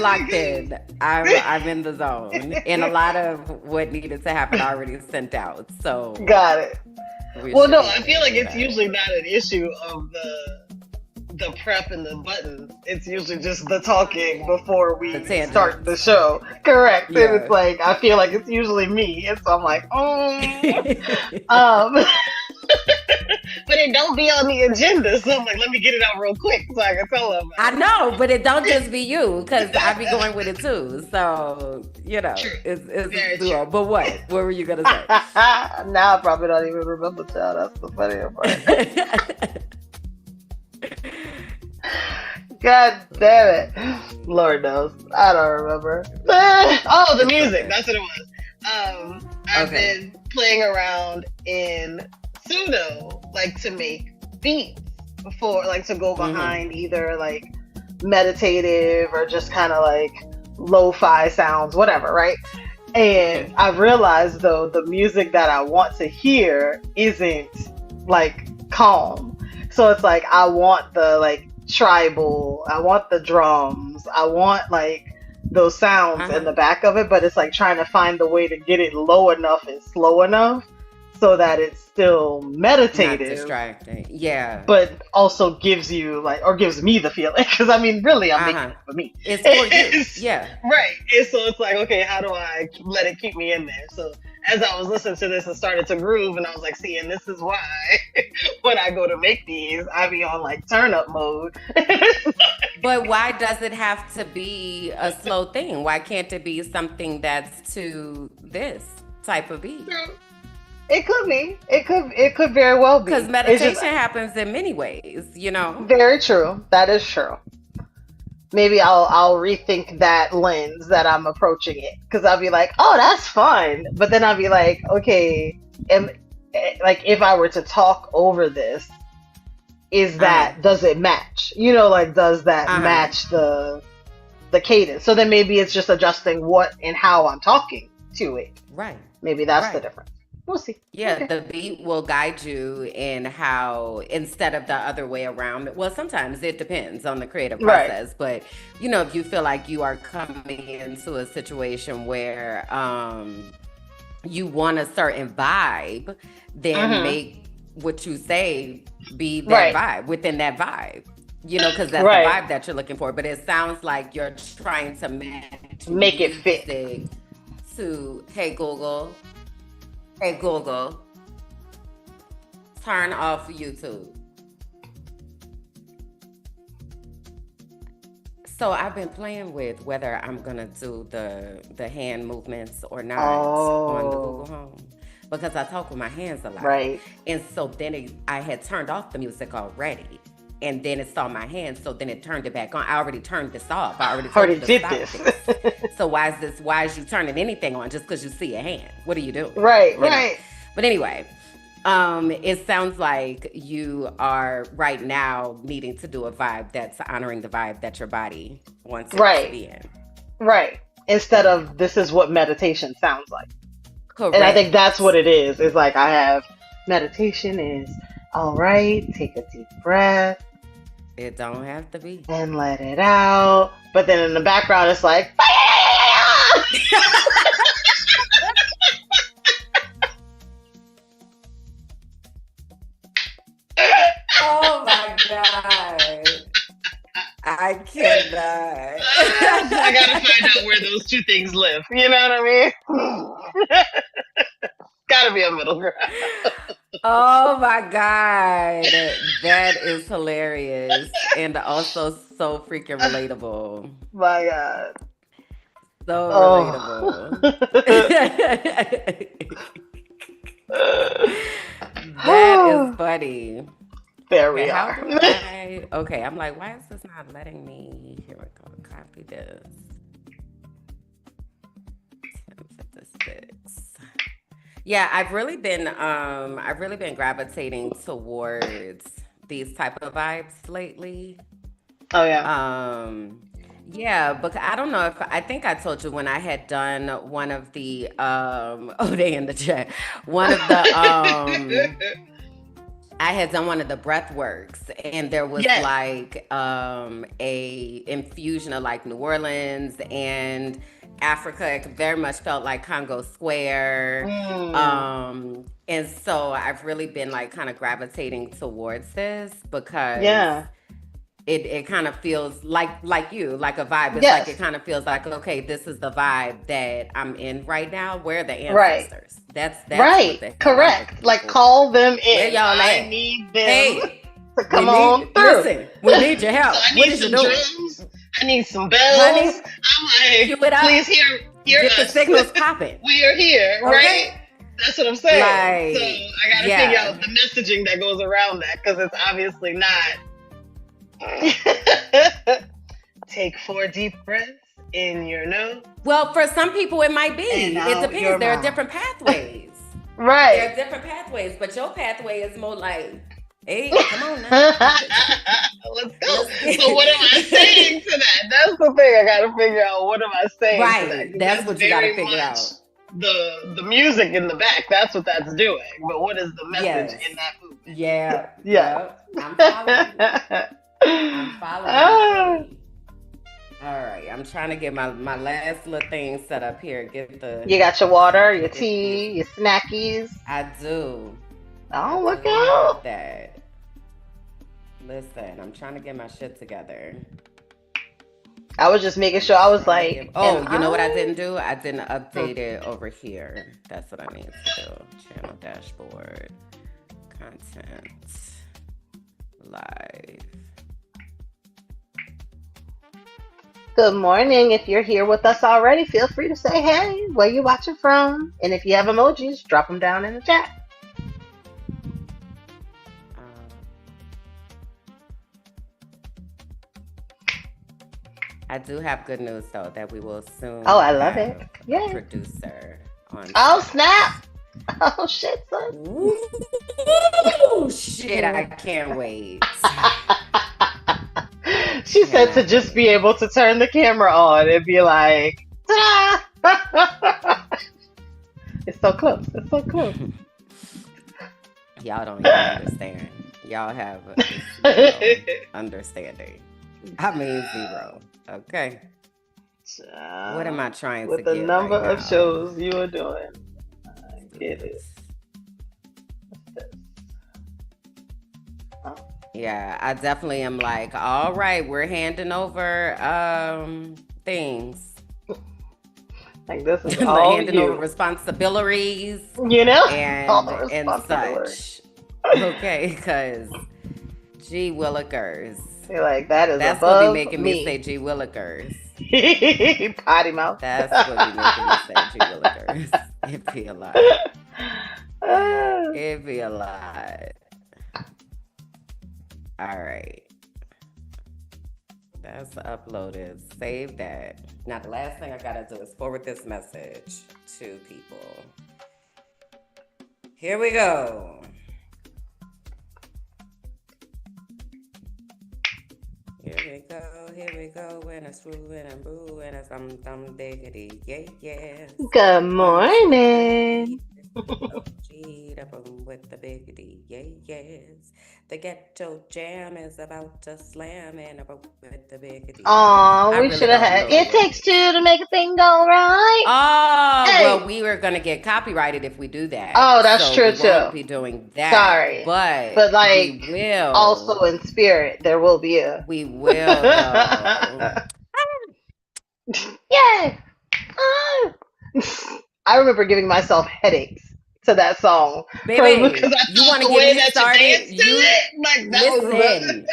locked in. I'm in the zone, and a lot of what needed to happen already sent out. So Got it. we Well, should no, be I good feel like with it's that. usually not an issue of the prep and the buttons. It's usually just the talking before The we start the tangents. show. Correct. And it's Yeah. like I feel like it's usually me. And so I'm like, um but it don't be on the agenda. So I'm like, let me get it out real quick so I can tell them I about know, but it don't just be you, because I be going with it too. So it. True. it's a Very duo. true. But what were you gonna say? Now I probably don't even remember, child. That's the funny part. God damn it. Lord knows. I don't remember. Oh, the It's music. okay. That's what it was. I've Okay. been playing around in Sudo, like to make beats before, like to go Mm-hmm. behind either like meditative or just kind of like lo-fi sounds, whatever, right? And Mm-hmm. I've realized though the music that I want to hear isn't like calm. So it's like I want the like tribal, I want the drums, I want like those sounds in Uh-huh. the back of it, but it's like trying to find the way to get it low enough and slow enough so that it's still Not meditative distracting. Yeah. but also gives you like or gives me the feeling because I mean really I'm making Uh-huh. it for me. It's for you. It's, Yeah. right. And so it's like, okay, how do I let it keep me in there? So as I was listening to this, it started to groove, and I was like, see, and this is why when I go to make these, I be on like turn up mode. But why does it have to be a slow thing? Why can't it be something that's to this type of beat? It could be. It could very well Because be. It's just meditation happens in many ways, you know? very true. That is true. Maybe I'll rethink that lens that I'm approaching it because I'll be like, oh, that's fun, but then I'll be like, okay, like if I were to talk over this, is Uh-huh. that does it match? You know, like does that Uh-huh. match the cadence? So then maybe it's just adjusting what and how I'm talking to it. Right. Maybe that's the Right. difference. We'll see. Yeah, Okay. the beat will guide you in how, instead of the other way around. Well, sometimes it depends on the creative Right. process, but if you feel like you are coming into a situation where you want a certain vibe, then Mm-hmm. make what you say be that Right. vibe, within that vibe. Because that's the Right. vibe that you're looking for. But it sounds like you're trying to match Make it fit. music to, hey Google, turn off YouTube. So I've been playing with whether I'm gonna do the hand movements or not on the Google Oh, Home, because I talk with my hands a lot, right. and so then I had turned off the music already, and then it saw my hands, so then it turned it back on. I already turned this off. I already told you Already to did stop this. this. So why is this? Why is you turning anything on just because you see a hand? What are you doing? Right. You know. Right. But anyway, it sounds like you are right now needing to do a vibe that's honoring the vibe that your body wants it to Right. be in. Right. Instead of this is what meditation sounds like. And I think that's what Correct. it is. It's like I have meditation is all right, take a deep breath It don't have to be. and let it out. But then in the background it's like Oh my god. I cannot. I gotta find out where those two things live. You know what I mean? Gotta be a middle ground. Oh my god. That is hilarious and also so freaking relatable. My God. So Oh. relatable. That is funny. There Okay, we how are. do I? Okay, I'm like, why is this not letting me? Here we go. Copy this. 1056. Yeah, I've really been gravitating towards these type of vibes lately. Oh yeah. Um, yeah, but I don't know if I think I told you when I had done one of the oh, they in the chat. One of the I had done one of the breath works, and there was Yes. like a infusion of like New Orleans and Africa. It very much felt like Congo Square. And so I've really been like kind of gravitating towards this because Yeah. it kind of feels like you, like a vibe. It's Yes. like it kind of feels like, okay, this is the vibe that I'm in right now. Where are the Right. ancestors? That's what the Right. hell I'm Correct. looking Like for. call them Where in. y'all I at? need them Hey, to we come on need through. listen. We need your help. So I What need is you some doing, drums. I need some bells. honey? I'm Cue like, it up. please hear Get the us. signals popping. We are here, Okay. right? That's what I'm saying. So Like, I gotta figure out the messaging that goes around that because it's obviously not. Take 4 deep breaths in your nose. Well, for some people it might be. And It out your depends. There are mouth. different pathways. There Right. are different pathways, but your pathway is more like, hey, come on now. Let's go. So what am I saying to that? That's the thing. I gotta figure out what am I saying to that. Right. 'Cause That's what you gotta very figure much out. the music in the back. That's what that's doing. But what is the message Yes. in that movement? Yeah. Yeah. I'm following you. I'm following you. All right. I'm trying to get my last little thing set up here. Get the. You got your water, your tea, your snackies. I do. Oh, look I do have out. that. Listen, I'm trying to get my shit together. I was just making sure. I was like, oh, you know what I didn't do? I didn't update it over here. That's what I need to do. Channel dashboard, content, live. Good morning. If you're here with us already, feel free to say hey, where you watching from, and if you have emojis, drop them down in the chat. I do have good news though that we will soon. Oh, I love have it. a Yeah. producer on. Oh, snap. Oh, shit, son. Ooh, shit, I can't wait. She said to just be able to turn the camera on and be like, ta-da! It's so close. It's so close. Y'all don't even understand. Y'all have zero understanding. I mean zero. Okay. What am I trying to With get the number right of now? shows you are doing. I get it. Oh. Yeah, I definitely am like, all right, we're handing over things. Like this is We're all handing you. over responsibilities You know? All the and responsibility. such. Okay, because gee willikers. You're like, that is That's above what be making me say gee willikers. Potty mouth. That's what be making me say gee willikers. It be a lot. It be a lot. All right. That's uploaded. Save that. Now, the last thing I gotta do is forward this message to people. Here we go. Here we go, and it's true, and I'm boo, and it's thumb diggity, yeah. Good morning. With the biggity, yes. The ghetto jam is about to slam and about with the biggity. Aw, I we really should have don't had know It the Takes words. Two to Make a Thing Go Right. Oh, Hey. well, we were gonna get copyrighted if we do that. Oh, that's so true, we won't too. be doing that. Sorry. but like, we will. Also in spirit, there will be a. We will. Though. Yay! Ah. I remember giving myself headaches to that song. Baby, Because I you want to the way get me that started? you danced to it, like that was Listen,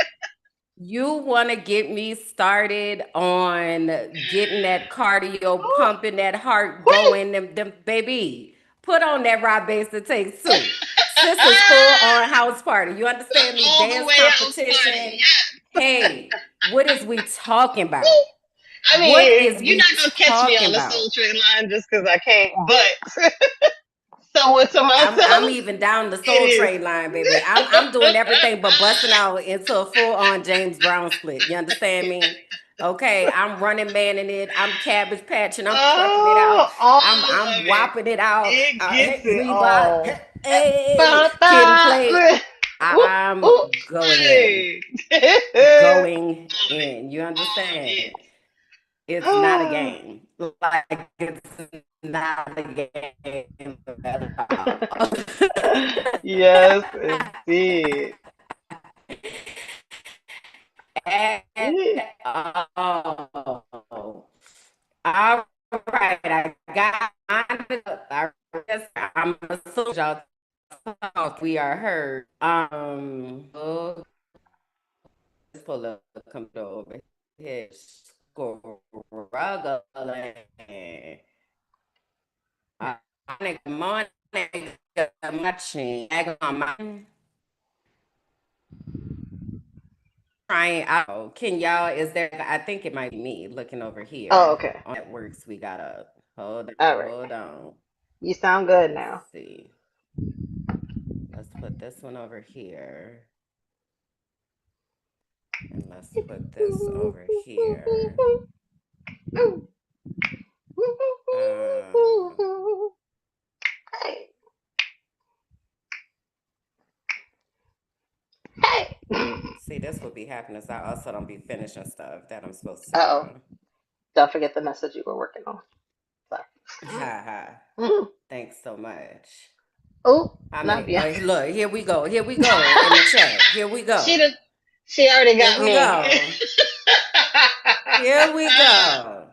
you want to get me started on getting that cardio pumping, that heart going, them baby. Put on that raw bass that takes two. Sis is full on house party. You understand me? all the Dance way out competition. party. Hey, what is we talking about? I mean, What is you're we not gonna catch me talking on the about? Soul Train line just because I can't. But somewhat to myself, I'm even down the Soul It is. Train line, baby. I'm doing everything but busting out into a full on James Brown split. You understand me? Okay, I'm running man in it. I'm cabbage patching. I'm twerking it out. all I'm of whopping it out. It gets it Reebok. all. Hey, Ba, Kid and ba, Play. Ooh, I'm ooh, going in. hey. Going Love it. in. You Love understand? it. It's not a game. Like it's not a game at all. Yes, indeed. At all. All right, I got I'm assuming y'all talk. We are heard. Let's pull up the computer over here. Struggling. Uh, Good morning. Good matching. Trying out. Can y'all? Is there? I think it might be me looking over Oh, here okay. on networks. We got up. Hold on. All right. Hold on. You sound good Let's now. see. Let's put this one over here. And let's put this over here. Uh, Hey, hey. See, this would be happening. So I also don't be finishing stuff that I'm supposed to do. Uh-oh. Don't forget the message you were working on. Sorry. Ha ha. Thanks so much. Oh, How not many? yeah. Look, here we go. Here we go in the chat. Here we She go. did, she already Here got we me. go. Here we go.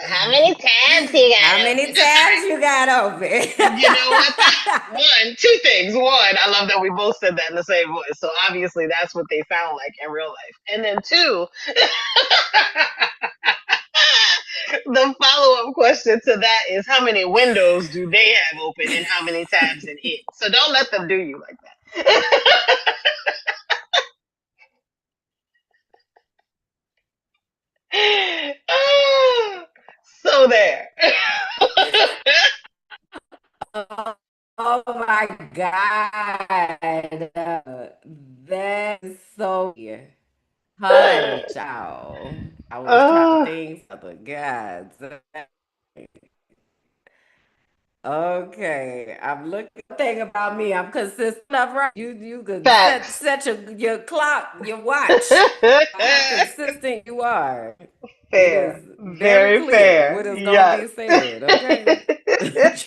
How many tabs you How got many open? tabs you got open? You know what? One, two things. One, I love that we both said that in the same voice. So obviously that's what they sound like in real life. And then two, the follow up question to that is how many windows do they have open and how many tabs in it? So don't let them do you like that. Ah, so there. Oh my God. That is so hush out. I was trying to Ah, think of the gods. Okay, I'm looking. Thing about me, I'm consistent. Enough, right? You could facts. set your clock, your watch. How consistent you are. It is Fair. very Very clear fair. what is gonna Yes. be said. Okay,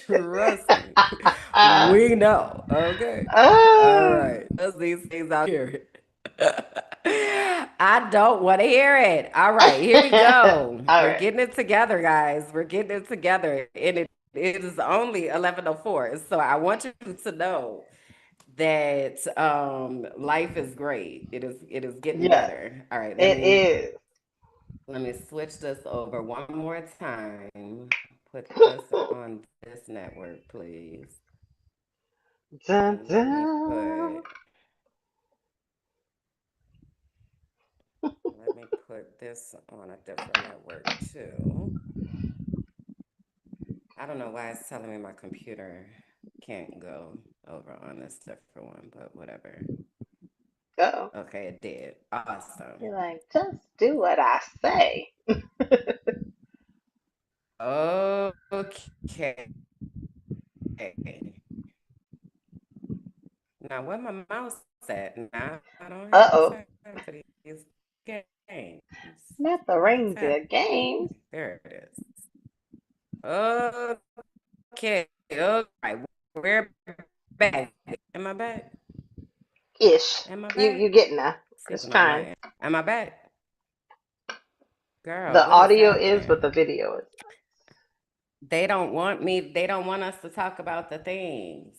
trust me, we know. Okay, all Ah, right. Does these things out here? I don't want to hear it. All right, here we go. all We're right. getting it together, guys. We're getting it together, and it is only 11:04. So I want you to know that life is great. It is getting Yes, better. All right, it is. let me switch this over one more time. Put this on this network, please. Dun, And dun. let me put this on a different network too. I don't know why it's telling me my computer can't go over on this different one, but whatever. Go. Okay, it did. Awesome. You're like, just do what I say. Okay. Now, where my mouse at? Now, I don't Uh have oh. time for these games. Not the What is reindeer happening? games. There it is. Okay. All right. We're back. Am I back? Ish. Am I You back? getting there. See if It's it's on my trying. end. Am I back? Girl, The what is audio is, but happening? the video is. They don't want me, they don't want us to talk about the things.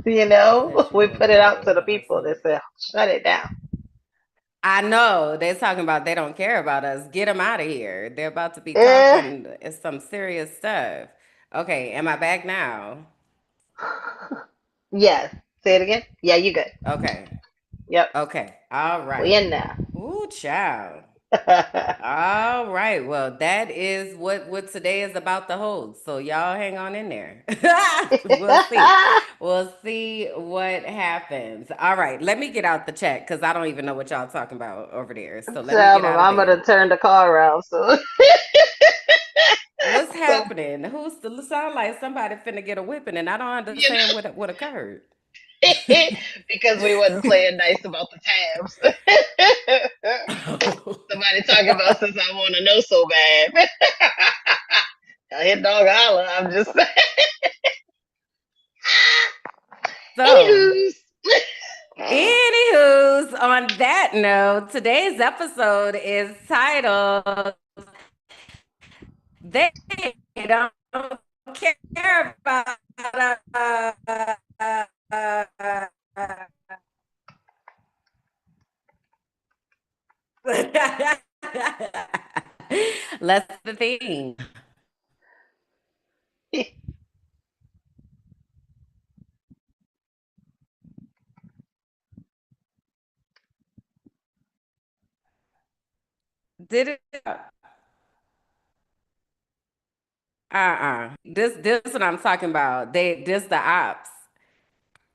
You know, we Schedule put it out to no. the people that say, shut it down. I know they're talking about they don't care about us. Get them out of here. They're about to be Eh. talking some serious stuff. Okay, am I back now? Yes. Say it again. Yeah, you good. Okay, Yep. okay, all We right. in there. Ooh, child. All right. Well, that is what today is about to hold. So y'all hang on in there. We'll see. We'll see what happens. All right. Let me get out the chat because I don't even know what y'all talking about over there. So let me Tell get my out of mama to there. turn the car around. So, What's so happening? Who's the sound like somebody finna get a whipping and I don't you understand what occurred. because we wasn't playing nice about the tabs. Somebody talking about since I want to know so bad. I hit dog holler. I'm just saying. So, Anywho's. anywho's, on that note, today's episode is titled They Don't Care About That's the thing. Did it? This what I'm talking about. This the ops.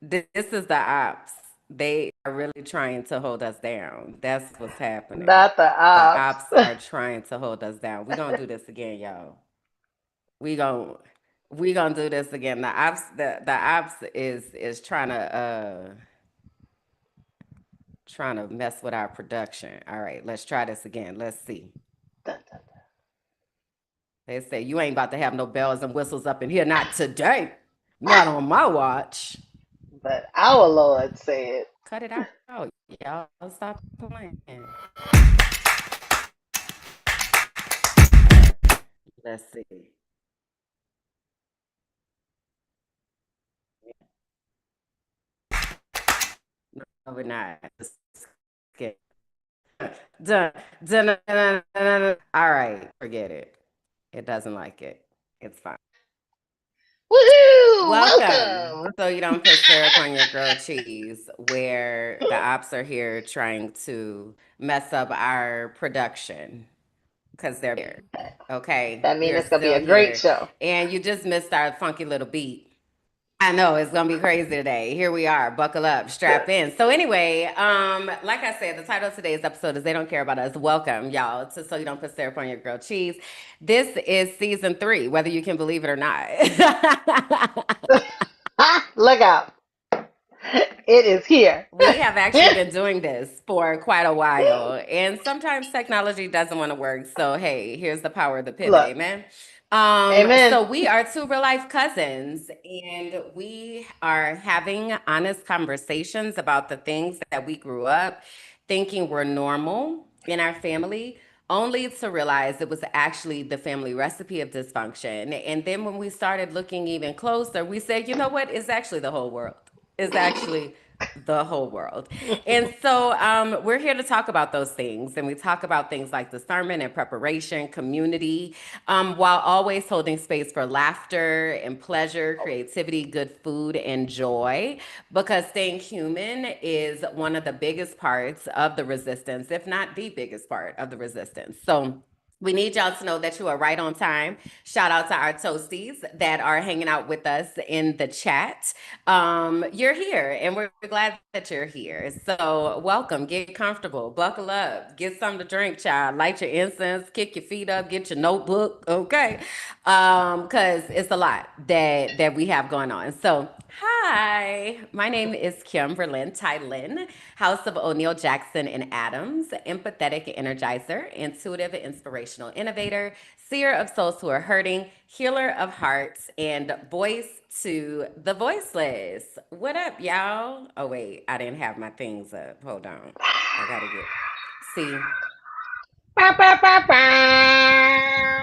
This is the ops. They are really trying to hold us down. That's what's happening. Not the The ops. ops are trying to hold us down. We gonna do this again, y'all. We gonna we gonna do this again. The ops is trying to mess with our production. All right, let's try this again. Let's see. Dun, dun. They say you ain't about to have no bells and whistles up in here. Not today. Not on my watch. But our Lord said, Cut it out, y'all. Stop playing. Let's see. No, we're not. Just skip. Dun, dun, dun, dun, dun, dun. All right, forget it. It doesn't like it. It's fine. "Woohoo! Welcome. Welcome." So you don't put syrup on your grilled cheese, where the ops are here trying to mess up our production because they're here. Okay, That means they're it's gonna be still a great here, show. and you just missed our funky little beat. I know it's gonna be crazy today. Here we are. Buckle up, strap in. So anyway, like I said, the title of today's episode is "They Don't Care About Us." Welcome, y'all, to So You Don't Put Syrup on Your Grilled Cheese. This is season 3, whether you can believe it or not. Look out! It is here. We have actually been doing this for quite a while, and sometimes technology doesn't want to work. So, hey, here's the power of the pivot, Look, amen. amen. So we are two real life cousins, and we are having honest conversations about the things that we grew up thinking were normal in our family, only to realize it was actually the family recipe of dysfunction. And then when we started looking even closer, we said, you know what? It's actually the whole world. It's actually the whole world. And so we're here to talk about those things. And we talk about things like discernment and preparation, community, while always holding space for laughter and pleasure, creativity, good food, and joy. Because staying human is one of the biggest parts of the resistance, if not the biggest part of the resistance. So we need y'all to know that you are right on time. Shout out to our toasties that are hanging out with us in the chat. You're here, and we're glad that you're here. So, welcome. Get comfortable. Buckle up. Get something to drink, child. Light your incense. Kick your feet up. Get your notebook. Okay, because it's a lot that we have going on. So, hi, my name is Kimberlyn Tylin, House of O'Neill Jackson and Adams, empathetic energizer, intuitive and inspirational innovator, seer of souls who are hurting, healer of hearts, and voice to the voiceless. What up, y'all? Oh, wait, I didn't have my things up. Hold on. I gotta get. See, Bow, bow, bow, bow.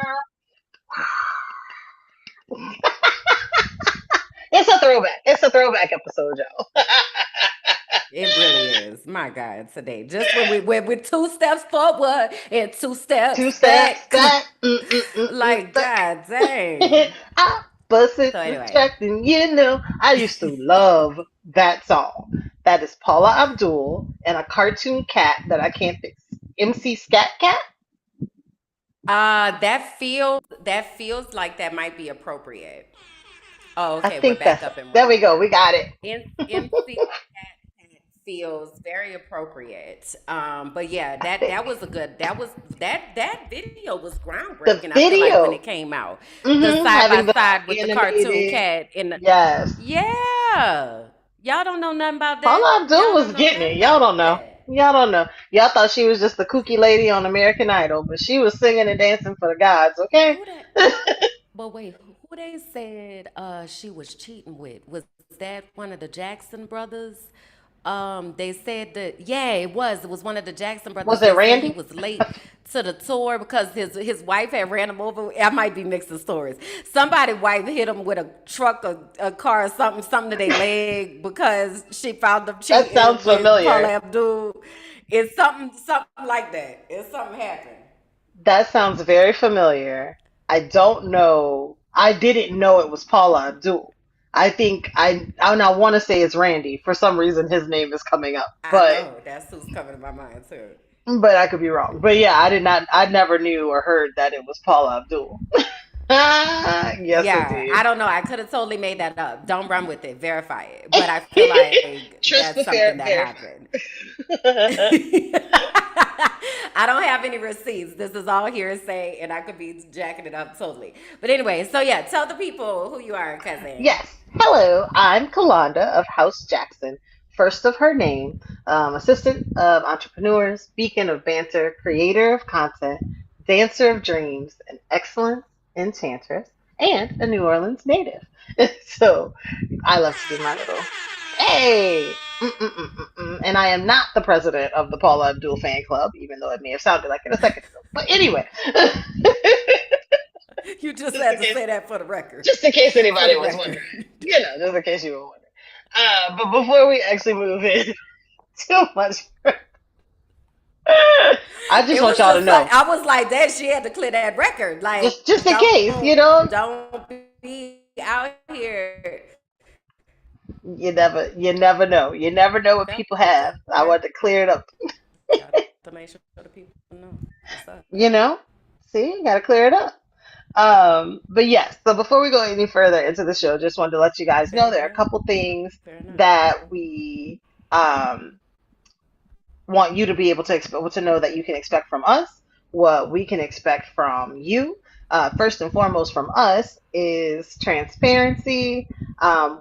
It's a throwback. It's a throwback episode, y'all. it really is. My God, today. Just when we're 2 steps forward and 2 steps Two steps back. back. Like, Back. God dang. Opposites So, anyway. attracting, you know. I used to love that song. That is Paula Abdul and a cartoon cat that I can't fix. MC Scat Cat? That feels like that might be appropriate. Oh, I okay, we're think back that's up and there we running. go. We got it. MC feels very appropriate. But yeah, I that think. was a good that video was The groundbreaking. I feel like when it video. came out, the side by Having the side with the cartoon animated. cat in the Yes. yeah. Y'all don't know nothing about that. Paula Abdul Y'all was don't know getting it. nothing Y'all about don't know. that. Y'all don't know. Y'all thought she was just the kooky lady on American Idol, but she was singing and dancing for the gods, okay? Who that? But wait, who they said she was cheating with? Was that one of the Jackson brothers? They said that yeah, it was. It was one of the Jackson brothers. Was it They said he Randy? was late to the tour because his wife had ran him over. I might be mixing stories. Somebody wife hit him with a truck, a car, or something to their leg because she found them That sounds cheating with Paula familiar. Abdul. It's something like that. It's something happened. That sounds very familiar. I don't know. I didn't know it was Paula Abdul. I want to say it's Randy. For some reason, his name is coming up, I know that's who's coming to my mind too. but I could be wrong. But yeah, I did not. I never knew or heard that it was Paula Abdul. Yes, Yeah, indeed. I don't know. I could have totally made that up. Don't run with it. Verify it. But I feel like Trust that's the something that verify. happened. I don't have any receipts. This is all hearsay, and I could be jacking it up totally. But anyway, so yeah, tell the people who you are, cousin. Yes. Hello, I'm Kalonda of House Jackson, first of her name, assistant of entrepreneurs, beacon of banter, creator of content, dancer of dreams, an excellent enchantress, and a New Orleans native. So I love to do my little hey. And I am not the president of the Paula Abdul fan club, even though it may have sounded like it a second ago. But anyway, You just just had in to case say that for the record. just in case For anybody the was record. wondering. Just in case you were wondering. But before we actually move in too much, I just It want was y'all to just like know, I was like that. She had to clear that record. Like just in don't case, don't be out here. you never know what Felt people it have. though. I Okay, want to clear it up, got to make sure the people know what's up. you know. See, got to clear it up. But yes, so before we go any further into the show, just wanted to let you guys know Fair there are a enough. couple things Fair enough. that we um want you to be able to to know that you can expect from us, what we can expect from you. First and foremost, from us is transparency.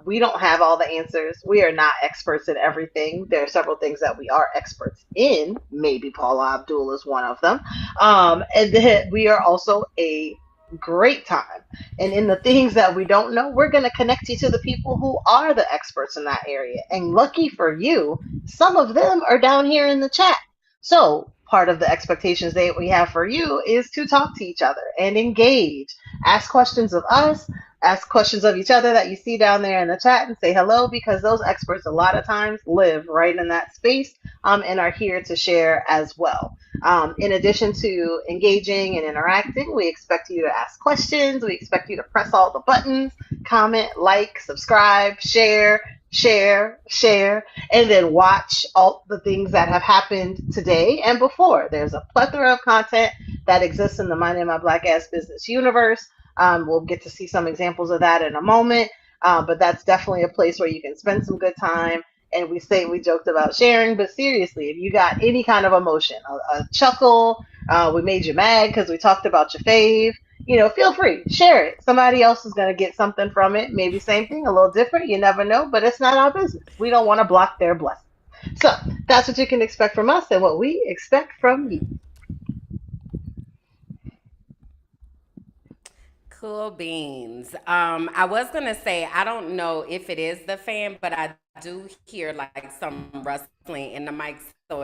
We don't have all the answers. We are not experts in everything. There are several things that we are experts in. Maybe Paula Abdul is one of them. And then we are also a great time. And in the things that we don't know, we're going to connect you to the people who are the experts in that area. And lucky for you, some of them are down here in the chat. So, part of the expectations that we have for you is to talk to each other and engage. Ask questions of us, ask questions of each other that you see down there in the chat and say hello because those experts a lot of times live right in that space and are here to share as well. In addition to engaging and interacting, we expect you to ask questions. We expect you to press all the buttons, comment, like, subscribe, share, and then watch all the things that have happened today and before. There's a plethora of content that exists in the Minding My Black Ass Business universe. We'll get to see some examples of that in a moment, but that's definitely a place where you can spend some good time. And we joked about sharing, but seriously, if you got any kind of emotion, a chuckle, we made you mad because we talked about your fave, feel free, share it. Somebody else is going to get something from it. Maybe same thing, a little different. You never know, but it's not our business. We don't want to block their blessing. So that's what you can expect from us and what we expect from you. Cool beans. I was gonna say I don't know if it is the fan, but I do hear like some rustling in the mic, so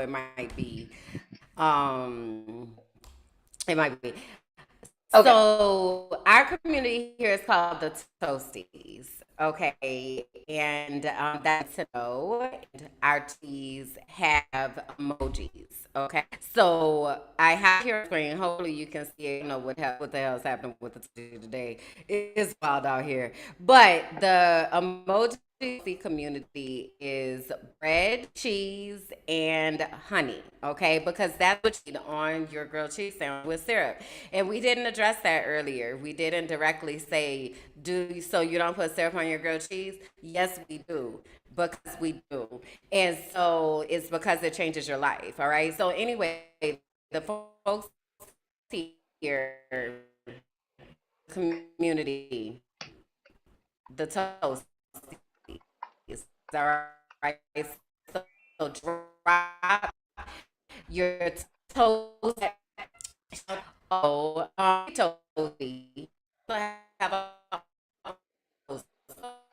um, it might be. Okay. So our community here is called the Toasties. Okay, and that's to know. And our teas have emojis. Okay, so I have here on screen. Hopefully, you can see it. You know what the hell is happening with the tea today? It's wild out here. But the emoji community is bread, cheese, and honey. Okay, because that's what you need on your grilled cheese sandwich with syrup. And we didn't address that earlier. We didn't directly say, do so you don't put syrup on your grilled cheese? Yes, we do. Because we do. And so it's because it changes your life. All right. So anyway, the folks here, community, the toast All right. So drop your toes. Oh, toes. So have a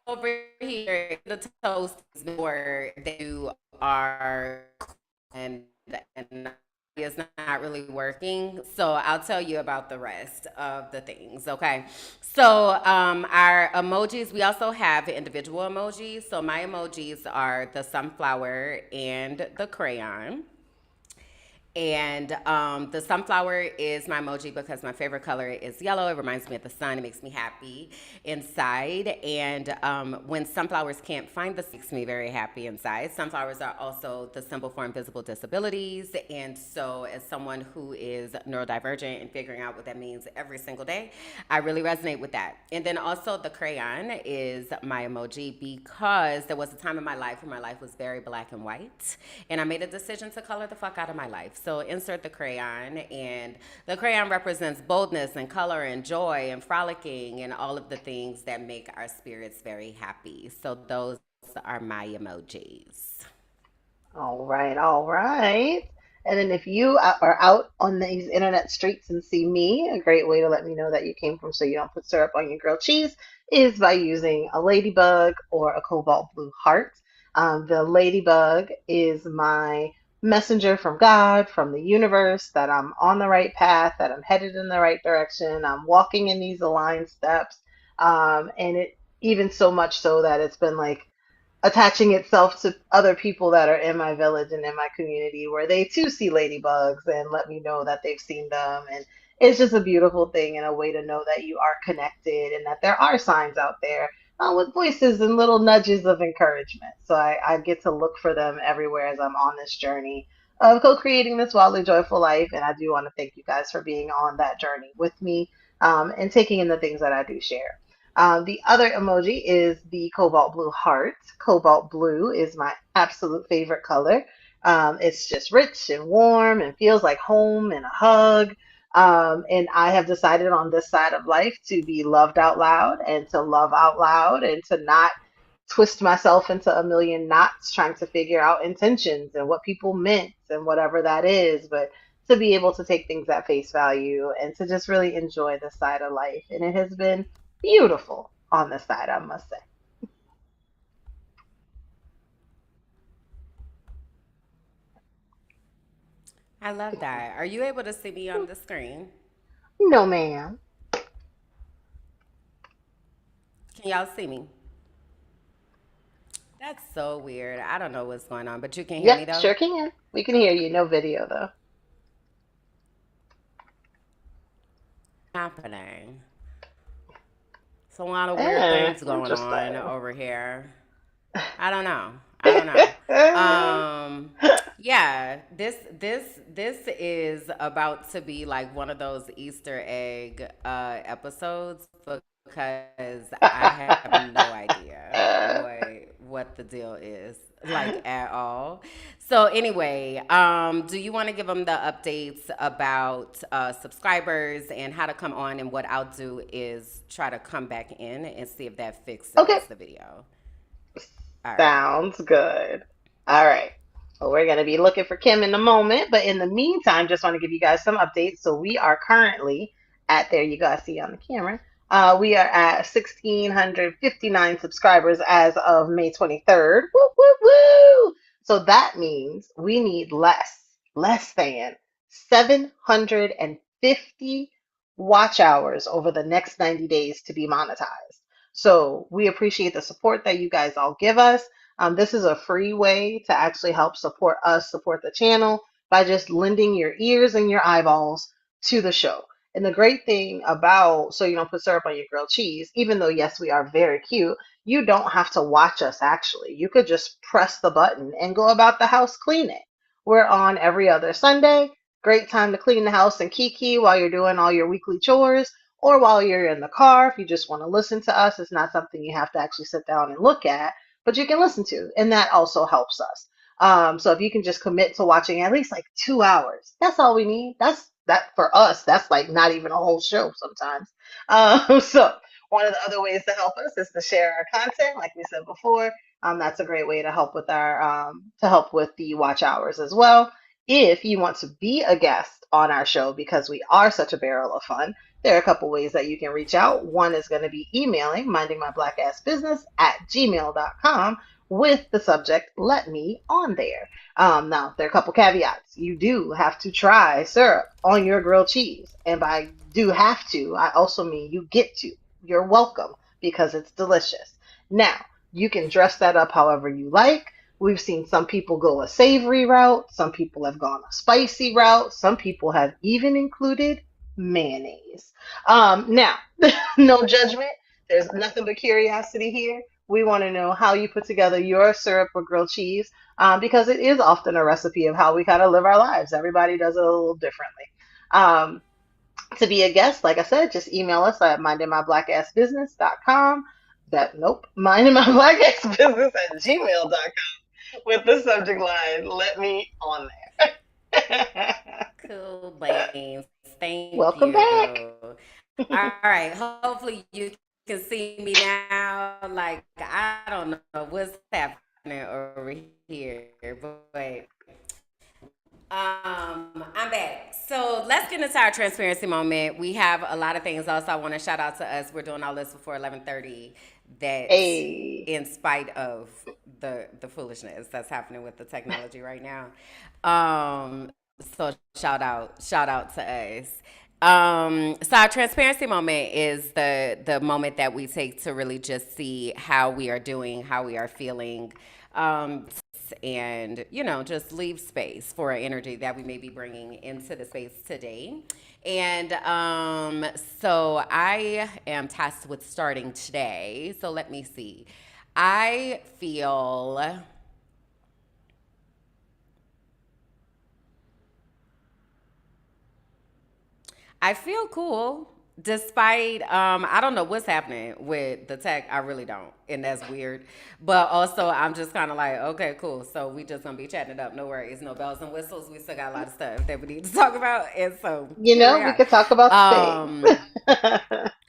over here. The toast is where you are, and and is not really working. So I'll tell you about the rest of the things. Okay. So our emojis, we also have individual emojis. So my emojis are the sunflower and the crayon. And the sunflower is my emoji because my favorite color is yellow. It reminds me of the sun. It makes me happy inside. And when sunflowers can't find the makes me very happy inside. Sunflowers are also the symbol for invisible disabilities. And so, as someone who is neurodivergent and figuring out what that means every single day, I really resonate with that. And then also, the crayon is my emoji because there was a time in my life where my life was very black and white. And I made a decision to color the fuck out of my life. So insert the crayon, and the crayon represents boldness and color and joy and frolicking and all of the things that make our spirits very happy. So those are my emojis. All right, all right. And then if you are out on these internet streets and see me, a great way to let me know that you came from so you don't put syrup on your grilled cheese is by using a ladybug or a cobalt blue heart. The ladybug is my messenger from God, from the universe, that I'm on the right path, that I'm headed in the right direction, I'm walking in these aligned steps. And it even so much so that it's been like attaching itself to other people that are in my village and in my community where they too see ladybugs and let me know that they've seen them. And it's just a beautiful thing and a way to know that you are connected and that there are signs out there with voices and little nudges of encouragement. So I get to look for them everywhere as I'm on this journey of co-creating this wildly joyful life. And I do want to thank you guys for being on that journey with me, and taking in the things that I do share. The other emoji is the cobalt blue heart. Cobalt blue is my absolute favorite color. It's just rich and warm and feels like home and a hug. And I have decided on this side of life to be loved out loud and to love out loud and to not twist myself into a million knots trying to figure out intentions and what people meant and whatever that is, but to be able to take things at face value and to just really enjoy this side of life. And it has been beautiful on this side, I must say. I love that. Are you able to see me on the screen? No, ma'am. Can y'all see me? That's so weird. I don't know what's going on, but you can hear me Yep, though? sure can. We can hear you. No video, though. Happening. It's a lot of weird things going on Interesting. over here. I don't know. I don't know. Yeah, this is about to be like one of those Easter egg episodes because I have no idea what the deal is like at all. So anyway, do you want to give them the updates about subscribers and how to come on? And what I'll do is try to come back in and see if that Okay, fixes the video. All right. sounds good. All right. Well, we're going to be looking for Kim in a moment, but in the meantime, just want to give you guys some updates. So we are currently at, there you go, I see on the camera. We are at 1,659 subscribers as of May 23rd. Woo, woo, woo! So that means we need less than 750 watch hours over the next 90 days to be monetized. So we appreciate the support that you guys all give us. This is a free way to actually help support us, support the channel by just lending your ears and your eyeballs to the show. And the great thing about So You Don't Put Syrup on Your Grilled Cheese, even though, yes, we are very cute, you don't have to watch us actually. You could just press the button and go about the house cleaning. We're on every other Sunday. Great time to clean the house and kiki while you're doing all your weekly chores or while you're in the car. If you just want to listen to us, it's not something you have to actually sit down and look at, but you can listen to, and that also helps us. So if you can just commit to watching at least like 2 hours, that's all we need. That's that for us. That's like not even a whole show sometimes. So one of the other ways to help us is to share our content, like we said before. That's a great way to help with our to help with the watch hours as well. If you want to be a guest on our show, because we are such a barrel of fun, there are a couple ways that you can reach out. One is going to be emailing mindingmyblack@business@gmail.com with the subject "Let me" on there. Now, there are a couple caveats. You do have to try syrup on your grilled cheese. And by do have to, I also mean you get to. You're welcome because it's delicious. Now, you can dress that up however you like. We've seen some people go a savory route, some people have gone a spicy route, some people have even included mayonnaise. Now, no judgment. There's nothing but curiosity here. We want to know how you put together your syrup or grilled cheese because it is often a recipe of how we kind of live our lives. Everybody does it a little differently. Um, to be a guest, like I said, just email us at mindingmybblackassbusiness.com. That nope, mindingmybblackassbusiness@gmail.com with the subject line "Let me" on there. Cool beans. Thank Welcome back. you. All right. Hopefully you can see me now. Like I don't know what's happening over here, but I'm back. So let's get into our transparency moment. We have a lot of things. Also, I want to shout out to us. We're doing all this before 11:30. That, Hey, in spite of the foolishness that's happening with the technology right now, so shout out to us. So our transparency moment is the moment that we take to really just see how we are doing, how we are feeling, and just leave space for an energy that we may be bringing into the space today. And so I am tasked with starting today. So let me see. I feel I feel cool despite I don't know what's happening with the tech. I really don't. And that's weird. But also I'm just kind of like, okay, cool. So we just gonna be chatting it up. No worries, no bells and whistles. We still got a lot of stuff that we need to talk about. And so here we we are. could talk about the things. Um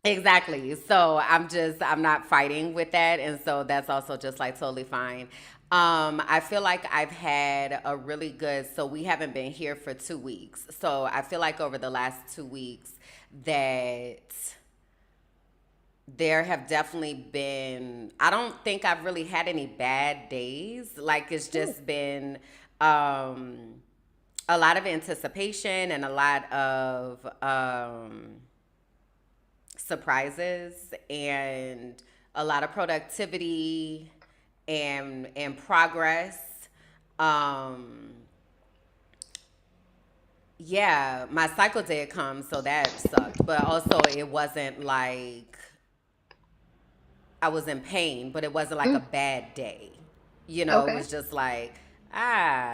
Exactly. So I'm not fighting with that. And so that's also just like totally fine. I feel like I've had a really good, so we haven't been here for 2 weeks. So I feel like over the last 2 weeks that there have definitely been, I don't think I've really had any bad days. Like it's Hmm, just been um, a lot of anticipation and a lot of surprises and a lot of productivity and progress. Um, yeah, my cycle did come, so that sucked. But also, it wasn't like I was in pain, but it wasn't like hmm, a bad day. It okay. was just like,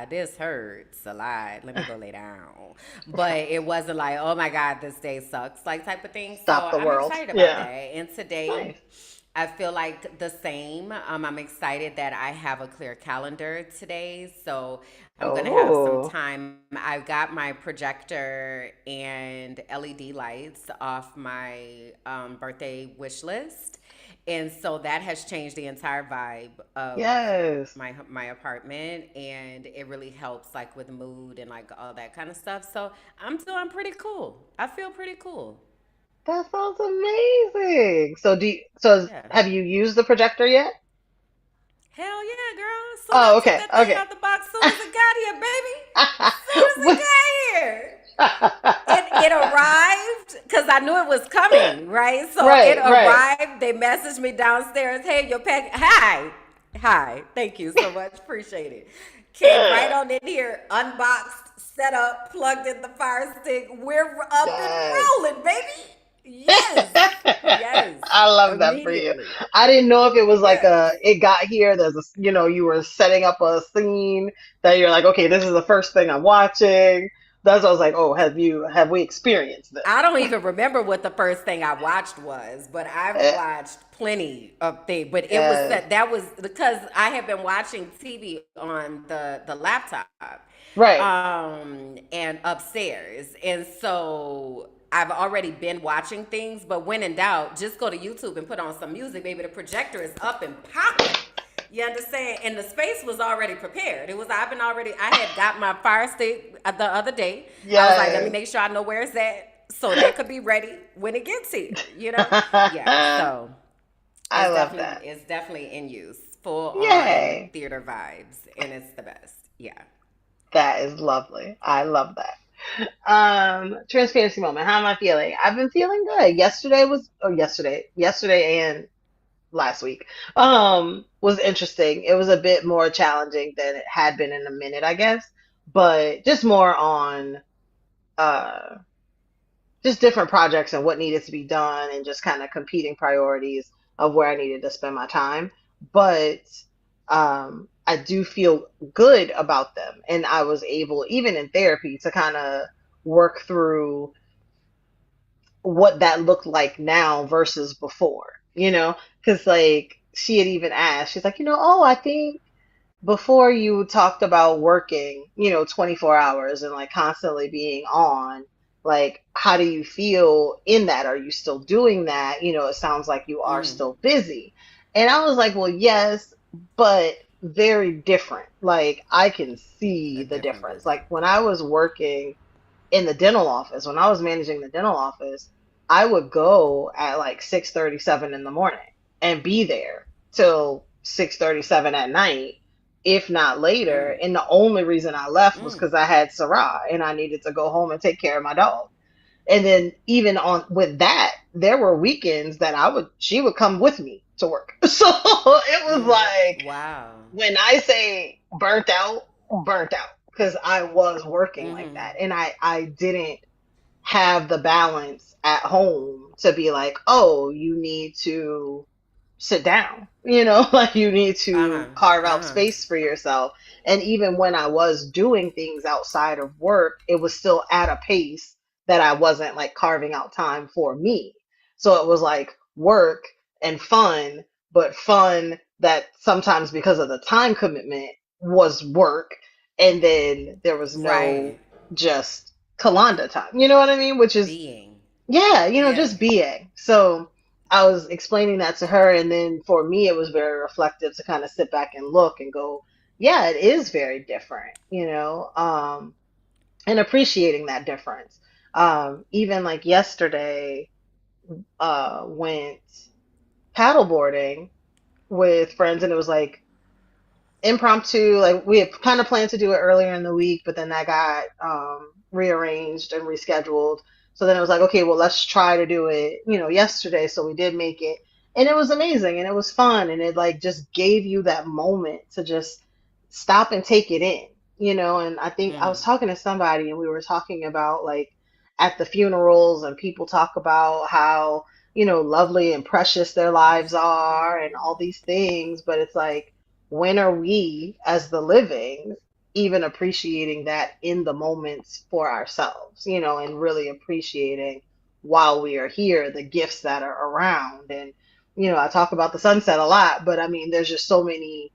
this hurts a lot. Let me go lay down. But it wasn't like, oh my God, this day sucks, like type of thing. So Stop the I'm world. excited about that. Yeah. And today, Nice. I feel like the same. I'm excited that I have a clear calendar today. So I'm going to have some Oh, time. I got my projector and LED lights off my birthday wish list. And so that has changed the entire vibe of yes. my apartment, and it really helps like with mood and like all that kind of stuff. So I'm doing pretty cool. I feel pretty cool. That sounds amazing. So Yeah. have you used the projector yet? Hell yeah, girl. Soon I Oh, took okay. that thing Okay. out the box soon as it got here, baby. Soon as it got here. It arrived because I knew it was coming, right? So it Right, right. arrived. They messaged me downstairs. Hey, your pack. Hi, hi. Thank you so much. Appreciate it. Came right on in here, unboxed, set up, plugged in the fire stick. We're up and Yes. rolling, baby. Yes, yes. I love that for you. Immediately. I didn't know if it was like Yes. it got here, you were setting up a scene that you're like, okay, this is the first thing I'm watching. That's why I was like, oh, have we experienced I this? don't even remember what the first thing I watched was, but I've Eh, watched plenty of things. But it was Yes. that was because I have been watching TV on the laptop, Right. and upstairs, and so I've already been watching things. But when in doubt, just go to YouTube and put on some music. Maybe the projector is up and popping. You understand? And the space was already prepared. It was I had got my fire stick the other day. I was like, let me Yes. make sure I know where it's at so that could be ready when it gets here, you know? Yeah. So I love that. it's definitely in use. Full on Yay. theater vibes. And it's the best. Yeah. That is lovely. I love that. Transparency moment. How am I feeling? I've been feeling good. Yesterday and last week, was interesting. It was a bit more challenging than it had been in a minute, I guess, but just more on, uh, just different projects and what needed to be done and just kind of competing priorities of where I needed to spend my time. But I do feel good about them. And I was able, even in therapy, to kind of work through what that looked like now versus before, you know? Because, like, she had even asked, she's like, oh, I think before you talked about working, 24 hours and like constantly being on, like, how do you feel in that? Are you still doing that? It sounds like you are Mm. still busy. And I was like, well, yes, but very different. Like, I can see A the different difference. busy. Like, when I was working in the dental office, when I was managing the dental office, I would go at like 6:37 in the morning and be there till 6:37 at night, if not later. Mm. And the only reason I left was Mm. because I had Sarah and I needed to go home and take care of my dog. And then even on with that, there were weekends that she would come with me to work. So it was Mm. like, Wow. when I say burnt out, because I was working like Mm-hmm. that, and I didn't have the balance at home to be like, oh, you need to sit down, like you need Uh-huh. to carve out Uh-huh. space for yourself. And even when I was doing things outside of work, it was still at a pace that I wasn't like carving out time for me. So it was like work and fun, but fun that sometimes, because of the time commitment, was work. And then there was no Right. just Kalanda time. You know what I mean? Which is, Being. yeah, Yeah. just being. So I was explaining that to her, and then for me, it was very reflective to kind of sit back and look and go, yeah, it is very different, and appreciating that difference. Even like yesterday, went paddleboarding with friends, and it was like impromptu. Like, we had kind of planned to do it earlier in the week, but then that got rearranged and rescheduled. So then it was like, okay, well, let's try to do it, yesterday. So we did make it, and it was amazing, and it was fun, and it like just gave you that moment to just stop and take it in, And I think I Mm-hmm. was talking to somebody, and we were talking about like at the funerals, and people talk about how, lovely and precious their lives are and all these things, but it's like, when are we as the living even appreciating that in the moments for ourselves, and really appreciating, while we are here, the gifts that are around. And I talk about the sunset a lot, but I mean, there's just so many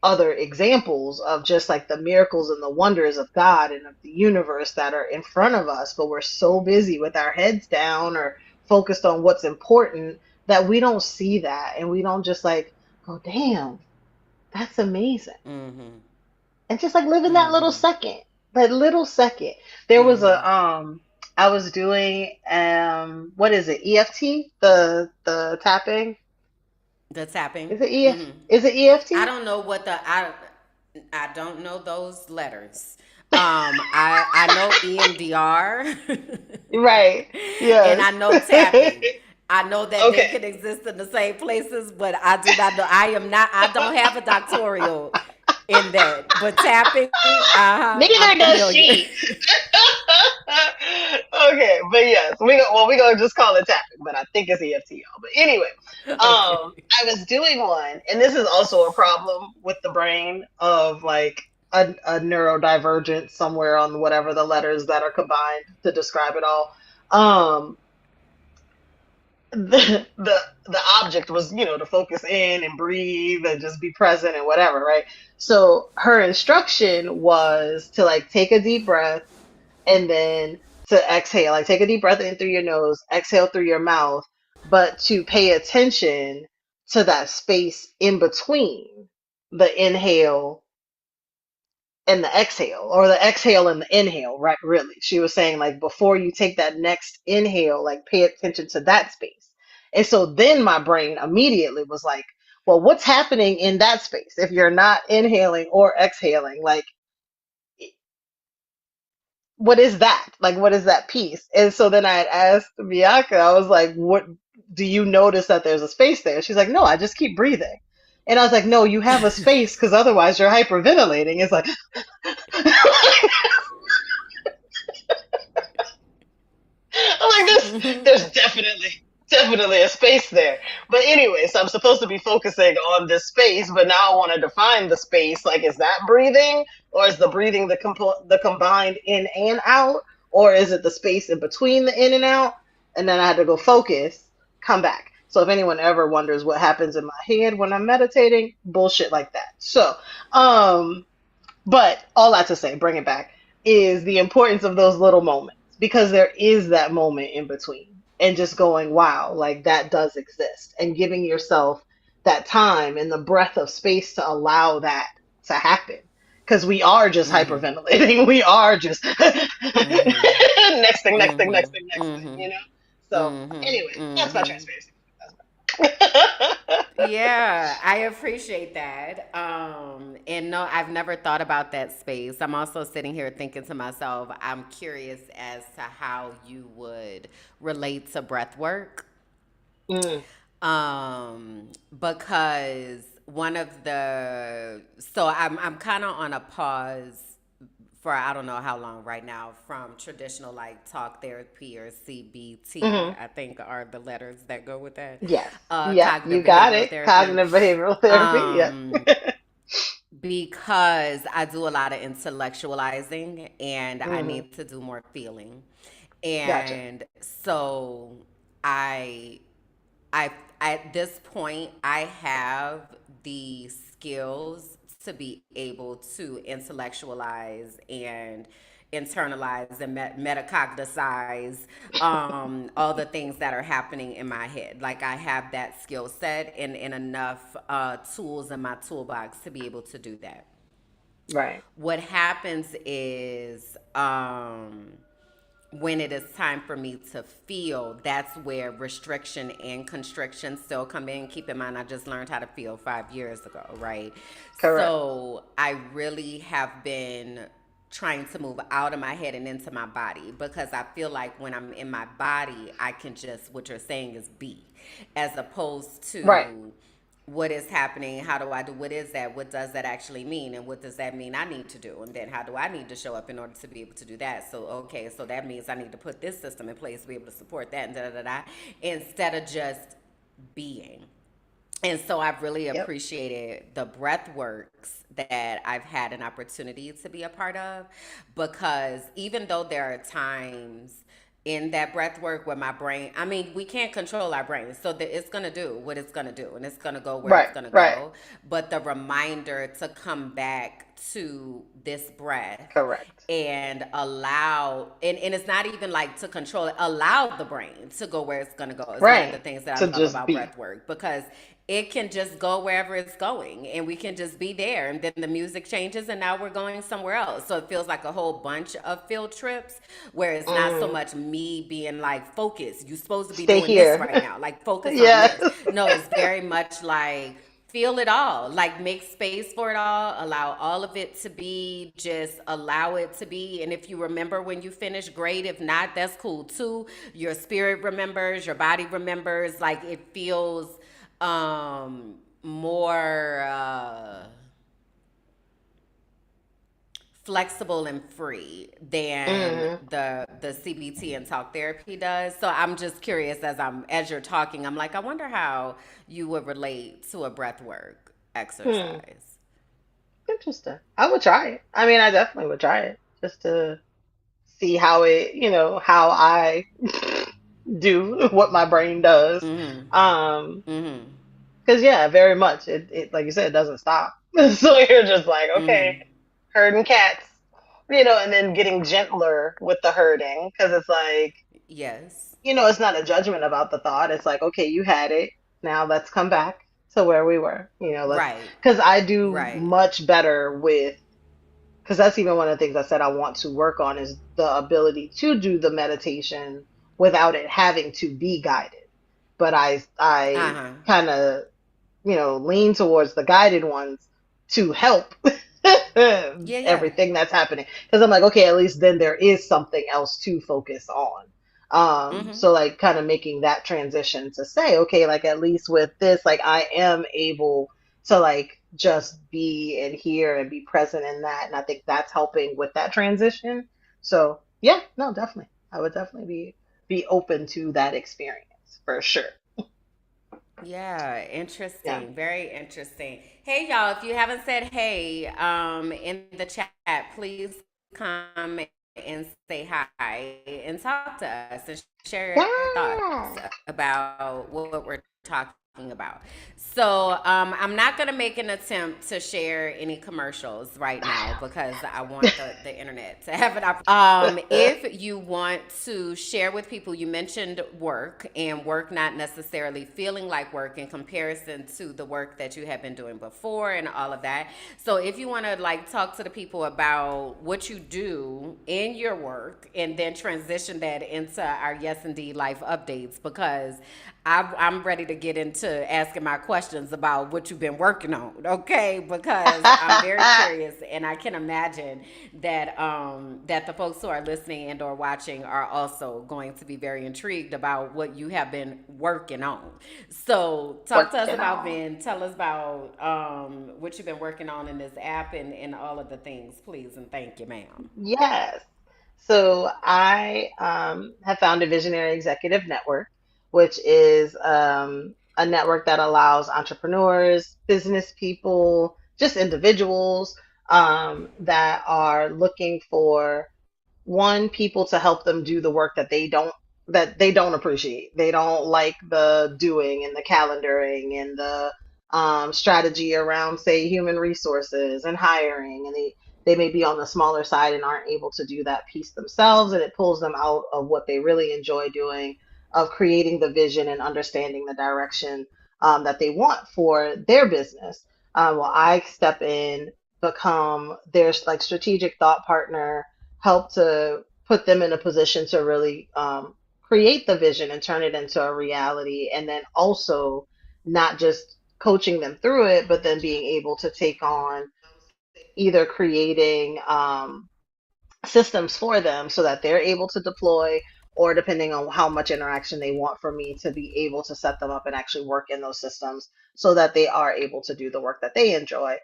other examples of just like the miracles and the wonders of God and of the universe that are in front of us, but we're so busy with our heads down or focused on what's important that we don't see that, and we don't just like go, damn, that's amazing. Mm-hmm. And just like live in that little Mm-hmm. second. That little second. There was Mm-hmm. I was doing, what is it? EFT? The tapping? The tapping. Is it Mm-hmm. is it I EFT? don't know what the I don't know those letters. I know EMDR Right. and I Yes. know tapping. I know that they Okay. can exist in the same places, but I do not know. I don't have a doctoral in that. But tapping, uh-huh, I'm Neither does familiar. she. Okay, but yes, we gonna just call it tapping, but I think it's EFT, y'all. But anyway, Okay. I was doing one, and this is also a problem with the brain of like a neurodivergent somewhere on whatever the letters that are combined to describe it all. Um, the object was, to focus in and breathe and just be present and whatever, right? So her instruction was to like take a deep breath, and then to exhale, like take a deep breath in through your nose, exhale through your mouth, but to pay attention to that space in between. the inhale and the exhale, or the exhale and the inhale, right? Really, she was saying like before you take that next inhale, like pay attention to that space. And so then my brain immediately was like, well, what's happening in that space if you're not inhaling or exhaling? Like, what is that? Like, what is that piece? And so then I had asked Bianca, I was like, what do you notice that there's a space there? She's like, no, I just keep breathing. And I was like, no, you have a space because otherwise you're hyperventilating. It's like, I'm like, there's definitely a space there. But anyway, so I'm supposed to be focusing on this space, but now I want to define the space. Like, is that breathing, or is the breathing the combined in and out, or is it the space in between the in and out? And then I had to go focus, come back. So if anyone ever wonders what happens in my head when I'm meditating, bullshit like that. So, um, but all that to say, bring it back, is the importance of those little moments because there is that moment in between and just going, wow, like that does exist and giving yourself that time and the breath of space to allow that to happen. Because we are just Mm-hmm. hyperventilating. We are just Mm-hmm. next thing, next thing, next Mm-hmm. thing, next thing, Mm-hmm. you know? So, Mm-hmm. anyway, that's my Mm-hmm. transparency. That's Yeah, I appreciate that. And no, I've never thought about that space. I'm also sitting here thinking to myself, I'm curious as to how you would relate to breath work. mm, Because one of the so I'm kind of on a pause for I don't know how long right now from traditional like talk therapy or CBT, hmm I think are the letters that go with that. Yes. Yep, Cognitive you got behavioral it. therapy. Cognitive behavioral therapy. Yes. Um, because I do a lot of intellectualizing and I hmm need to do more feeling. Gotcha. And so I I at this point I have the skills to be able to intellectualize and internalize and metacognitize all the things that are happening in my head. Like I have that skill set and enough tools in my toolbox to be able to do that. Right. What happens is when it is time for me to feel, that's where restriction and constriction still come in. Keep in mind, I just learned how to feel 5 years ago, right? Correct. So I really have been trying to move out of my head and into my body because I feel like when I'm in my body, I can just, what you're saying is be, as opposed Right. to what is happening, how do I do, what is that, what does that actually mean, and what does that mean I need to do, and then how do I need to show up in order to be able to do that. So okay, so that means I need to put this system in place to be able to support that, and da da da da, instead of just being. And so I've really Yep. appreciated the breath works that I've had an opportunity to be a part of, because even though there are times in that breath work where my brain, I mean, we can't control our brain, so that it's going to do what it's going to do and it's going to go where Right. it's going to Right. go. But the reminder to come back to this breath Correct. and allow, and it's not even like to control it, allow the brain to go where it's going to go is one of the Right. things that I To love just about be. breath work, because it can just go wherever it's going and we can just be there, and then the music changes and now we're going somewhere else. So it feels like a whole bunch of field trips where it's not so Mm. much me being like, focus, you're supposed to be Stay doing this here. right now, like focus on Yes. this. No, it's very much like feel it all, like make space for it all, allow all of it to be, just allow it to be. And if you remember when you finish, great. If not, that's cool too. Your spirit remembers, your body remembers, like it feels more flexible and free than hmm the CBT and talk therapy does. So I'm just curious, as you're talking, I'm like, I wonder how you would relate to a breath work Hmm. exercise. Interesting. I would try it. I mean, I definitely would try it just to see how it, how I do what my brain does. Mhm. Um, Mhm. because yeah, very much. It like you said, it doesn't stop. So you're just like, okay, Mhm. herding cats, and then getting gentler with the herding because it's like, Yes. it's not a judgment about the thought. It's like, okay, you had it. Now let's come back. to where we were. Let's, Right. because I do Right. much better with, because that's even one of the things I said I want to work on is the ability to do the meditation without it having to be guided. But I Uh-huh. kind of, lean towards the guided ones to help Yeah, yeah. everything that's happening. Because I'm like, okay, at least then there is something else to focus on. Mm-hmm. So like kind of making that transition to say, okay, like at least with this, like I am able to like just be and hear and be present in that. And I think that's helping with that transition. So yeah, no, definitely. I would definitely be open to that experience for sure. Yeah, Yeah. interesting. Very interesting. Hey y'all, if you haven't said hey in the chat, please come and say hi and talk to us and share your thoughts Yeah. about what we're talking about. So, I'm not going to make an attempt to share any commercials right now because I want the internet to have an opportunity. If you want to share with people, you mentioned work and work not necessarily feeling like work in comparison to the work that you have been doing before and all of that. So if you want to like talk to the people about what you do in your work and then transition that into our Yes Indeed Life updates, because I'm ready to get into asking my questions about what you've been working on, okay? Because I'm very curious, and I can imagine that that the folks who are listening and or watching are also going to be very intrigued about what you have been working on. So, talk to us Working about on. Ben. Tell us about what you've been working on in this app and all of the things, please, and thank you, ma'am. Yes. So I have found a Visionary Executive Network, which is a network that allows entrepreneurs, business people, just individuals that are looking for one, people to help them do the work that they don't appreciate. They don't like the doing and the calendaring and the strategy around, say, human resources and hiring, and they may be on the smaller side and aren't able to do that piece themselves, and it pulls them out of what they really enjoy doing, of creating the vision and understanding the direction that they want for their business. Well, I step in, become their like strategic thought partner, help to put them in a position to really create the vision and turn it into a reality. And then also not just coaching them through it, but then being able to take on either creating systems for them so that they're able to deploy, or depending on how much interaction they want from me, to be able to set them up and actually work in those systems so that they are able to do the work that they enjoy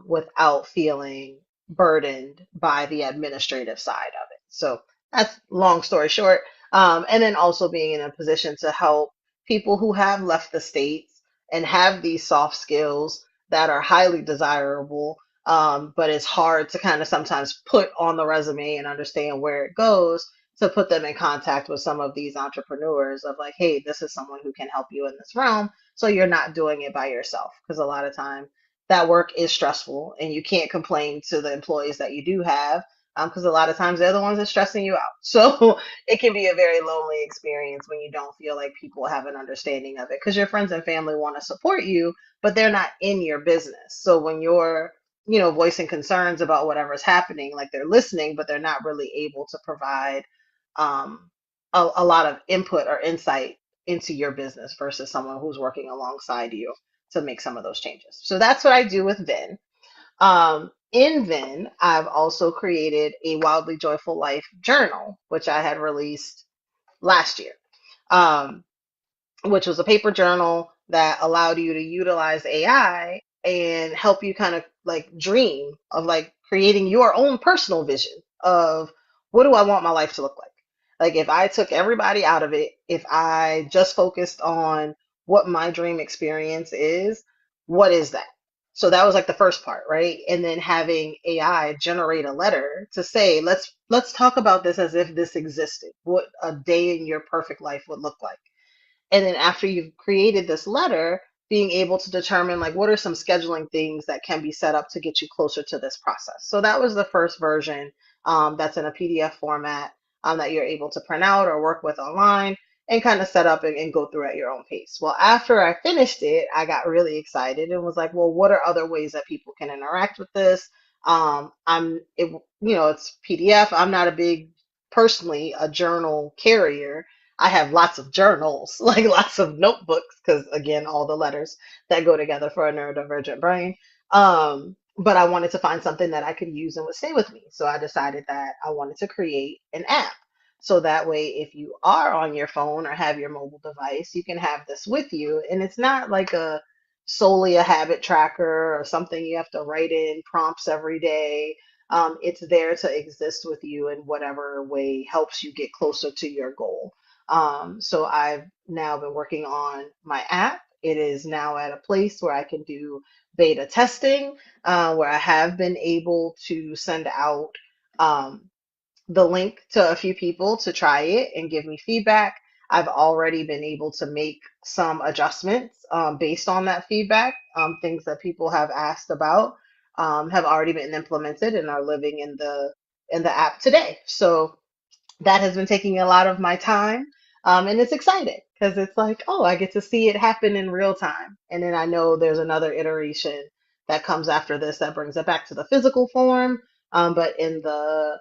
without feeling burdened by the administrative side of it. So that's long story short. And then also being in a position to help people who have left the states and have these soft skills that are highly desirable, but it's hard to kind of sometimes put on the resume and understand where it goes, to put them in contact with some of these entrepreneurs of like, hey, this is someone who can help you in this realm. So you're not doing it by yourself. Because a lot of time that work is stressful and you can't complain to the employees that you do have, because a lot of times they're the ones that's stressing you out. So it can be a very lonely experience when you don't feel like people have an understanding of it, because your friends and family want to support you, but they're not in your business. So when you're voicing concerns about whatever's happening, like they're listening, but they're not really able to provide um, a lot of input or insight into your business versus someone who's working alongside you to make some of those changes. So that's what I do with Vin. In Vin, I've also created a Wildly Joyful Life journal, which I had released last year. Um, which was a paper journal that allowed you to utilize AI and help you kind of like dream of like creating your own personal vision of, what do I want my life to look like? Like if I took everybody out of it, if I just focused on what my dream experience is, what is that? So that was like the first part, right? And then having AI generate a letter to say, let's talk about this as if this existed, what a day in your perfect life would look like. And then after you've created this letter, being able to determine like what are some scheduling things that can be set up to get you closer to this process. So that was the first version, that's in a PDF format, that you're able to print out or work with online. and kind of set up and go through at your own pace. Well, after I finished it, I got really excited and was like, well, what are other ways that people can interact with this? It's PDF. I'm not a big, personally, a journal carrier. I have lots of journals, like lots of notebooks, because again, all the letters that go together for a neurodivergent brain. But I wanted to find something that I could use and would stay with me. So I decided that I wanted to create an app. So that way, if you are on your phone or have your mobile device, you can have this with you. And it's not like a solely a habit tracker or something you have to write in prompts every day. It's there to exist with you in whatever way helps you get closer to your goal. So I've now been working on my app. It is now at a place where I can do beta testing, where I have been able to send out um, the link to a few people to try it and give me feedback. I've already been able to make some adjustments based on that feedback. Things that people have asked about have already been implemented and are living in the app today. So that has been taking a lot of my time. And it's exciting because it's like, oh, I get to see it happen in real time. And then I know there's another iteration that comes after this that brings it back to the physical form, but in the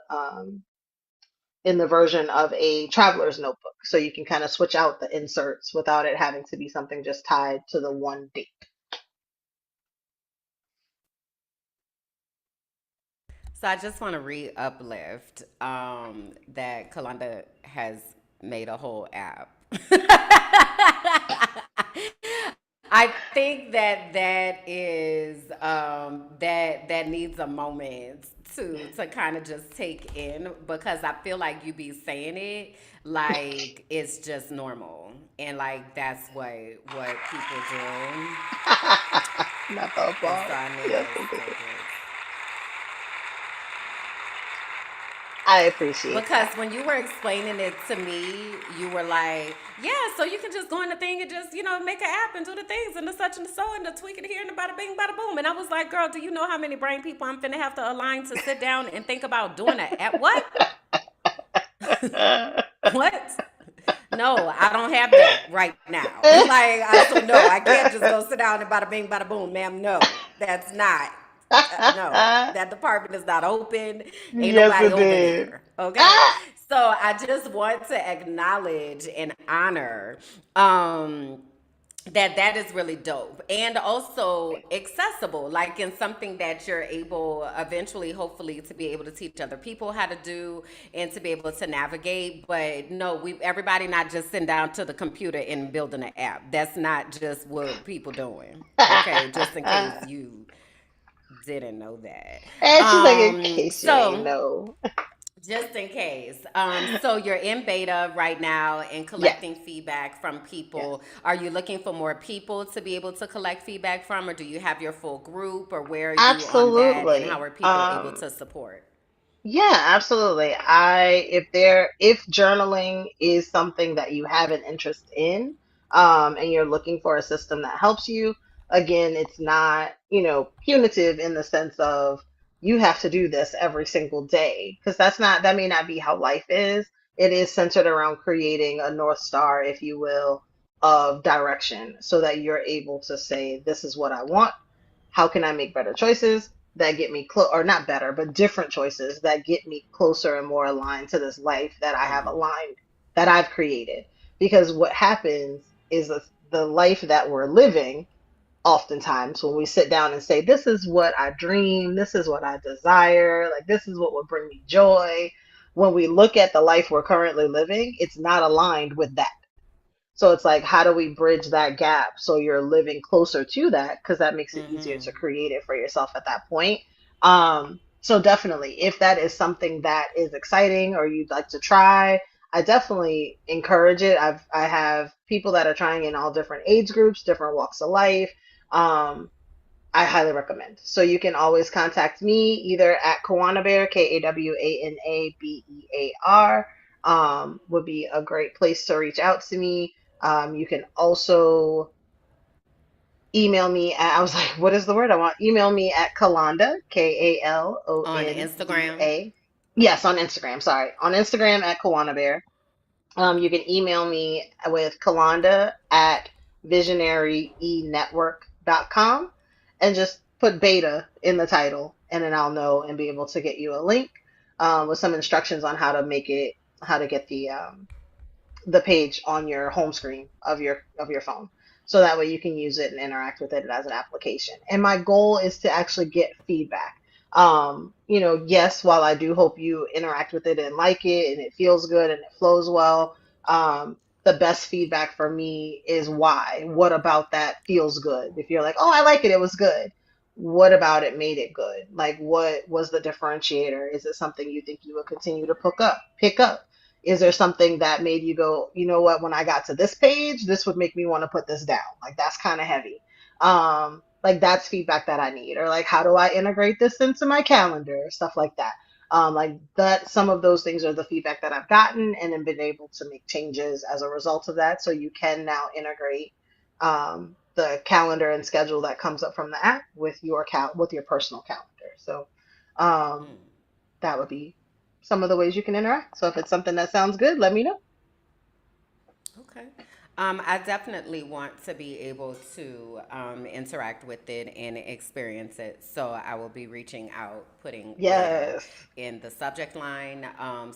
version of a traveler's notebook. So you can kind of switch out the inserts without it having to be something just tied to the one date. So I just want to re-uplift that Kalanda has made a whole app. I think that that is that needs a moment to kind of just take in, because I feel like you be saying it like it's just normal, and like that's what people do, Not the and so applause. I knew Yes, that was indeed. so good. I appreciate Because that. when you were explaining it to me, you were like, yeah, so you can just go in the thing and just, make an app and do the things and the such and the so and the tweak it here and the bada bing, bada boom. And I was like, girl, do you know how many brain people I'm finna have to align to sit down and think about doing an app? What? What? No, I don't have that right now. So no, I can't just go sit down and bada bing, bada boom, ma'am. No, that's not. No, that department is not open. Ain't Yes, nobody it over did. there. Okay. Ah! So I just want to acknowledge and honor um, that is really dope, and also accessible, like in something that you're able eventually, hopefully, to be able to teach other people how to do and to be able to navigate. But no, we everybody not just sitting down to the computer and building an app. That's not just what people doing. Okay, just in case you didn't know that. And she's like, in case you ain't So know. just in case. So you're in beta right now and Yes, collecting feedback from yes. people. Are you looking for more people to be able to collect feedback from, or do you have your full group, or where are you on that, and how Absolutely. are people able to support? Yeah, absolutely. If journaling is something that you have an interest in, and you're looking for a system that helps you, again, it's not, punitive in the sense of you have to do this every single day, because that may not be how life is. It is centered around creating a North Star, if you will, of direction so that you're able to say, this is what I want. How can I make better choices that get me close, or not better, but different choices that get me closer and more aligned to this life that I have aligned, that I've created? Because what happens is the life that we're living, oftentimes when we sit down and say, this is what I dream, this is what I desire, like this is what would bring me joy. When we look at the life we're currently living, it's not aligned with that. So it's like, how do we bridge that gap so you're living closer to that? Because that makes it easier to create it for yourself at that point. So definitely, if that is something that is exciting or you'd like to try, I definitely encourage it. I have people that are trying in all different age groups, different walks of life. Um, I highly recommend. So you can always contact me either at Kawana Bear, KAWANABEAR, would be a great place to reach out to me. You can also email me at, I was like, what is the word I want? Email me at Kalonda, On KALONDA. Instagram? Yes, on Instagram. Sorry. On Instagram at Kawana Bear. You can email me with Kalonda at visionaryenetwork.com and just put beta in the title, and then I'll know and be able to get you a link with some instructions on how to make it, how to get the page on your home screen of your phone. So that way you can use it and interact with it as an application. And my goal is to actually get feedback. Yes, while I do hope you interact with it and like it and it feels good and it flows well, the best feedback for me is why. What about that feels good? If you're like, oh, I like it, it was good. What about it made it good? Like, what was the differentiator? Is it something you think you will continue to pick up? Is there something that made you go, you know what, when I got to this page, this would make me want to put this down? Like, that's kind of heavy. Like, that's feedback that I need. Or like, how do I integrate this into my calendar? Stuff like that. Like that, some of those things are the feedback that I've gotten and then been able to make changes as a result of that. So you can now integrate the calendar and schedule that comes up from the app with with your personal calendar. So um, Mm. that would be some of the ways you can interact. So if it's something that sounds good, let me know. Okay. I definitely want to be able to interact with it and experience it. So I will be reaching out, putting beta Yes. in the subject line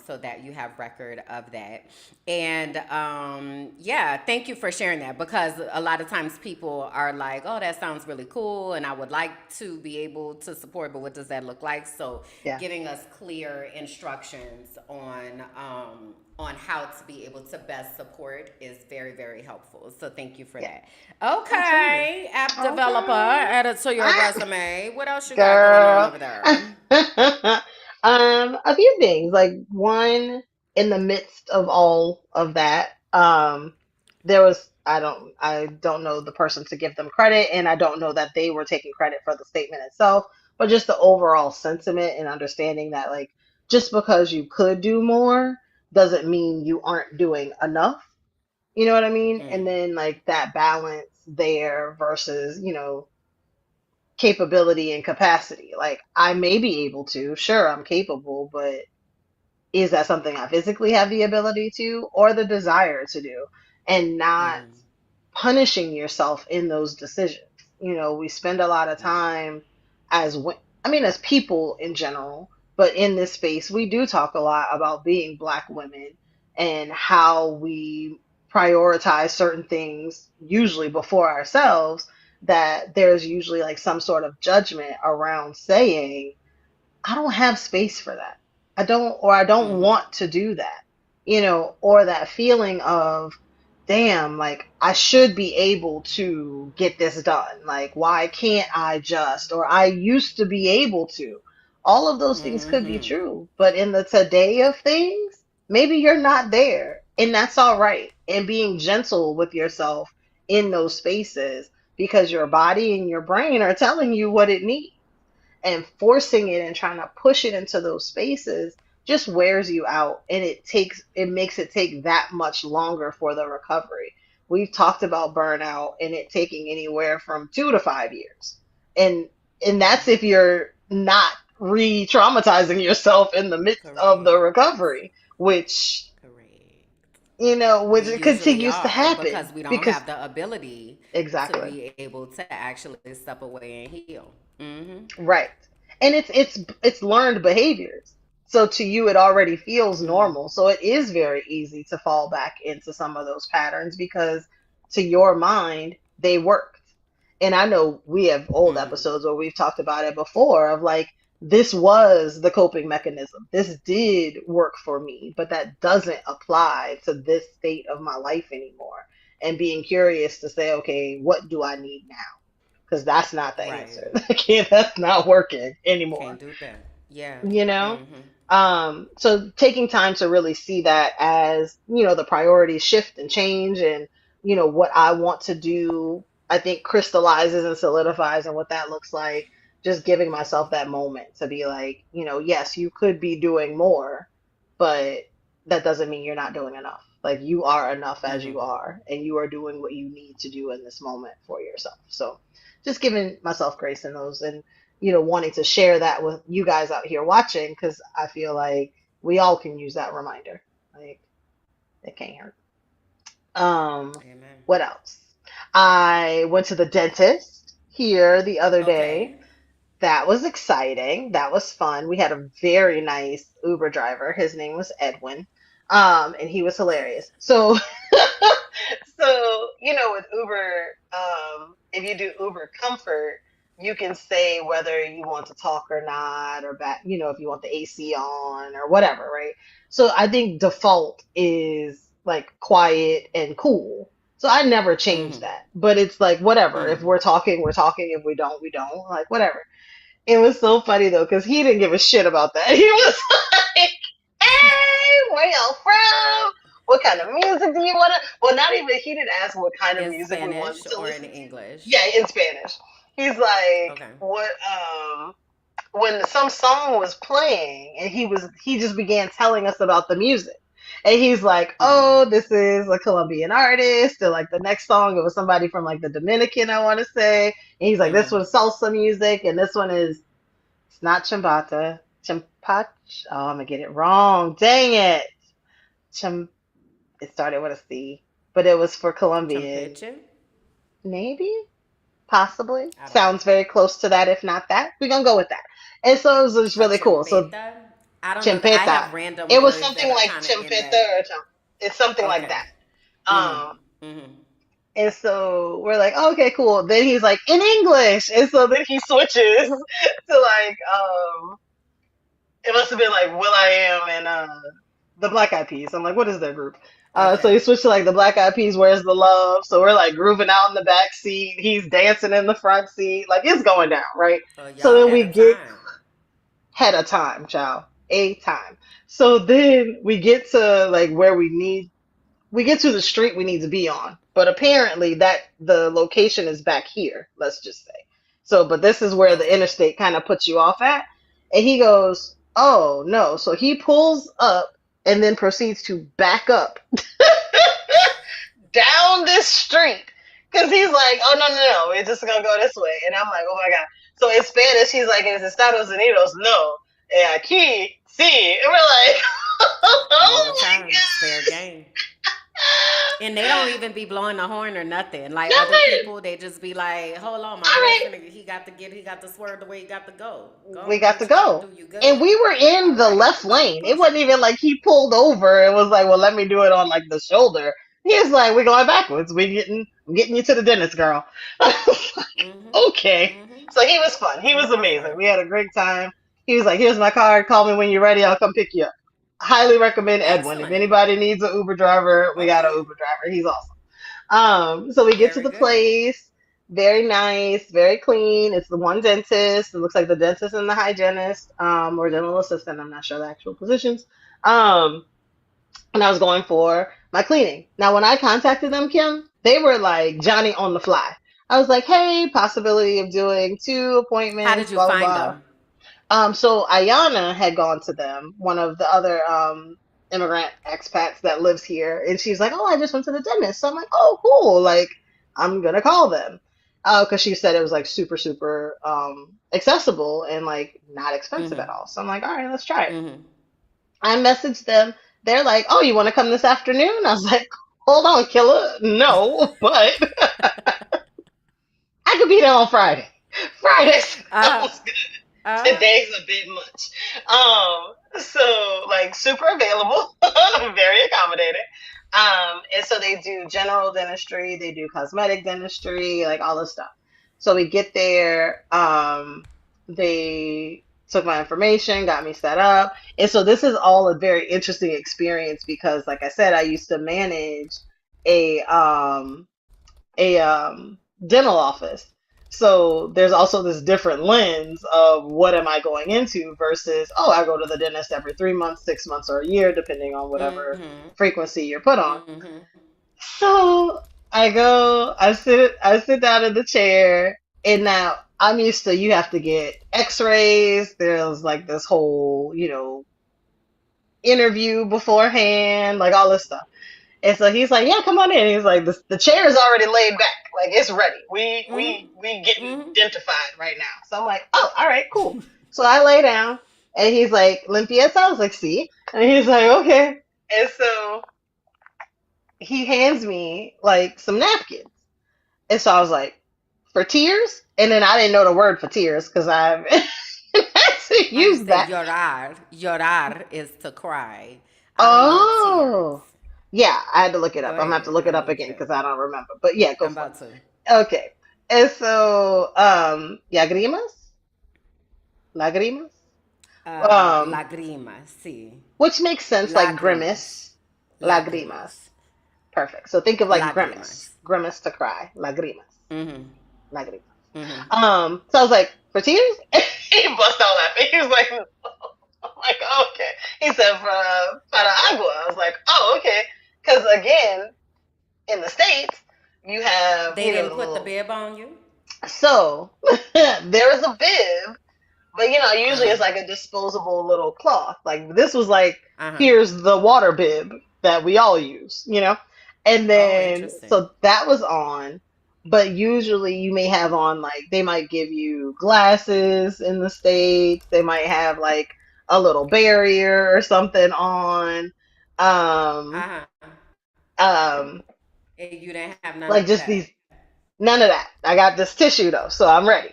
so that you have record of that. And yeah, thank you for sharing that because a lot of times people are like, oh, that sounds really cool. And I would like to be able to support, but what does that look like? So Yeah. giving us clear instructions on how to be able to best support is very, very helpful. So thank you for Yeah. that. Absolutely. Okay, app All developer, right. add it to your Ah, resume. What else you got going on girl. over there? A few things. Like one, in the midst of all of that, there was I don't know the person to give them credit, and I don't know that they were taking credit for the statement itself, but just the overall sentiment and understanding that like just because you could do more doesn't mean you aren't doing enough. You know what I mean? And Mm, then like that balance there versus, capability and capacity. Like I may be able to, sure, I'm capable, but is that something I physically have the ability to or the desire to do? And not mm, punishing yourself in those decisions. We spend a lot of mm, time as as people in general, but in this space, we do talk a lot about being Black women and how we prioritize certain things, usually before ourselves, that there's usually like some sort of judgment around saying, I don't have space for that. I don't mm-hmm, want to do that, or that feeling of, damn, like I should be able to get this done. Like, why can't I just, or I used to be able to. All of those things could be mm-hmm. true, but in the today of things, maybe you're not there, and that's all right. And being gentle with yourself in those spaces because your body and your brain are telling you what it needs, and forcing it and trying to push it into those spaces just wears you out, and it makes it take that much longer for the recovery. We've talked about burnout and it taking anywhere from 2 to 5 years, and that's if you're not re-traumatizing yourself in the midst of the Correct. recovery, which Correct. which We usually continues to are happen because we don't because have the ability to exactly. be able to actually step away and heal. Mm-hmm. Right. And it's learned behaviors. So to you it already feels Mm, normal. So it is very easy to fall back into some of those patterns because to your mind they worked. And I know we have old mm, episodes where we've talked about it before of like this was the coping mechanism. This did work for me, but that doesn't apply to this state of my life anymore. And being curious to say, okay, what do I need now? Because that's not the right. answer. That's not working anymore. Can't do that. Yeah. You know? Mm-hmm. So taking time to really see that as, the priorities shift and change and, what I want to do, I think crystallizes and solidifies and what that looks like. Just giving myself that moment to be like, yes, you could be doing more, but that doesn't mean you're not doing enough. Like you are enough as Mm-hmm. you are, and you are doing what you need to do in this moment for yourself. So just giving myself grace in those, and wanting to share that with you guys out here watching because I feel like we all can use that reminder. Like, It can't hurt. Um, Amen. what else? I went to the dentist here the other day. Okay. That was exciting. That was fun. We had a very nice Uber driver. His name was Edwin. And he was hilarious. So, so with Uber, if you do Uber Comfort, you can say whether you want to talk or not, or back, if you want the AC on or whatever, right? So I think default is like quiet and cool. So I never change Mm-hmm. that. But it's like whatever. If Mm-hmm. we're talking, we're talking. If we don't, we don't. Like whatever. It was so funny though, because he didn't give a shit about that. He was like, "Hey, where y'all from? What kind of music do you want to?" Well, not even he didn't ask what kind of In music we wanted Spanish to or in listen to. English? Yeah, in Spanish. He's like, Okay. "What?" When some song was playing, and he just began telling us about the music. And he's like, Mm-hmm. "Oh, this is a Colombian artist." Or like the next song, it was somebody from like the Dominican, I want to say. And he's like, "This Mm-hmm. one's salsa music, and this one is it's not Chambata. Champach. Oh, I'm gonna get it wrong. Dang it. Cham. It started with a C, but it was for Colombian. Campeche? Maybe, possibly. I don't know. Sounds very close to that. If not that, we're gonna go with that. And so it was just A really cool. So chimpeta? I don't know. I chimpeta. have random It was words that something are like kind of in chimpeta that. or it's something like Okay. that. Um, Mm-hmm. Mm-hmm. and so we're like, okay, cool. Then he's like, in English, and so then he switches to like, it must have been like Will I Am and the Black Eyed Peas. I'm like, what is their group? So Okay. he switched to like the Black Eyed Peas, Where's the Love? So we're like grooving out in the back seat. He's dancing in the front seat. Like it's going down, right? Oh, So y'all then had we a get time. had a time, child. A time. So then we get to like where we get to the street we need to be on. But apparently that the location is back here, let's just say. So, but this is where the Okay. interstate kind of puts you off at. And he goes, "Oh, no." So he pulls up and then proceeds to back up down this street. Because he's like, "Oh, no, no, no. We're just going to go this way." And I'm like, "Oh, my God." So in Spanish, he's like, "Es Estados Unidos." No. Aquí, sí. And we're like, All the "Oh, my time. It's fair God." game. And they don't even be blowing the horn or nothing. Like other Nothing. people, they just be like, "Hold on, my All boy right. finna, he got to swerve the way he got to go. Go We on, do got what to you got to go. do. You And good? we were in All the right, left keep it lane. It wasn't pushing." even like he pulled over and was like, "Well, let me do it on like the shoulder." He's like, "We're going backwards. I'm getting you to the dentist, girl." Mm-hmm. Okay. Mm-hmm. So he was fun. He I'm was here for amazing. it. We had a great time. He was like, "Here's my card. Call me when you're ready. I'll come pick you up." Highly recommend Edwin. If Excellent. anybody needs an Uber driver, we got an Okay. Uber driver. He's awesome. So we get to Very the good. place, very nice, very clean. It's the one dentist. It looks like the dentist and the hygienist, or dental assistant. I'm not sure the actual positions. Um, and I was going for my cleaning. Now, when I contacted them, Kim, they were like Johnny on the fly. I was like, hey, possibility of doing 2 appointments, How did you blah, blah, find blah. them? So Ayana had gone to them, one of the other immigrant expats that lives here, and she's like, "Oh, I just went to the dentist." So I'm like, "Oh, cool! Like, I'm gonna call them," because she said it was like super, super accessible and like not expensive at Mm-hmm. all. So I'm like, "All right, let's try it." Mm-hmm. I messaged them. They're like, "Oh, you want to come this afternoon?" I was like, "Hold on, killer. No, but I could be there on Friday. Friday Uh, sounds good. uh, Today's a bit much. So like super available, very accommodating. And so they do general dentistry, they do cosmetic dentistry, like all this stuff. So we get there, they took my information, got me set up. And so this is all a very interesting experience because like I said, I used to manage a um a dental office. So there's also this different lens of what am I going into versus, oh, I go to the dentist every 3 months, 6 months, or a year, depending on whatever mm-hmm. frequency you're put on. Mm-hmm. So I go, I sit down in the chair, and now I'm used to you have to get X-rays. There's like this whole, interview beforehand, like all this stuff. And so he's like, "Yeah, come on in." He's like, the chair is already laid back, like it's ready. We getting Mm-hmm. identified right now." So I'm like, "Oh, all right, cool." So I lay down, and he's like, "Limpieza." I was like, "See," and he's like, "Okay." And so he hands me like some napkins. And so I was like, for tears? And then I didn't know the word for tears because I've had to How you use say that. llorar? Llorar is to cry. I don't know tears. Oh, yeah, I had to look it Go up. I'm gonna have to ahead. look it I up need again you. because I don't remember. But yeah, go I'm for about to. it. Okay. And so, Lagrimas? Lagrimas? Um, Lágrimas, sí. which makes sense, like Lágrimas. grimace. Lagrimas. Lágrimas. Perfect. So think of like grimace. Lágrimas. Grimace to cry. Lagrimas. Mm-hmm. Lagrimas. Mm-hmm. So I was like, for tears? He bust out laughing. He was like, no. I'm like, oh, okay. He said, para agua. I was like, oh, okay. Because again, in the States, you have, They you know, didn't the put the little. bib on you? So there is a bib, but usually Uh-huh. it's like a disposable little cloth. Like this was like, Uh-huh. here's the water bib that we all use. And Oh, then interesting. so that was on, but usually you may have on like they might give you glasses in the States. They might have like a little barrier or something on. Um, Uh-huh. um, And you didn't have none of like that. just these none of that. I got this tissue though, so I'm ready.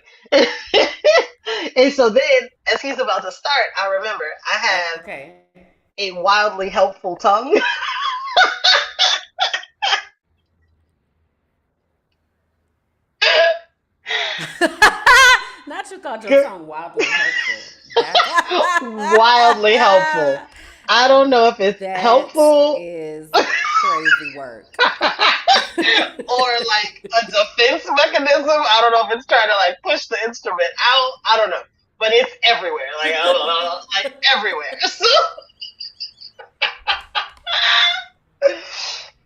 And so then, as he's about to start, I remember I have Okay. a wildly helpful tongue. Not you called your tongue wildly helpful. Wildly helpful. I don't know if it's That helpful is crazy work. or like a defense mechanism. I don't know if it's trying to like push the instrument out. I don't know. But it's everywhere. Like I don't know, like everywhere. So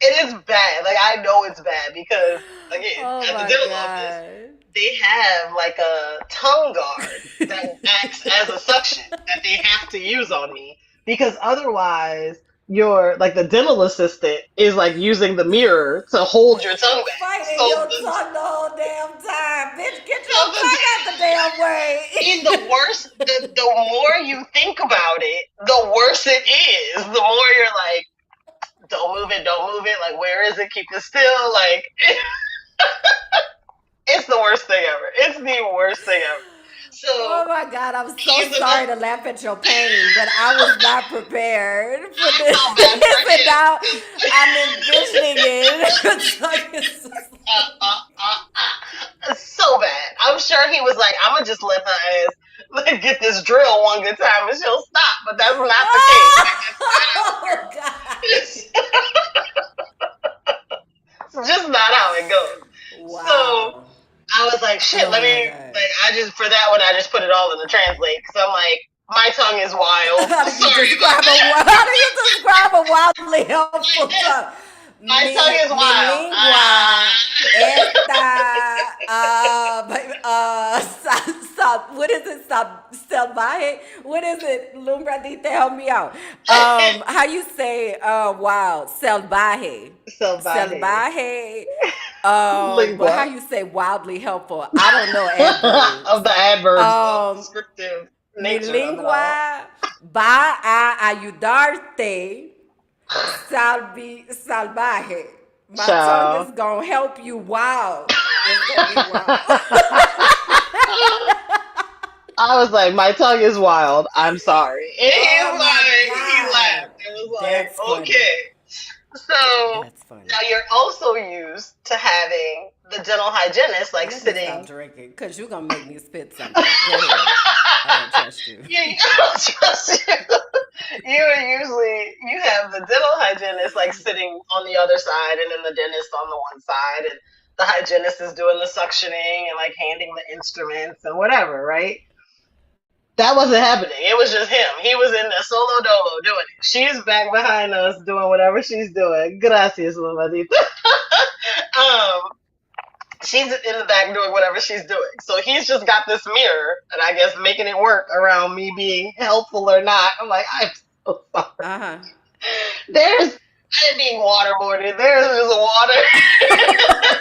it is bad. Like I know it's bad because again, Oh at the my dental office, God. they have like a tongue guard that acts as a suction that they have to use on me because otherwise your like the dental assistant is like using the mirror to hold your tongue back. Fighting your tongue the whole damn time. Bitch, get your So the tongue out the damn way. in the worse the more you think about it, the worse it is. The more you're like, don't move it, like where is it? Keep it still, like it's the worst thing ever. It's the worst thing ever. Oh So my God, I'm so he's about sorry to laugh at your pain, but I was not prepared for I this. felt bad for And him. now I'm envisioning it. So bad. I'm sure he was like, I'm gonna just let her ass like, get this drill one good time and she'll stop. But that's not the case. Like that's not how it Oh God. works. It's just not how it goes. So Wow. I was like, shit, Oh let my me God. like I just for that one I just put it all in the translate because I'm like, my tongue is wild. Sorry about that. How do you describe a wildly helpful tongue? My tongue is Mi wild. lengua está what is it? Salvaje? What is it? Lumbradita, help me out. How you say wild? Salvaje. Salvaje. Salvaje. But how Lingua. you say wildly helpful? I don't know adverbs. Of the adverbs of Um, descriptive Mi nature of it all. lengua va a ayudarte salvaje. My tongue is Ciao. gonna help you wild. It's gonna be wild. I was like, my tongue is wild. I'm sorry. And Oh my he God. laughed. It was That's like, funny. okay. So That's funny. now you're also used to having the dental hygienist like Let me stop sitting. drinking because you're gonna make me spit something. Go ahead. I don't trust you. Yeah, I don't trust you. You have the dental hygienist like sitting on the other side and then the dentist on the one side and the hygienist is doing the suctioning and like handing the instruments and whatever, right? That wasn't happening. It was just him. He was in the solo dolo doing it. She's back behind us doing whatever she's doing. Gracias, mamadita. um, she's in the back doing whatever she's doing. So he's just got this mirror, and I guess making it work around me being helpful or not. I'm like, I'm so sorry. Uh There's, I didn't being waterboarded. There's just water huh.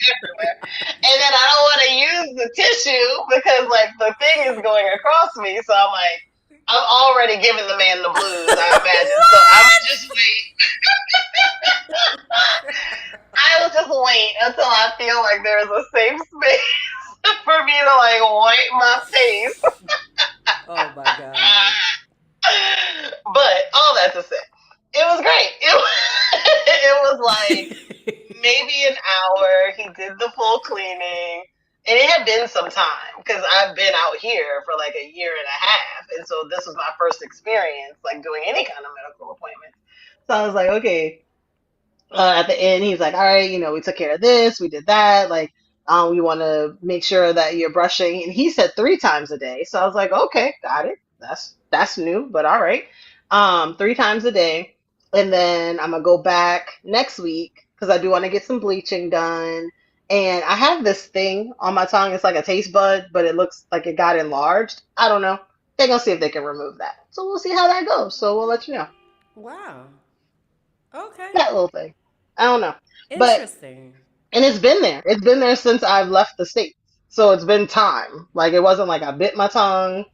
everywhere. And then I don't want to use the tissue because like the thing is going across me. So I'm like, I'm already giving the man the blues, I imagine. So I would just wait. I will just wait until I feel like there's a safe space for me to like wipe my face. Oh my God. But all that to say, it was great. It was like maybe an hour. He did the full cleaning. And it had been some time because I've been out here for like a year and a half. And so this was my first experience like doing any kind of medical appointment. So I was like, okay, at the end, he's like, all right, we took care of this, we did that. Like, we want to make sure that you're brushing. And he said 3 times a day. So I was like, okay, got it. That's new, but all right. 3 times a day. And then I'm gonna go back next week because I do want to get some bleaching done. And I have this thing on my tongue. It's like a taste bud, but it looks like it got enlarged. I don't know. They're gonna see if they can remove that. So we'll see how that goes. So we'll let you know. Wow. Okay. That little thing. I don't know. But Interesting. and it's been there. It's been there since I've left the States. So it's been time. Like it wasn't like I bit my tongue.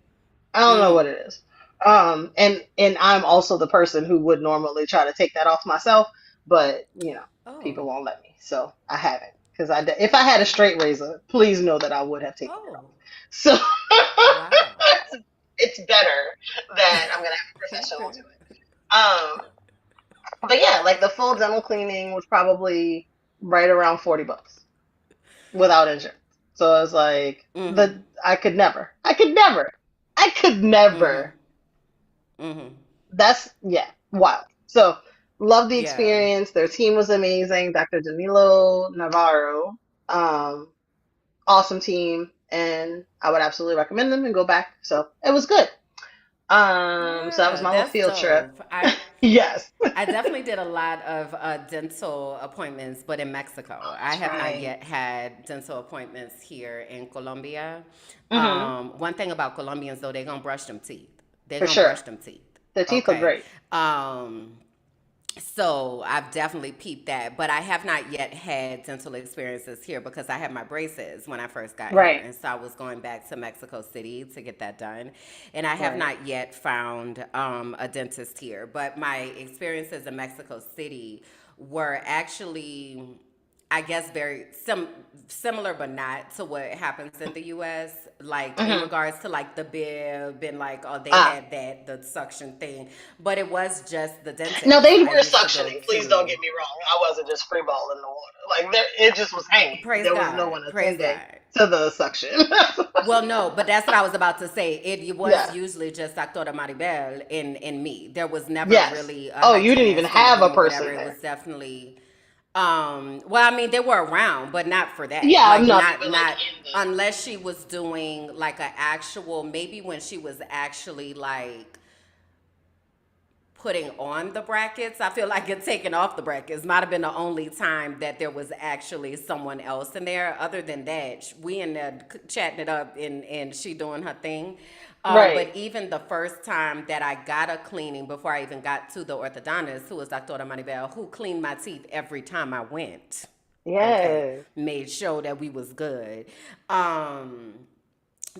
I don't know what Mm. it is. And I'm also the person who would normally try to take that off myself, but Oh. people won't let me. So I haven't. Because if I had a straight razor, please know that I would have taken it off. Oh. So Wow. it's better that I'm gonna have a professional do it. But yeah, like the full dental cleaning was probably right around $40 without insurance. So I was like, Mm-hmm. I could never. Mm-hmm. Mm-hmm. That's yeah, wild. So love the Yeah. experience. Their team was amazing. Dr. Danilo Navarro, um, awesome team, and I would absolutely recommend them and go back. So it was good. So that was Yeah, my little that's field trip. dope. Yes, I definitely did a lot of dental appointments, but in Mexico. I that's have not right. yet had dental appointments here in Colombia. Hmm. One thing about Colombians, though, they're going to brush them teeth. They're For going to sure. brush them teeth. The teeth look Okay. great. Um, so I've definitely peeped that, but I have not yet had dental experiences here because I had my braces when I first got here, Right. and so I was going back to Mexico City to get that done, and I have Right. not yet found a dentist here. But my experiences in Mexico City were actually, I guess, very similar, but not to what happens in the U.S. Like in Hmm. regards to like the bib and like oh they Ah. had that the suction thing, but it was just the No, dentist. they I were used to go suctioning. Please don't to. get me wrong. I wasn't just freeballing the water. Like there, it just was hanging. Praise There was no God, one praise attending God. to the suction. Well, no, but that's what I was about to say. It was Yeah. usually just Doctora Maribel in me. There was never Yes. really a Oh, you didn't even hygienist in the have a room or whatever. person It was there. definitely well, I mean, they were around, but not for that. Yeah, I'm Like not not even like not in the. unless she was doing like an actual maybe when she was actually like putting on the brackets. I feel like it taking off the brackets might have been the only time that there was actually someone else in there. Other than that, we in there chatting it up and she doing her thing. Right. But even the first time that I got a cleaning before I even got to the orthodontist, who was Dr. Maribel, who cleaned my teeth every time I went. Okay, Yes. made sure that we was good. Um,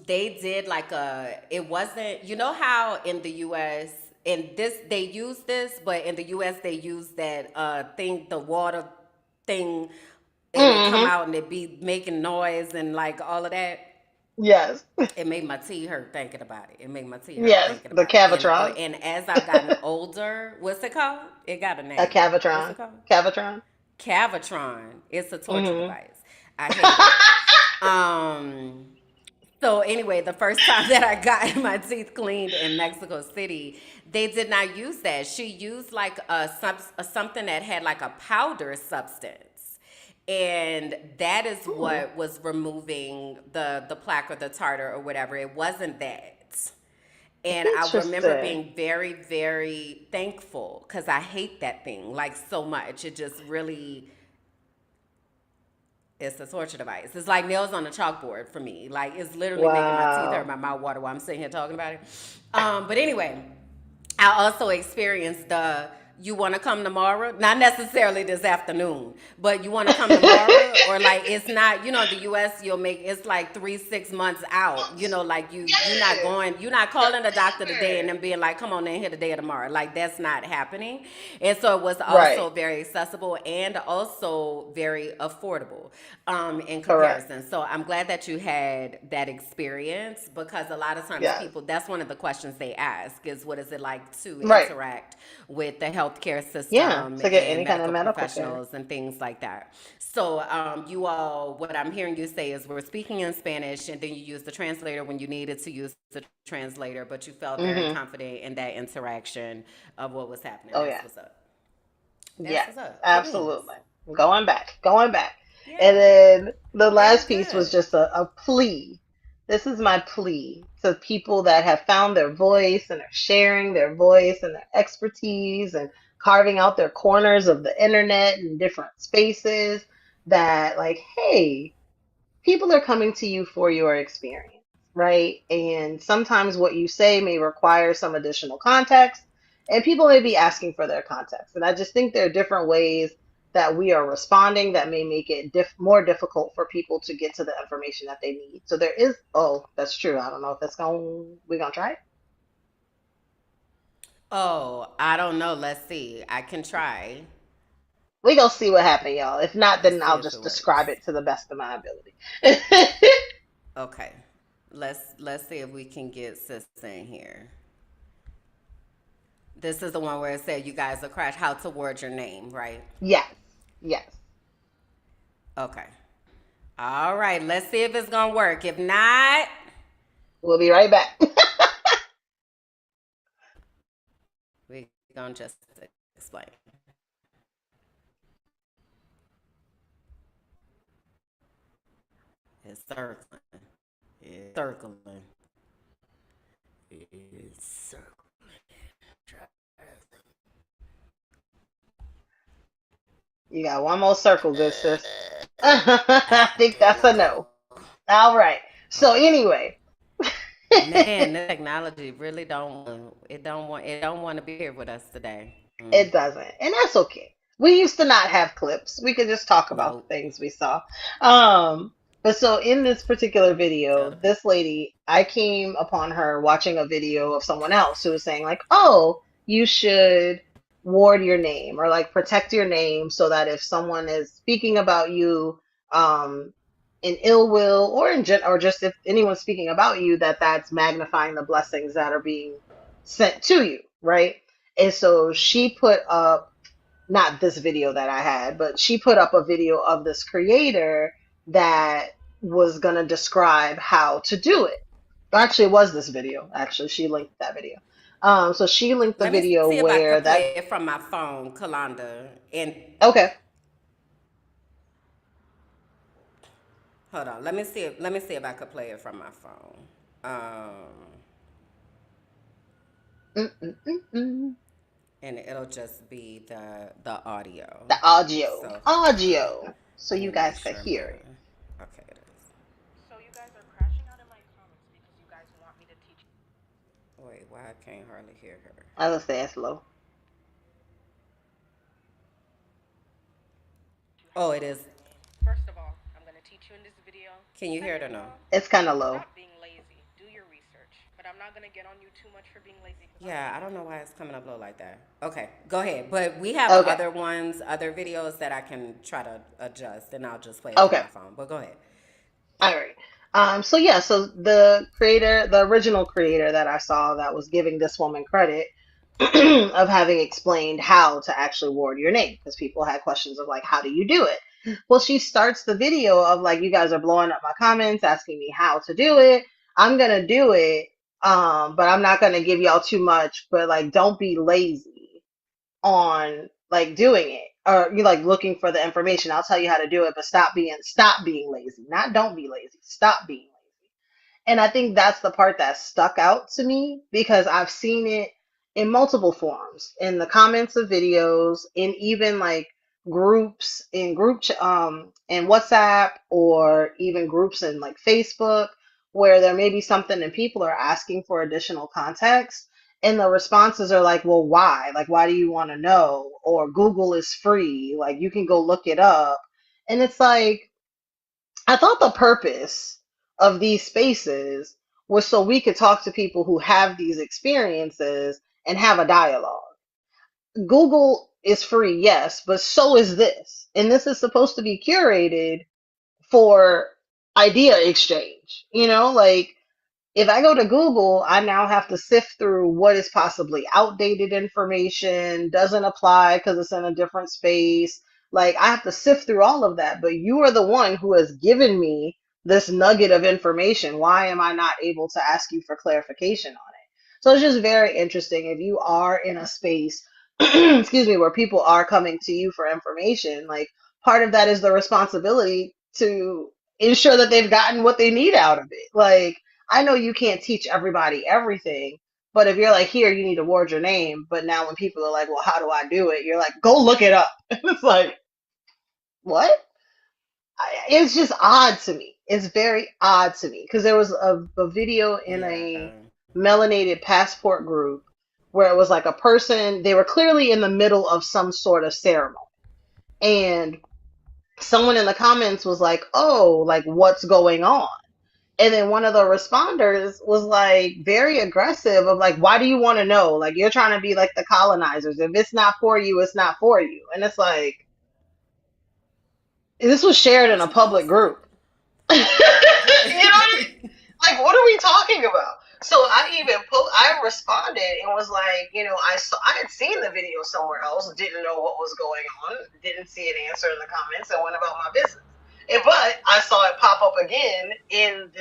they did like a it wasn't you know how in the US in this they use this but in the US they use that thing the water thing and it come Hmm. out and it be making noise and like all of that. Yes. It made my teeth hurt thinking about it. It made my teeth hurt Yes. thinking The about it. And Cavatron. and as I've gotten older, what's it called? It got a A name. What's Cavatron. it called? Cavatron. Cavatron. It's a torture Hmm. device. I hate it. Um, so anyway, the first time that I got my teeth cleaned in Mexico City, they did not use that. She used like a something that had like a powder substance. And that is Ooh, what was removing the plaque or the tartar or whatever. It wasn't that. And I remember interesting. being very, very thankful because I hate that thing like so much. It just really it's a torture device. It's like nails on a chalkboard for me. Like it's literally making my teeth hurt, Wow. my mouth water while I'm sitting here talking about it. But anyway, I also experienced you want to come tomorrow? Not necessarily this afternoon, but you want to come tomorrow? Or like it's not, the US you'll make it's like 3, 6 months out. Like you're not Yes, going, you're not calling the doctor today and yes. then being like, come on in here today or tomorrow. Like that's not happening. And so it was Right. also very accessible and also very affordable in Correct. comparison. So I'm glad that you had that experience because a lot of times Yes. people, that's one of the questions they ask is what is it like to Right. interact with the healthcare Yeah. system To get and any kind of medical medical care. professionals and things like that. So you all, what I'm hearing you say is we're speaking in Spanish and then you use the translator when you needed to use the translator, but you felt very Hmm. confident in that interaction of what was happening. Oh That's yeah. what's up. That's Yes. what's up. Cool beans. Absolutely. Going back. Going back. And Yeah. then the Very last piece was good. just a plea. This is my plea to people that have found their voice and are sharing their voice and their expertise and carving out their corners of the internet and different spaces that, like, hey, people are coming to you for your experience, right? And sometimes what you say may require some additional context, and people may be asking for their context. And I just think there are different ways that we are responding that may make it more difficult for people to get to the information that they need. So there is, oh, that's true. I don't know if we're going to try it. Oh, I don't know. Let's see. I can try. We're going to see what happens, y'all. If not, Let's then see I'll if it just works. describe it to the best of my ability. Okay. Let's see if we can get sis in here. This is the one where it said you guys are crash how to word your name, right? Yes, yes. Okay. All right. Let's see if it's gonna work. If not, We'll be right back. we're gonna just explain. It's circling. It's circling. It's circling. You got one more circle, good sis. I think There that's we a go. no. All right. So anyway, Man, the technology really don't want to be here with us today. it doesn't, and that's okay. We used to not have clips. We could just talk about the Nope. things we saw. But so in this particular Tell video, the people. this lady, I came upon her watching a video of someone else who was saying like, "Oh, you should ward your name or like protect your name so that if someone is speaking about you, um, in ill will or or just if anyone's speaking about you, that that's magnifying the blessings that are being sent to you, right?" And so she put up, not this video that I had, but she put up a video of this creator that was going to describe how to do it. Actually, it was this video. Actually, she linked that video. So she linked the Let me video see if I where could that, play it from my phone, Kalanda. And okay. hold on. Let me see if I could play it from my phone. Mm-mm-mm-mm. And it'll just be the audio. The audio. So hold on. Audio. So Let you me make guys can sure hear it. my okay it is. So you guys are crashing out in my comments because you guys want me to teach Wait, why I can't hardly hear her? I was say it's low. you how Oh, to it is. word your name. First of all, I'm going to teach you in this video. Can you hear it Second or of no? all, It's kind of low. stop being lazy. Do your research. But I'm not going to get on you too much for being lazy because I Yeah, already I don't know know you. why it's coming up low like that. Okay, go ahead. But we have Okay. other ones, other videos that I can try to adjust, and I'll just play it from Okay. my phone. But go ahead. All right. So yeah, so the creator, the original creator that I saw that was giving this woman credit of having explained how to actually ward your name because people had questions of like, how do you do it? Well, she starts the video of like, you guys are blowing up my comments, asking me how to do it. I'm gonna do it, but I'm not gonna give y'all too much. But like, don't be lazy on like doing it or you like looking for the information. I'll tell you how to do it, but stop being lazy. Not don't be lazy. Stop being lazy. And I think that's the part that stuck out to me because I've seen it in multiple forms, in the comments of videos, in even like groups in WhatsApp or even groups in like Facebook where there may be something and people are asking for additional context And the responses are like, well, why? Like, why do you want to know? Or Google is free. Like, you can go look it up. And it's like, I thought the purpose of these spaces was so we could talk to people who have these experiences and have a dialogue. Google is free, yes, but so is this. And this is supposed to be curated for idea exchange. Like, if I go to Google, I now have to sift through what is possibly outdated information, doesn't apply because it's in a different space. Like, I have to sift through all of that. But you are the one who has given me this nugget of information. Why am I not able to ask you for clarification on it? So it's just very interesting. If you are in a space, excuse me, where people are coming to you for information, like, part of that is the responsibility to ensure that they've gotten what they need out of it. Like, I know you can't teach everybody everything, but if you're like, here, you need to word your name, but now when people are like, well, how do I do it? You're like, go look it up. It's like, what? It's just odd to me. It's very odd to me because there was a video in Yeah. a melanated passport group where it was like a person, they were clearly in the middle of some sort of ceremony. And someone in the comments was like, oh, like, what's going on? And then one of the responders was like very aggressive of like, why do you want to know? Like, you're trying to be like the colonizers. If it's not for you, it's not for you. And it's like, this was shared in What a you public posted? group. You know what I mean? Like, what are we talking about? So I responded and was like, I had seen the video somewhere else, didn't know what was going on, didn't see an answer in the comments, and went about my business. But I saw it pop up again in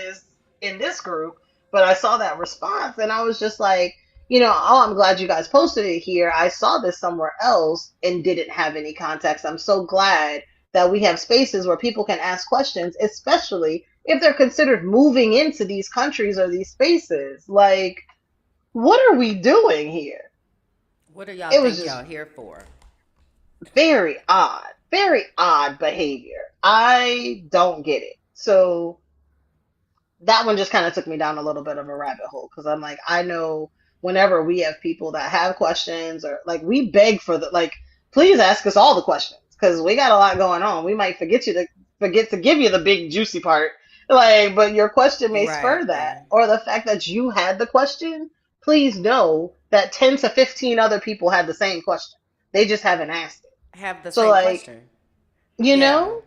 this group, but I saw that response and I was just like, oh, I'm glad you guys posted it here. I saw this somewhere else and didn't have any context. I'm so glad that we have spaces where people can ask questions, especially if they're considered moving into these countries or these spaces. Like, what are we doing here? What do y'all It was think just y'all here for? very odd behavior. I don't get it. So that one just kind of took me down a little bit of a rabbit hole because I'm like, I know whenever we have people that have questions or like we beg for like, please ask us all the questions because we got a lot going on. We might forget to give you the big juicy part. Like, but your question may spur Right. that. Or the fact that you had the question, please know that 10 to 15 other people had the same question. They just haven't asked it. Have the So same like, question. you Yeah. know?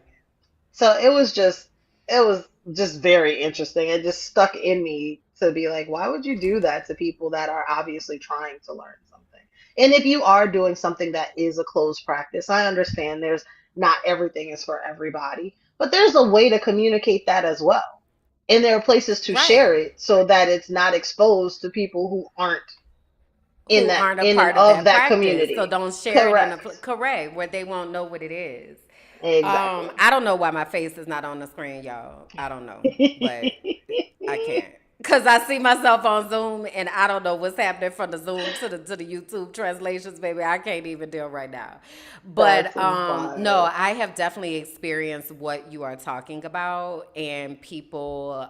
So it was just very interesting. It just stuck in me to be like, why would you do that to people that are obviously trying to learn something? And if you are doing something that is a closed practice, I understand there's not everything is for everybody, but there's a way to communicate that as well. And there are places to share Right. it so that it's not exposed to people who aren't in Who that aren't a in and part of of that that practice. So community. don't share it in a Correct. correct where they won't know what it is. Exactly. I don't know why my face is not on the screen, y'all. I don't know, but I can't. Cause I see myself on Zoom and I don't know what's happening from the Zoom to the YouTube translations, baby. I can't even deal right now. That's But no, wild. I have definitely experienced what you are talking about and people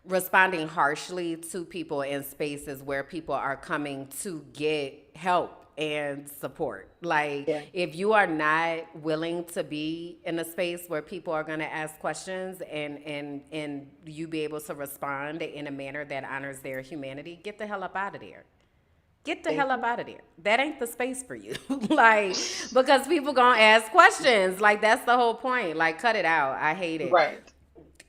responding harshly to people in spaces where people are coming to get help and support. Like, Yeah. if you are not willing to be in a space where people are going to ask questions and you be able to respond in a manner that honors their humanity, get the hell up out of there. Get the hell up out of there. That ain't the space for you. Like, because people gonna ask questions. Like, that's the whole point. Like, cut it out. I hate it. Right.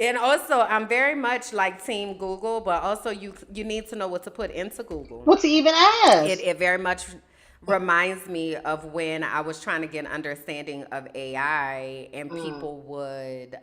And also, I'm very much like Team Google, but also you need to know what to put into Google. What to even It, ask? it very much reminds me of when I was trying to get an understanding of AI, and Mm, people would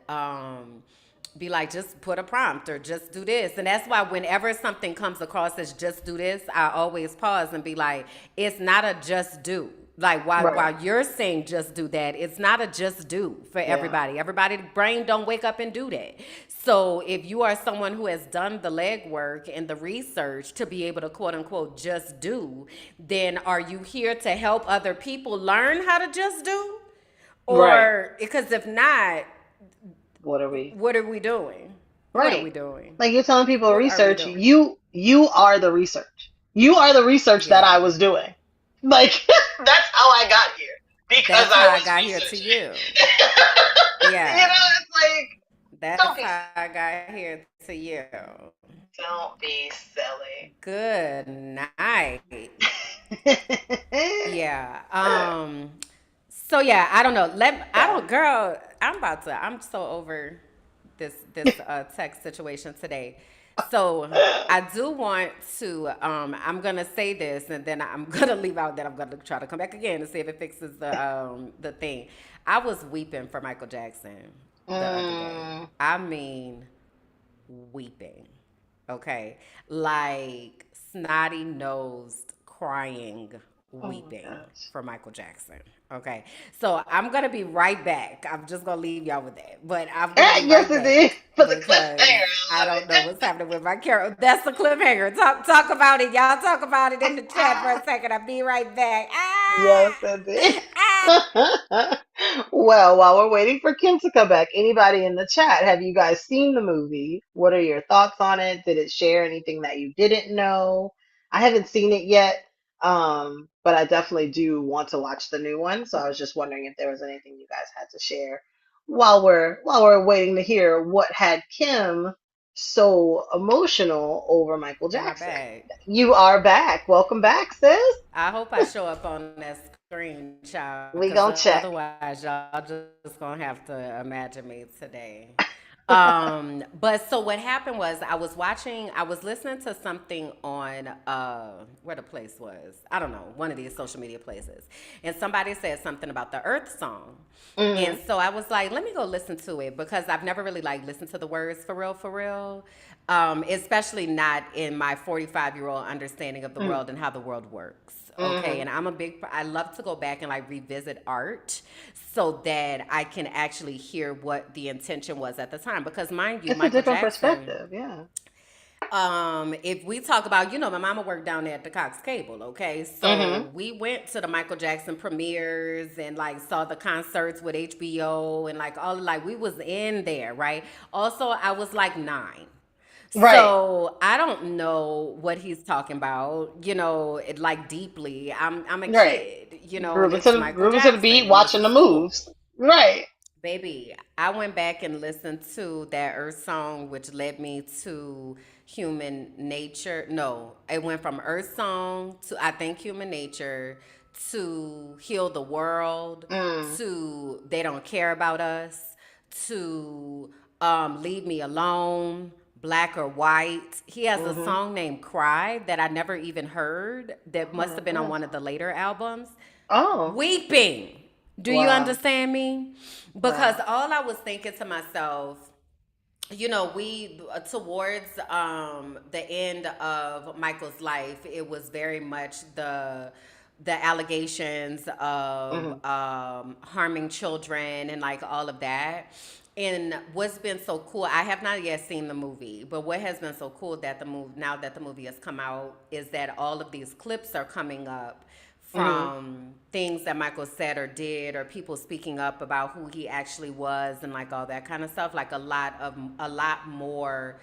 be like, just put a prompt or just do this. And that's why whenever something comes across as just do this, I always pause and be like, it's not a just do. Like, right. while you're saying just do that, it's not a just do for Yeah. everybody. Everybody's brain don't wake up and do that. So if you are someone who has done the legwork and the research to be able to quote unquote just do, then are you here to help other people learn how to just do? Right. Or because if not, What are we? what are we doing? What are Right. we doing? Like you're telling people What are we research, doing? you are the research. You are the research that I Yeah. was doing. Like, that's how I got here. Because That's I how I was got here to researching. you. You Yeah. know, it's like, don't That's be, how I got here to you. don't be silly. Good night. Yeah. So yeah, I don't know. I Yeah. don't, girl. I'm so over this text situation today. So I do want to. I'm gonna say this, and then I'm gonna leave out that I'm gonna try to come back again and see if it fixes the thing. I was weeping for Michael Jackson the other day. Mm, I mean, weeping. Okay. Like snotty nosed crying, oh my weeping gosh. for Michael Jackson. Okay. So I'm going to be right back. I'm just going to leave y'all with that. But I'm going to be Yes, right indeed. back For the because cliffhanger. I I love don't know it. what's happening with my Carol. That's the cliffhanger. Talk about it. Y'all talk about it in the chat for a second. I'll be right back. Yes, Ah! indeed. Ah! Well, while we're waiting for Kim to come back, anybody in the chat, have you guys seen the movie? What are your thoughts on it? Did it share anything that you didn't know? I haven't seen it yet, but I definitely do want to watch the new one. So I was just wondering if there was anything you guys had to share while we're waiting to hear what had Kim so emotional over Michael Am I Jackson. back? You are back. Welcome back, sis. I hope I show up on that screen, child, We because gonna check. otherwise y'all just gonna have to imagine me today. But so what happened was I was listening to something on where the place was. I don't know, one of these social media places. And somebody said something about the Earth song. And Hmm. so I was like, let me go listen to it because I've never really like listened to the words for real. Especially not in my 45-year-old understanding of the world and how the world works. Okay. Hmm. And I love to go back and like revisit art so that I can actually hear what the intention was at the time. Because mind you, It's a Michael different Jackson, perspective. Yeah. if we talk about, my mama worked down there at the Cox Cable, okay? Hmm. So we went to the Michael Jackson premieres and like saw the concerts with HBO and like all like we was in there, right? Also, I was like 9. Right. So I don't know what he's talking about, like deeply. I'm a Right. kid, and it's Michael Grooving to the Jackson beat, and this watching the is cool. moves. Right. Baby, I went back and listened to that Earth song, which led me to Human Nature. No, it went from Earth song to I think Human Nature to Heal the World Mm. to They Don't Care About Us to Leave Me Alone, Black or White. He has a Hmm. song named Cry that I never even heard that Oh must my have been on gosh. one of the later albums. Oh. Weeping. Do you Wow. understand me? Because Wow. all I was thinking to myself, we towards the end of Michael's life, it was very much the allegations of Hmm. harming children and like all of that. And what's been so cool, I have not yet seen the movie, but what has been so cool that the movie now that the movie has come out is that all of these clips are coming up Hmm. from things that Michael said or did, or people speaking up about who he actually was, and like all that kind of stuff. Like a lot more.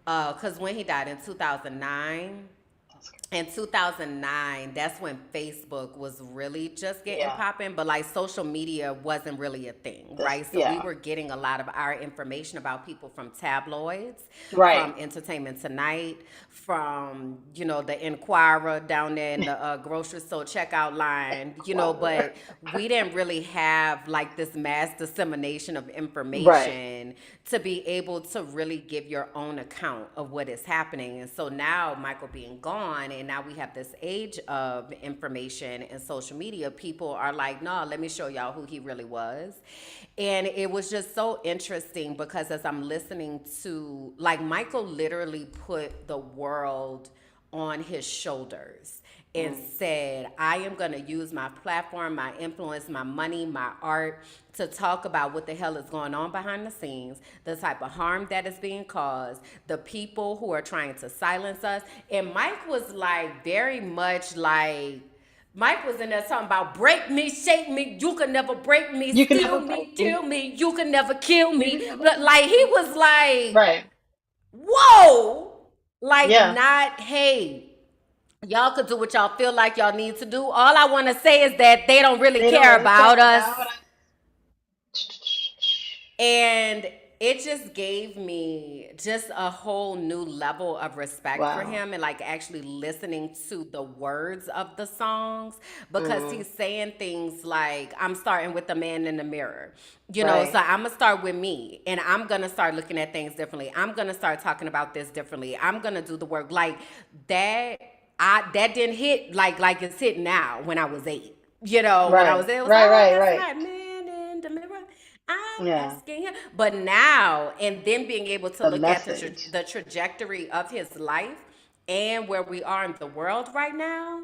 Because when he died in 2009, That's good. in 2009, that's when Facebook was really just getting Yeah. popping, but like social media wasn't really a thing, This. right? So we Yeah. were getting a lot of our information about people from tabloids, Right. from Entertainment Tonight, from, the Inquirer down there in the grocery store checkout line, Choir. but we didn't really have like this mass dissemination of Right. information to be able to really give your own account of what is happening. And so now, Michael being gone, and now we have this age of information and social media, people are like, no, let me show y'all who he really was. And it was just so interesting because as I'm listening to, like, Michael literally put the world on his shoulders and Mm. said, I am going to use my platform, my influence, my money, my art to talk about what the hell is going on behind the scenes, the type of harm that is being caused, the people who are trying to silence us. And Mike was like, very much like, Mike was in there talking about break me, shake me, you can never break me, You can steal never me, break me. kill me, you can never kill You me. can never. But like he was like, Right. whoa, like Yeah. not, hey, Y'all could do what y'all feel like y'all need to do. All I want to say is that they don't really They don't care really care about us. about And it just gave me just a whole new level of respect for Wow. him and like actually listening to the words of the songs because Mm, he's saying things like, I'm starting with the man in the mirror. So right. I'm gonna start with me and I'm gonna start looking at things differently. I'm gonna start talking about this differently. I'm gonna do the work. Like that that didn't hit like it's hitting now when I was 8. When I was Right. 8, it was Right. oh, Right. that's Right. my man in the mirror. I'm Yeah. asking him. But now, and then being able to The look at message. the trajectory of his life and where we are in the world right now,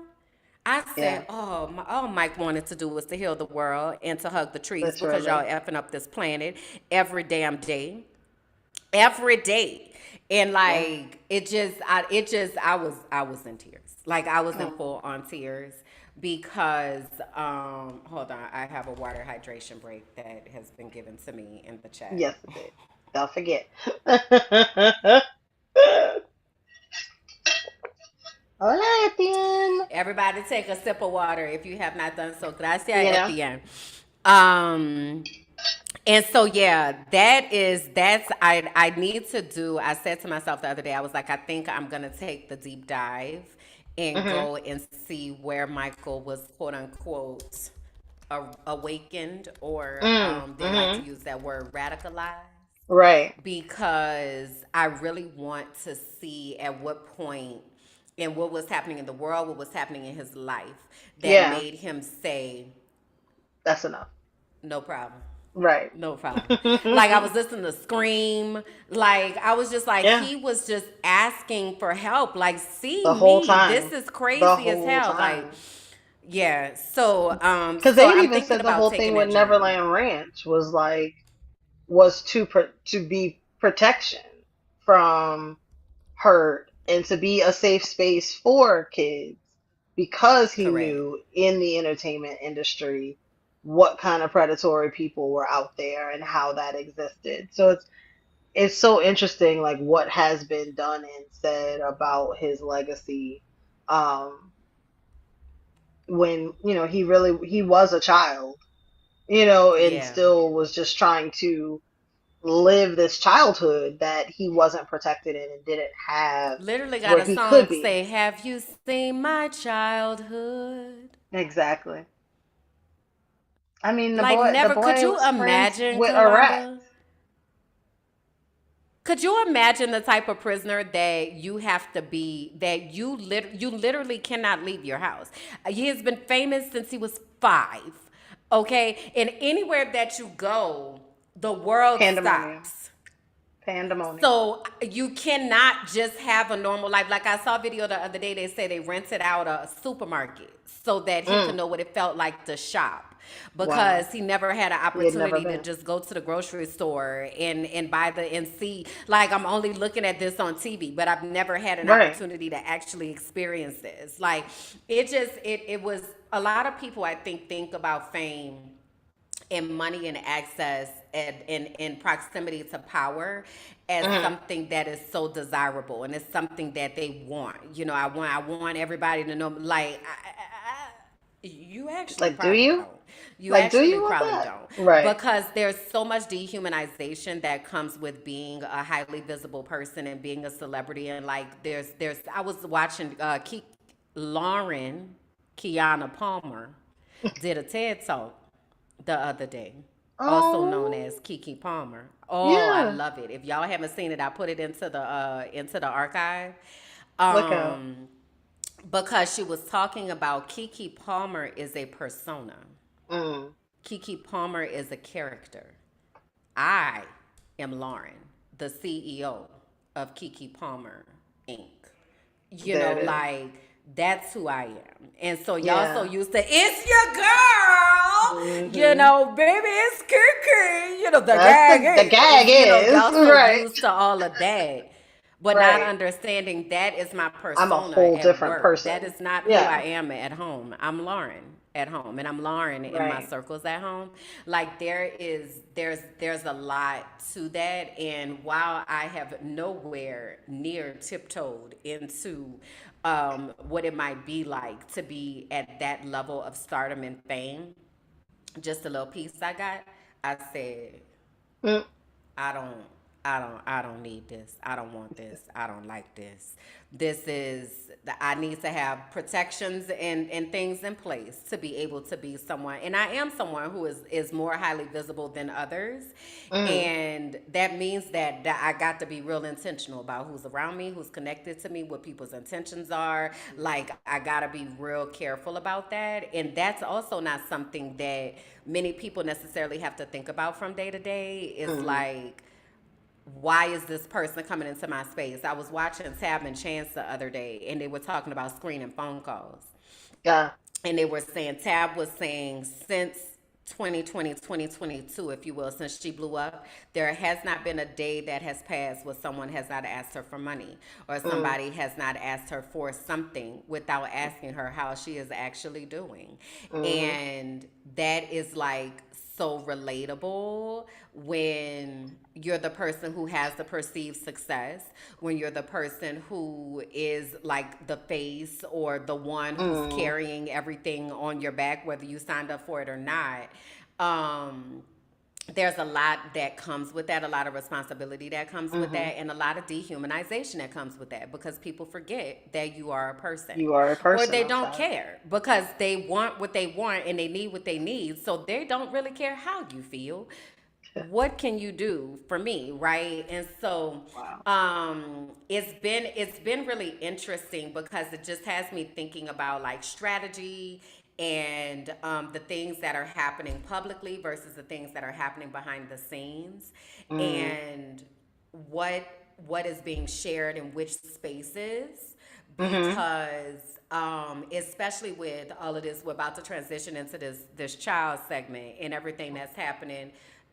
I Yeah. said, all Mike wanted to do was to heal the world and to hug the trees because y'all Literally. effing up this planet every damn day, every day. And Yeah. like I was in tears. Like I was in Mm. full on tears because hold on, I have a water hydration break that has been given to me in the chat. Yes, it did. Don't forget. Hola, Etienne. Everybody take a sip of water if you have not done so. Gracias, You know. Etienne. Um, and so yeah, I need to do. I said to myself the other day, I was like, I think I'm gonna take the deep dive and Hmm. go and see where Michael was quote unquote awakened, or Mm. they like Hmm. to use that word radicalized, Right. because I really want to see at what point and what was happening in the world, what was happening in his life that Yeah. made him say, That's enough. no problem. Right. No problem. Like I was listening to Scream. Like I was just like, Yeah. he was just asking for help. Like, see The whole me. This time. is The crazy as whole hell. Like, time. yeah. So Because so they had I'm even thinking said the about whole thing taking with that journey. Neverland Ranch was like was to be protection from hurt and to be a safe space for kids because he Correct. knew in the entertainment industry what kind of predatory people were out there and how that existed. So it's so interesting like what has been done and said about his legacy um when he was a child, and Yeah. still was just trying to live this childhood that he wasn't protected in and didn't have Literally got where a he could song be. say, have you seen my childhood? Exactly. I mean, the Like boy the never could boy you was friends imagine, with a rat. Kalanda? Could you imagine the type of prisoner that you have to be, that you literally cannot leave your house? He has been famous since he was 5. Okay? And anywhere that you go, the world Pandemonium. stops. Pandemonium. So you cannot just have a normal life. Like I saw a video the other day, they say they rented out a supermarket so that he could Mm, know what it felt like to shop. wow. Because he never had an He had never opportunity to been. just go to the grocery store and buy and see. Like I'm only looking at this on TV, but I've never had an Right. opportunity to actually experience this. Like it was a lot of people I think about fame and money and access and proximity to power as Mm. something that is so desirable, and it's something that they want. I want everybody to know. Like you actually Like, do probably you? don't. You Like, do actually you want probably that? don't, Right. because there's so much dehumanization that comes with being a highly visible person and being a celebrity. And like there's I was watching Lauren Kiana Palmer did a TED talk the other day, also known Oh, as Kiki Palmer. Oh, I yeah. love it. If y'all haven't seen it, I put it into the archive. Look out. Um, because she was talking about Kiki Palmer is a persona. Mm. Kiki Palmer is a character. I am Lauren, the CEO of Kiki Palmer Inc. There it is. Like that's who I am. And so y'all so Yeah. used to it's your girl, Hmm. baby, it's Kiki. The That's the gag gag is, is y'all so right. used to all of that. But not Right. understanding that is my I'm a persona whole at different work. That person. is not who I Yeah. am at home. I'm Lauren at home, and I'm Lauren in my Right. circles at home. Like there's a lot to that, and while I have nowhere near tiptoed into what it might be like to be at that level of stardom and fame. Just a little piece I got. I said, Mm, I don't, I don't need this. I don't want this. I don't like this. This is, I need to have protections and things in place to be able to be someone. And I am someone who is more highly visible than others. mm, And that means that I got to be real intentional about who's around me, who's connected to me, what people's intentions are. Like, I got to be real careful about that. And that's also not something that many people necessarily have to think about from day to day. It's mm. like, why is this person coming into my space? I was watching Tab and Chance the other day, and they were talking about screening phone calls. Yeah. And they were saying, Tab was saying, since 2020, 2022, if you will, since she blew up, there has not been a day that has passed where someone has not asked her for money or Mm, somebody has not asked her for something without asking her how she is actually doing. mm-hmm. And that is like so relatable when you're the person who has the perceived success, when you're the person who is like the face or the one who's Mm, carrying everything on your back, whether you signed up for it or not. Um, there's a lot that comes with that, a lot of responsibility that comes with mm-hmm. that, and a lot of dehumanization that comes with that because people forget that you are a person. You are a Or person they don't outside. care because they want what they want and they need what they need. So they don't really care how you feel. What can you do for me, right? And so Wow. it's been really interesting because it just has me thinking about like strategy and the things that are happening publicly versus the things that are happening behind the scenes, Mm, and what what is being shared in which spaces, mm-hmm. because especially with all of this, we're about to transition into this child segment and everything that's happening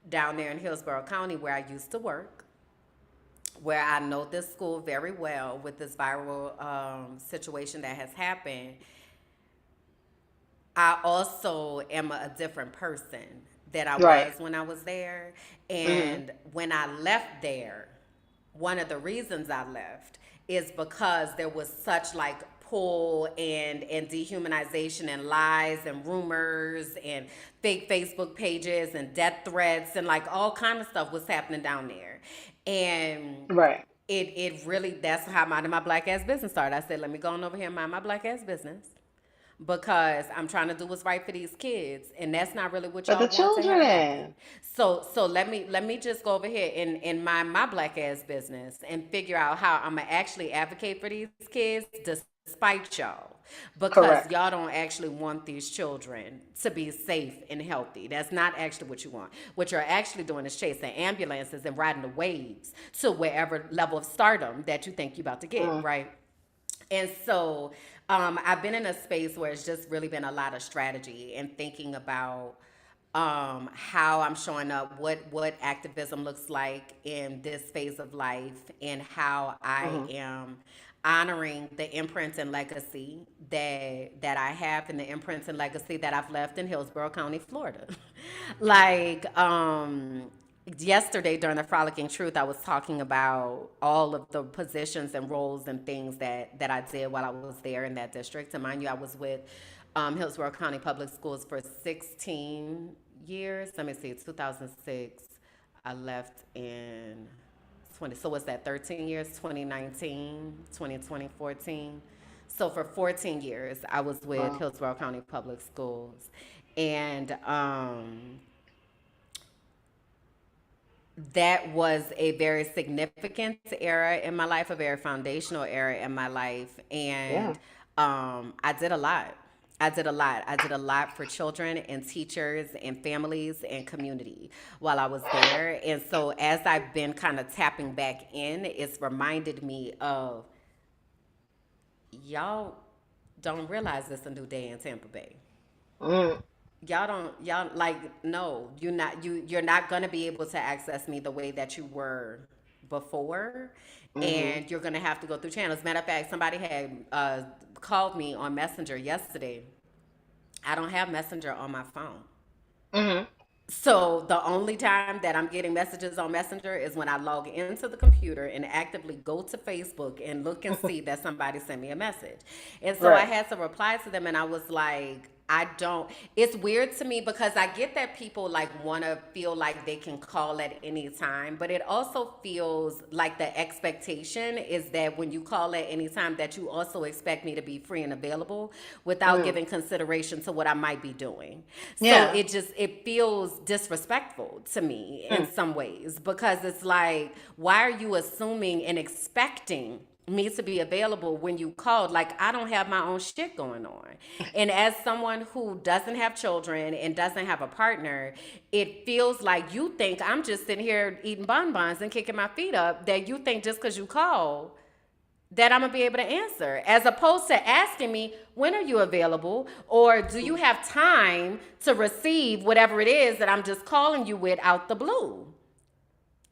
down there in Hillsborough County where I used to work, where I know this school very well with this viral situation that has happened. I also am a different person that I Right. was when I was there. Mm-hmm. And when I left there, one of the reasons I left is because there was such like pull and dehumanization and lies and rumors and fake Facebook pages and death threats and like all kind of stuff was happening down there. And Right. it really, that's how my black ass business started. I said, let me go on over here and mind my black ass business because I'm trying to do what's right for these kids, and that's not really what But the y'all want to have happen. children. So let me just go over here and mind my black ass business and figure out how I'm gonna actually advocate for these kids despite y'all, because Correct. y'all don't actually want these children to be safe and healthy. That's not actually what you want. What you're actually doing is chasing ambulances and riding the waves to wherever level of stardom that you think you're about to get, Mm, right? And so I've been in a space where it's just really been a lot of strategy and thinking about how I'm showing up, what activism looks like in this phase of life, and how I mm-hmm. am honoring the imprints and legacy that I have and the imprints and legacy that I've left in Hillsborough County, Florida. like yesterday during the Frolicking Truth, I was talking about all of the positions and roles and things that I did while I was there in that district. And mind you, I was with Hillsborough County Public Schools for 16 years. Let me see, 2006. I left in 20. So what's that, 13 years? 2019, 2020, 14. So for 14 years, I was with Wow. Hillsborough County Public Schools. And that was a very significant era in my life, a very foundational era in my life. Yeah. And I did a lot. I did a lot. I did a lot for children and teachers and families and community while I was there. And so as I've been kind of tapping back in, it's reminded me of y'all don't realize it's a new day in Tampa Bay. Mm, Y'all like, no, you're not gonna be able to access me the way that you were before, mm-hmm. and you're gonna have to go through channels. Matter of fact, somebody had called me on Messenger yesterday. I don't have Messenger on my phone. Mm-hmm. So the only time that I'm getting messages on Messenger is when I log into the computer and actively go to Facebook and look and see that somebody sent me a message. And so I Right. had to reply to them and I was like, I don't, it's weird to me because I get that people like want to feel like they can call at any time, but it also feels like the expectation is that when you call at any time that you also expect me to be free and available without Mm. giving consideration to what I might be doing. So Yeah. it feels disrespectful to me in Mm. some ways because it's like, why are you assuming and expecting me to be available when you called? Like, I don't have my own shit going on. And as someone who doesn't have children and doesn't have a partner, it feels like you think I'm just sitting here eating bonbons and kicking my feet up, that you think just because you call that I'm gonna be able to answer, as opposed to asking me, when are you available? Or do you have time to receive whatever it is that I'm just calling you with out the blue?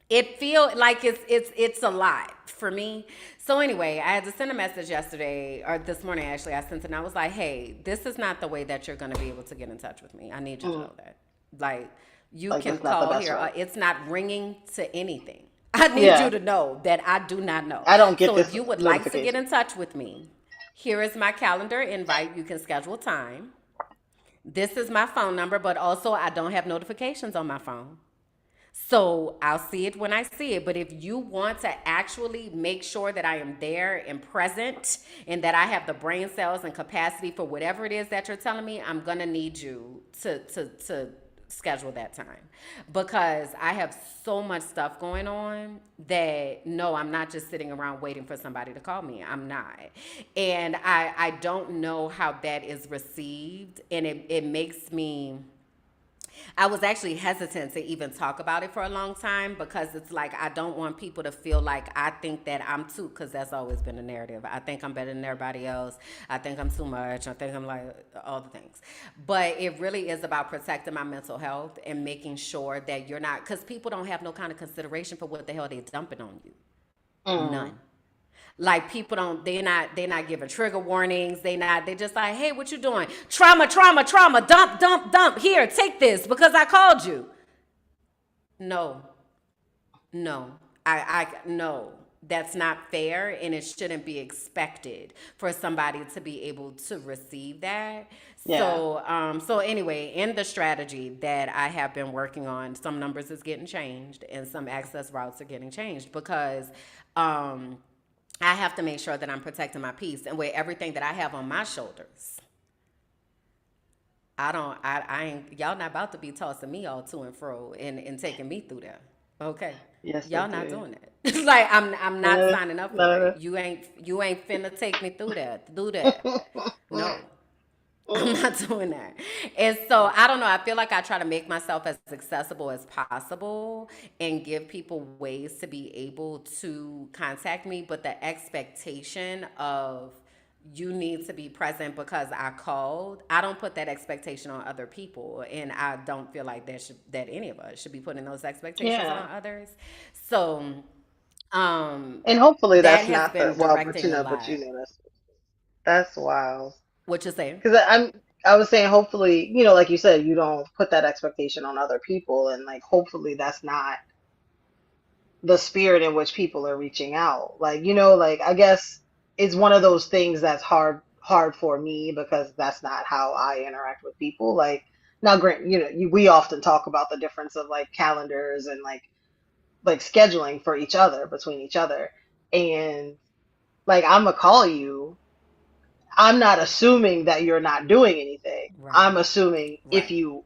It feel like it's a lot for me. So anyway, I had to send a message yesterday or this morning actually. I sent it and I was like, hey, this is not the way that you're gonna be able to get in touch with me. I need you to Mm. know that. Like, you Like can that's not the call best here. way. It's not ringing to anything. I need you Yeah. to know that I do not know. I don't get So if this you would like to get notification. in touch with me, here is my calendar invite. You can schedule time. This is my phone number, but also I don't have notifications on my phone. So I'll see it when I see it. But if you want to actually make sure that I am there and present and that I have the brain cells and capacity for whatever it is that you're telling me, I'm gonna need you to schedule that time because I have so much stuff going on that no, I'm not just sitting around waiting for somebody to call me. I'm not. And I don't know how that is received. And it makes me, I was actually hesitant to even talk about it for a long time because it's like I don't want people to feel like I think that I'm too, because that's always been a narrative. I think I'm better than everybody else. I think I'm too much. I think I'm like all the things. But it really is about protecting my mental health and making sure that you're not, because people don't have no kind of consideration for what the hell they're dumping on you. Mm. None. Like, people don't, they're not giving trigger warnings. They just like, hey, what you doing? Trauma, trauma, trauma, dump, dump, dump. Here, take this because I called you. No, no, no. That's not fair, and it shouldn't be expected for somebody to be able to receive that. Yeah. So anyway, in the strategy that I have been working on, some numbers is getting changed and some access routes are getting changed because um, I have to make sure that I'm protecting my peace and with everything that I have on my shoulders. I ain't, y'all not about to be tossing me all to and fro and taking me through there. Okay. Yes, they Y'all not do. doing that. Like, I'm not Uh, signing up for no, it. no. You ain't finna take me through that. Do that. No. I'm not doing that. And so I don't know. I feel like I try to make myself as accessible as possible and give people ways to be able to contact me. But the expectation of you need to be present because I called, I don't put that expectation on other people. And I don't feel like that any of us should be putting those expectations Yeah. on others. So um And hopefully that that's has not the been well, directing a but lot. that's wild. What you saying? Because I was saying hopefully, like you said, you don't put that expectation on other people, and like hopefully that's not the spirit in which people are reaching out. Like, like I guess it's one of those things that's hard for me because that's not how I interact with people. Like now, grant we often talk about the difference of like calendars and like scheduling for each other between each other, and like I'm gonna call you. I'm not assuming that you're not doing anything. Right. I'm assuming if Right. you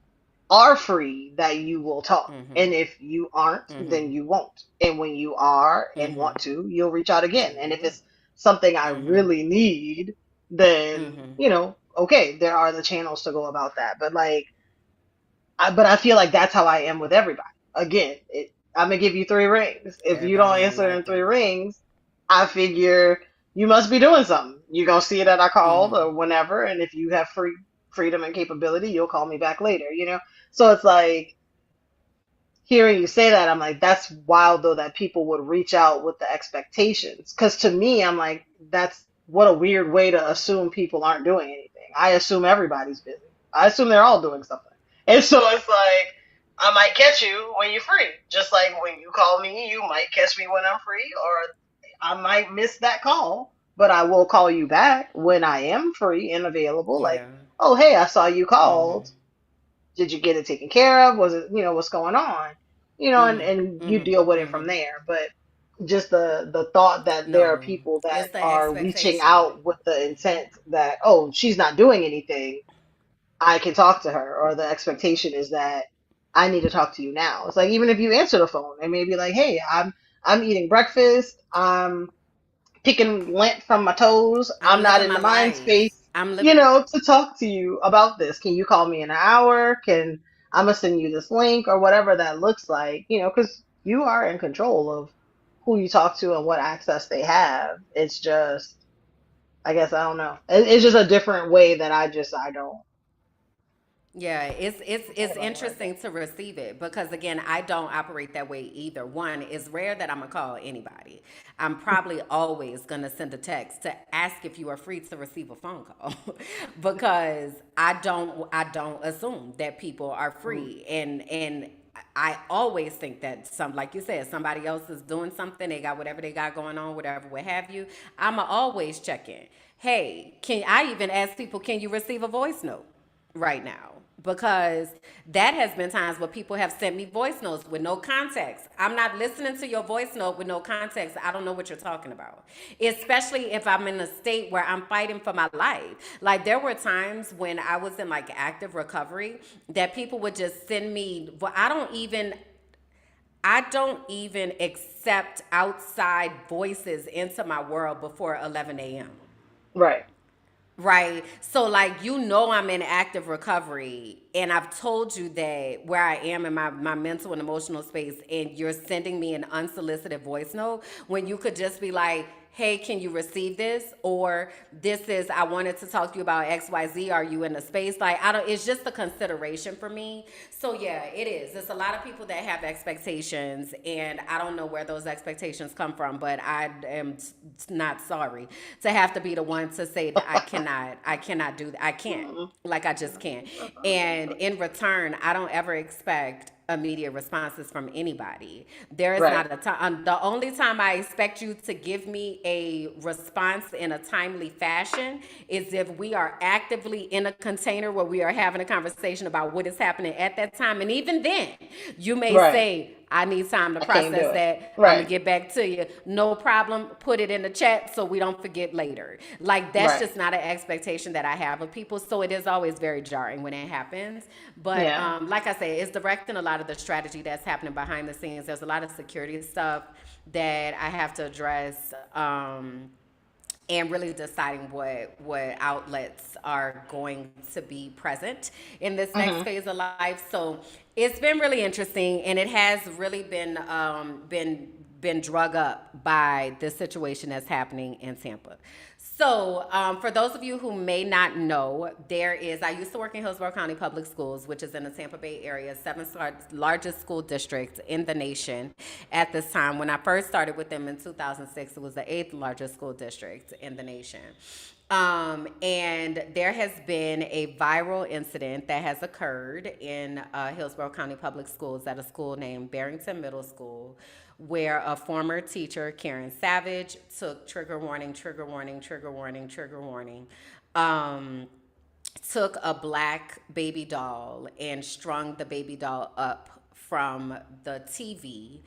are free that you will talk. Mm-hmm. And if you aren't, then Mm-hmm. you won't. And when you are and Mm-hmm. want to, you'll reach out again. Then And you if will. it's something I Mm-hmm. really need, then, Mm-hmm. okay, there are the channels to go about that. But like, I feel like that's how I am with everybody. Again, I'm gonna give you 3 rings. If you don't Everybody ain't answer in like three that. rings, I figure you must be doing something. You're gonna see that I called Mm-hmm. or whenever, and if you have freedom and capability, you'll call me back later. So it's like hearing you say that, I'm like, that's wild though that people would reach out with the expectations. Because to me, I'm like, that's what a weird way to assume people aren't doing anything. I assume everybody's busy. I assume they're all doing something. And so it's like, I might catch you when you're free. Just like when you call me, you might catch me when I'm free, or I might miss that call, but I will call you back when I am free and available. Like, Yeah. oh, hey, I saw you Mm-hmm. called. Did you get it taken care of? Was it, what's going on? And you deal with it from Mm-hmm. there. But just the thought that there are No, people that it's the are reaching expectation. out with the intent that, oh, she's not doing anything, I can talk to her, or the expectation is that I need to talk to you now. It's like, even if you answer the phone, they may be like, hey, I'm eating breakfast, I'm picking lint from my toes, I'm I'm not living in my the mind life. space, I'm living. to talk to you about this. Can you call me in an hour? I'm gonna send you this link, or whatever that looks like, because you are in control of who you talk to and what access they have. It's just, I guess, I don't know. It's just a different way that I don't Yeah, it's think about it like that. interesting to receive it because again, I don't operate that way either. One, it's rare that I'm gonna call anybody. I'm probably always gonna send a text to ask if you are free to receive a phone call because I don't assume that people are Mm, free and I always think that like you said, somebody else is doing something. They got whatever they got going on, whatever, what have you. I'ma always check in. Hey, can I even ask people? Can you receive a voice note right now? Because that has been times where people have sent me voice notes with no context. I'm not listening to your voice note with no context. I don't know what you're talking about. Especially if I'm in a state where I'm fighting for my life. Like there were times when I was in like active recovery that people would just send me, well, I don't even accept outside voices into my world before 11 a.m. right. Right. So like I'm in active recovery and I've told you that where I am in my mental and emotional space and you're sending me an unsolicited voice note when you could just be like, hey, can you receive this? Or this is I wanted to talk to you about XYZ. Are you in the space? Like I don't it's just a consideration for me. So yeah, it is. There's a lot of people that have expectations and I don't know where those expectations come from, but I am not sorry to have to be the one to say that I cannot do that. I can't. Mm, Like I just can't. And in return, I don't ever expect immediate responses from anybody. There is right. not a time. The only time I expect you to give me a response in a timely fashion is if we are actively in a container where we are having a conversation about what is happening at that time. And even then, you may Right. say, I need time to I can't process do it. that. I'm gonna Right. get back to you. No problem. Put it in the chat so we don't forget later. Like that's Right. just not an expectation that I have of people. So it is always very jarring when it happens. But Yeah. like I say, it's directing a lot of the strategy that's happening behind the scenes. There's a lot of security stuff that I have to address. And really deciding what outlets are going to be present in this next Hmm. phase of life. So it's been really interesting, and it has really been drug up by this situation that's happening in Tampa. So, for those of you who may not know, I used to work in Hillsborough County Public Schools, which is in the Tampa Bay area, seventh largest school district in the nation at this time. When I first started with them in 2006, it was the eighth largest school district in the nation. And there has been a viral incident that has occurred in Hillsborough County Public Schools at a school named Barrington Middle School, where a former teacher, Karen Savage, took trigger warning, trigger warning, trigger warning, trigger warning. Um, Took a black baby doll and strung the baby doll up from the TV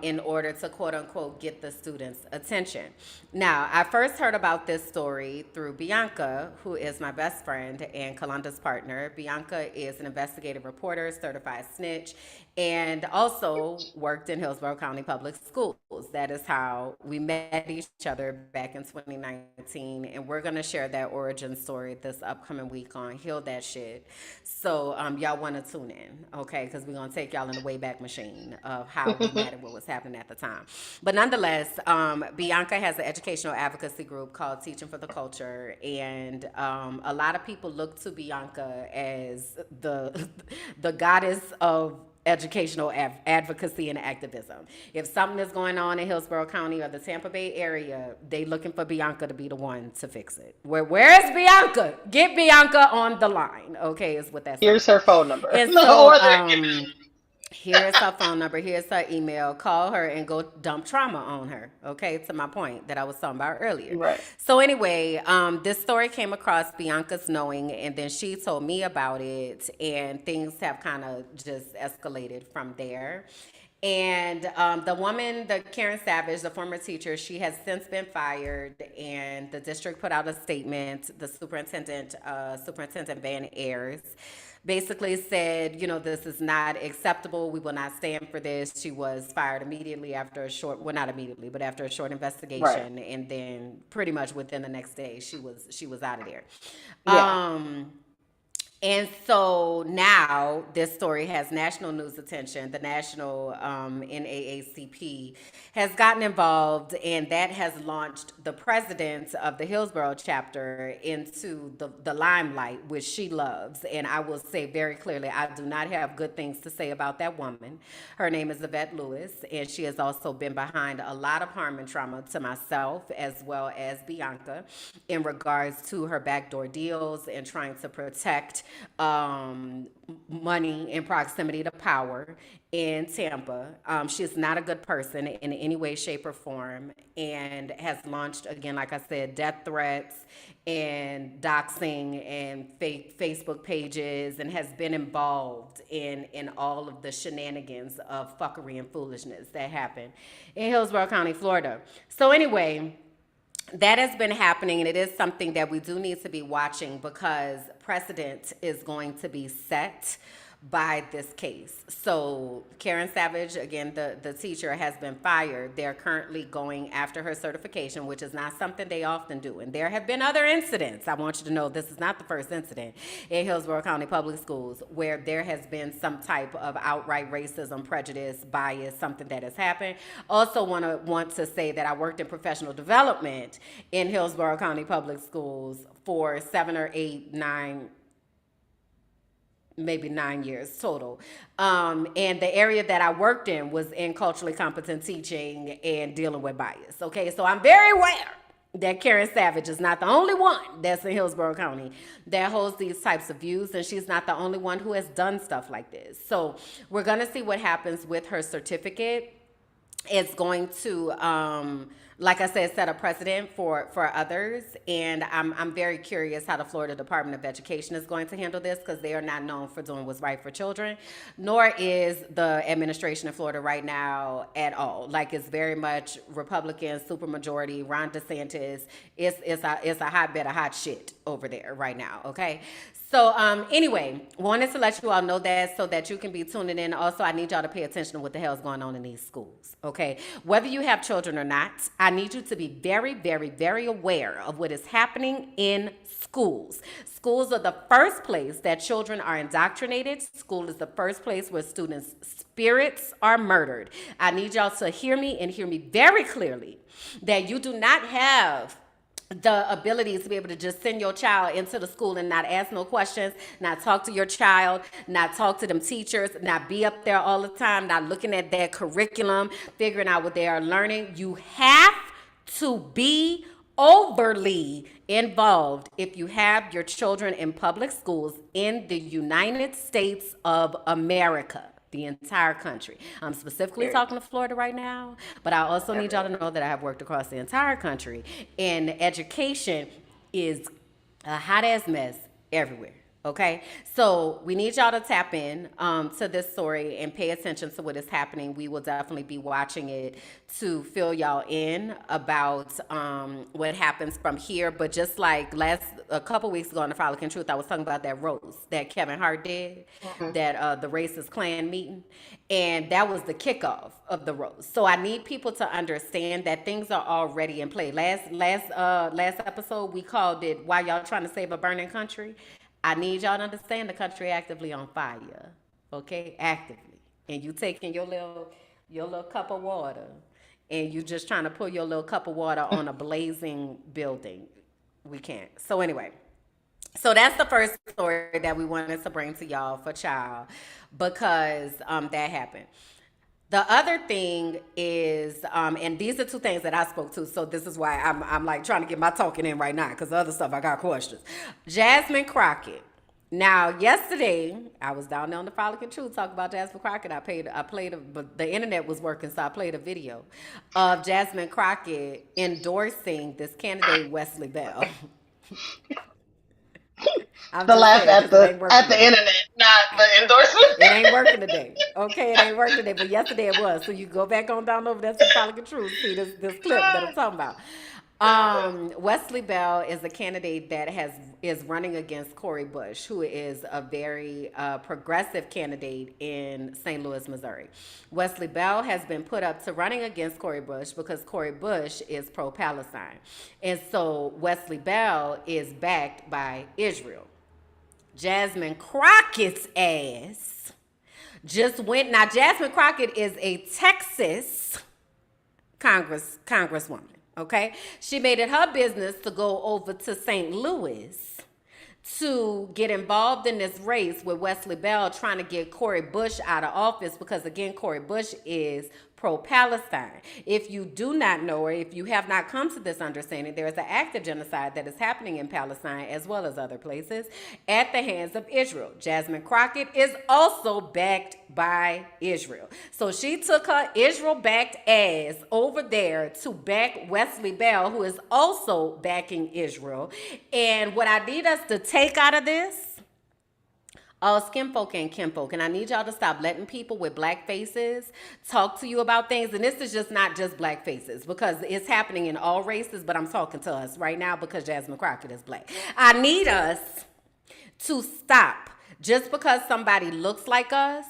in order to quote unquote get the students' attention. Now, I first heard about this story through Bianca, who is my best friend and Kalanda's partner. Bianca is an investigative reporter, certified snitch, and also worked in Hillsborough County Public Schools. That is how we met each other back in 2019, and we're gonna share that origin story this upcoming week on Heal That Shit. So y'all want to tune in, okay? Because we're gonna take y'all in the Wayback Machine of how we met and what was happening at the time. But nonetheless, Bianca has an educational advocacy group called Teaching for the Culture, and a lot of people look to Bianca as the the goddess of educational advocacy and activism. If something is going on in Hillsborough County or the Tampa Bay area, they looking for Bianca to be the one to fix it. Where's Bianca? Get Bianca on the line. Okay, is what that's saying. Here's her phone number. And so, here's her phone number. Here's her email. Call her and go dump trauma on her. Okay, to my point that I was talking about earlier. Right. So anyway, this story came across Bianca's knowing, and then she told me about it, and things have kind of just escalated from there. And the woman, the Karen Savage, the former teacher, she has since been fired, and the district put out a statement. The Superintendent Van Ayers, basically said, this is not acceptable. We will not stand for this. She was fired immediately after a short, well, not immediately, but after a short investigation, right. And then pretty much within the next day, she was out of there. Yeah. And so now this story has national news attention. The national NAACP has gotten involved, and that has launched the president of the Hillsborough chapter into the limelight, which she loves. And I will say very clearly, I do not have good things to say about that woman. Her name is Yvette Lewis, and she has also been behind a lot of harm and trauma to myself as well as Bianca in regards to her backdoor deals and trying to protect money in proximity to power in Tampa. She's not a good person in any way, shape, or form, and has launched, again, like I said, death threats and doxing and fake Facebook pages, and has been involved in all of the shenanigans of fuckery and foolishness that happen in Hillsborough County, Florida. So anyway, that has been happening, and it is something that we do need to be watching because precedent is going to be set by this case. So Karen Savage, again, the teacher, has been fired. They're currently going after her certification, which is not something they often do. And there have been other incidents. I want you to know this is not the first incident in Hillsborough County Public Schools where there has been some type of outright racism, prejudice, bias, something that has happened. Also want to say that I worked in professional development in Hillsborough County Public Schools for 7 or 8, 9, maybe 9 years total. And the area that I worked in was in culturally competent teaching and dealing with bias. Okay, so I'm very aware that Karen Savage is not the only one that's in Hillsborough County that holds these types of views, and she's not the only one who has done stuff like this. So we're gonna see what happens with her certificate. It's going to, like I said, set a precedent for others. And I'm very curious how the Florida Department of Education is going to handle this, because they are not known for doing what's right for children, nor is the administration in Florida right now at all. Like, it's very much Republican, supermajority, Ron DeSantis. It's a hotbed of hot shit over there right now, okay? So anyway, wanted to let you all know that so that you can be tuning in. Also, I need y'all to pay attention to what the hell is going on in these schools, okay? Whether you have children or not, I need you to be very, very, very aware of what is happening in schools. Schools are the first place that children are indoctrinated. School is the first place where students' spirits are murdered. I need y'all to hear me, and hear me very clearly, that you do not have the ability to be able to just send your child into the school and not ask no questions, not talk to your child, not talk to them teachers, not be up there all the time, not looking at their curriculum, figuring out what they are learning. You have to be overly involved if you have your children in public schools in the United States of America. The entire country. I'm specifically talking to Florida right now, but I also need y'all to know that I have worked across the entire country, and education is a hot ass mess everywhere. Okay, so we need y'all to tap in to this story and pay attention to what is happening. We will definitely be watching it to fill y'all in about what happens from here. But just like a couple weeks ago on the Frolic and Truth, I was talking about that roast that Kevin Hart did, that the racist Klan meeting, and that was the kickoff of the roast. So I need people to understand that things are already in play. Last episode we called it "Why Y'all Trying to Save a Burning Country." I need y'all to understand the country actively on fire, okay? Actively. And you taking your little cup of water, and you just trying to pour your little cup of water on a blazing building. We can't. So anyway, So that's the first story that we wanted to bring to y'all for child because that happened. The other thing is, and these are two things that I spoke to, so this is why I'm like trying to get my talking in right now because the other stuff I got questions. Jasmine Crockett. Now, yesterday I was down there on the Frolic and Truth talking about Jasmine Crockett. But the internet was working, so I played a video of Jasmine Crockett endorsing this candidate Wesley Bell. I'm The just laugh saying at because it ain't working the today. internet, not the endorsement. It ain't working today. Okay, it ain't working today, but yesterday it was. So you go back on down over there to Frolic and Truth, see this clip that I'm talking about. Wesley Bell is a candidate that is running against Cori Bush, who is a very progressive candidate in St. Louis, Missouri. Wesley Bell has been put up to running against Cori Bush because Cori Bush is pro-Palestine, and so Wesley Bell is backed by Israel. Jasmine Crockett's ass just went. Now, Jasmine Crockett is a Texas congresswoman. Okay, she made it her business to go over to St. Louis to get involved in this race with Wesley Bell trying to get Cori Bush out of office because, again, Cori Bush is pro-Palestine. If you do not know, or if you have not come to this understanding, there is an active genocide that is happening in Palestine as well as other places at the hands of Israel. Jasmine Crockett is also backed by Israel. So she took her Israel-backed ass over there to back Wesley Bell, who is also backing Israel. And what I need us to take out of this, skinfolk and kinfolk, and I need y'all to stop letting people with black faces talk to you about things. And this is just not just black faces because it's happening in all races, but I'm talking to us right now because Jasmine Crockett is black. I need us to stop just because somebody looks like us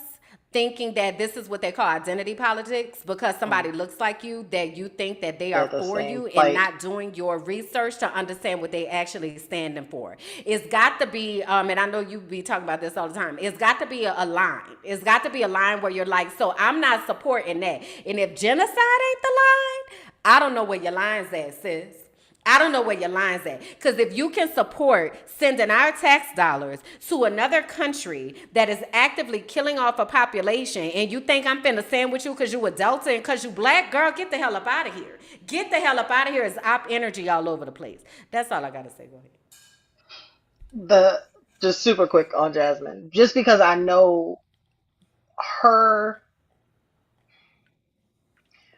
thinking that this is what they call identity politics, because somebody looks like you, that you think that they are They're the for same you and fight. not doing your research to understand what they actually standing for. It's got to be, and I know you be talking about this all the time, it's got to be a line. It's got to be a line where you're like, so I'm not supporting that. And if genocide ain't the line, I don't know where your line's at, sis. I don't know where your line's at. Because if you can support sending our tax dollars to another country that is actively killing off a population, and you think I'm finna stand with you because you a Delta and because you black, girl, get the hell up out of here. Get the hell up out of here. It's op energy all over the place. That's all I got to say. Go ahead. The Just super quick on Jasmine, just because I know her,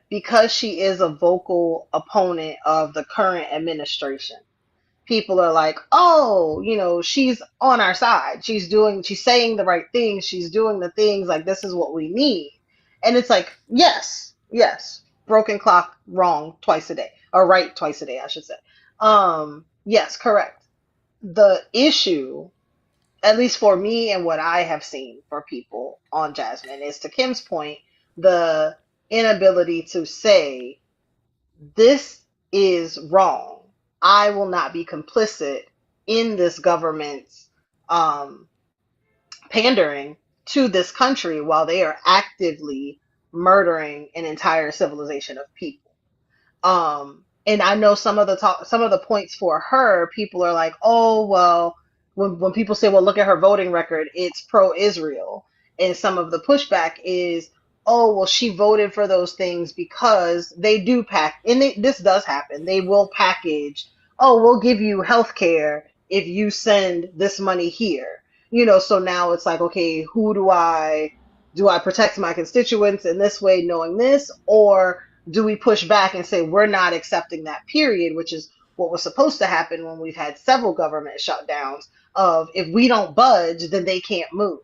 because she is a vocal opponent of the current administration. People are like, oh, she's on our side. She's saying the right things. She's doing the things, like, this is what we need. And it's like, yes, yes, broken clock, wrong twice a day, or right twice a day, I should say. Yes, correct. The issue, at least for me and what I have seen for people on Jasmine, is, to Kim's point, the inability to say, this is wrong. I will not be complicit in this government's um, pandering to this country while they are actively murdering an entire civilization of people. And I know some of the points for her, people are like, oh well, when people say, well, look at her voting record, it's pro-Israel, and some of the pushback is, oh well, she voted for those things because they do this does happen. They will package, oh, we'll give you health care if you send this money here. So now it's like, okay, who do I protect my constituents in this way, knowing this, or do we push back and say we're not accepting that, period, which is what was supposed to happen when we've had several government shutdowns of, if we don't budge, then they can't move.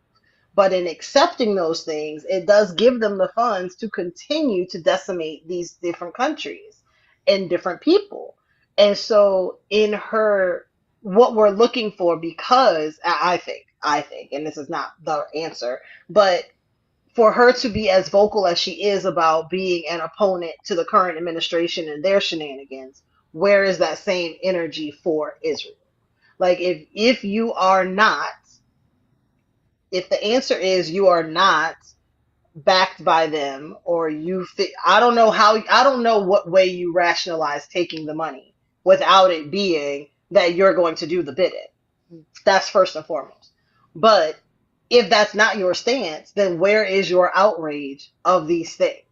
But in accepting those things, it does give them the funds to continue to decimate these different countries and different people. And so in her, what we're looking for, because I think, and this is not the answer, but for her to be as vocal as she is about being an opponent to the current administration and their shenanigans, where is that same energy for Israel? Like, if you are not, if the answer is you are not backed by them, or I don't know I don't know what way you rationalize taking the money without it being that you're going to do the bidding. That's first and foremost. But if that's not your stance, then where is your outrage of these things?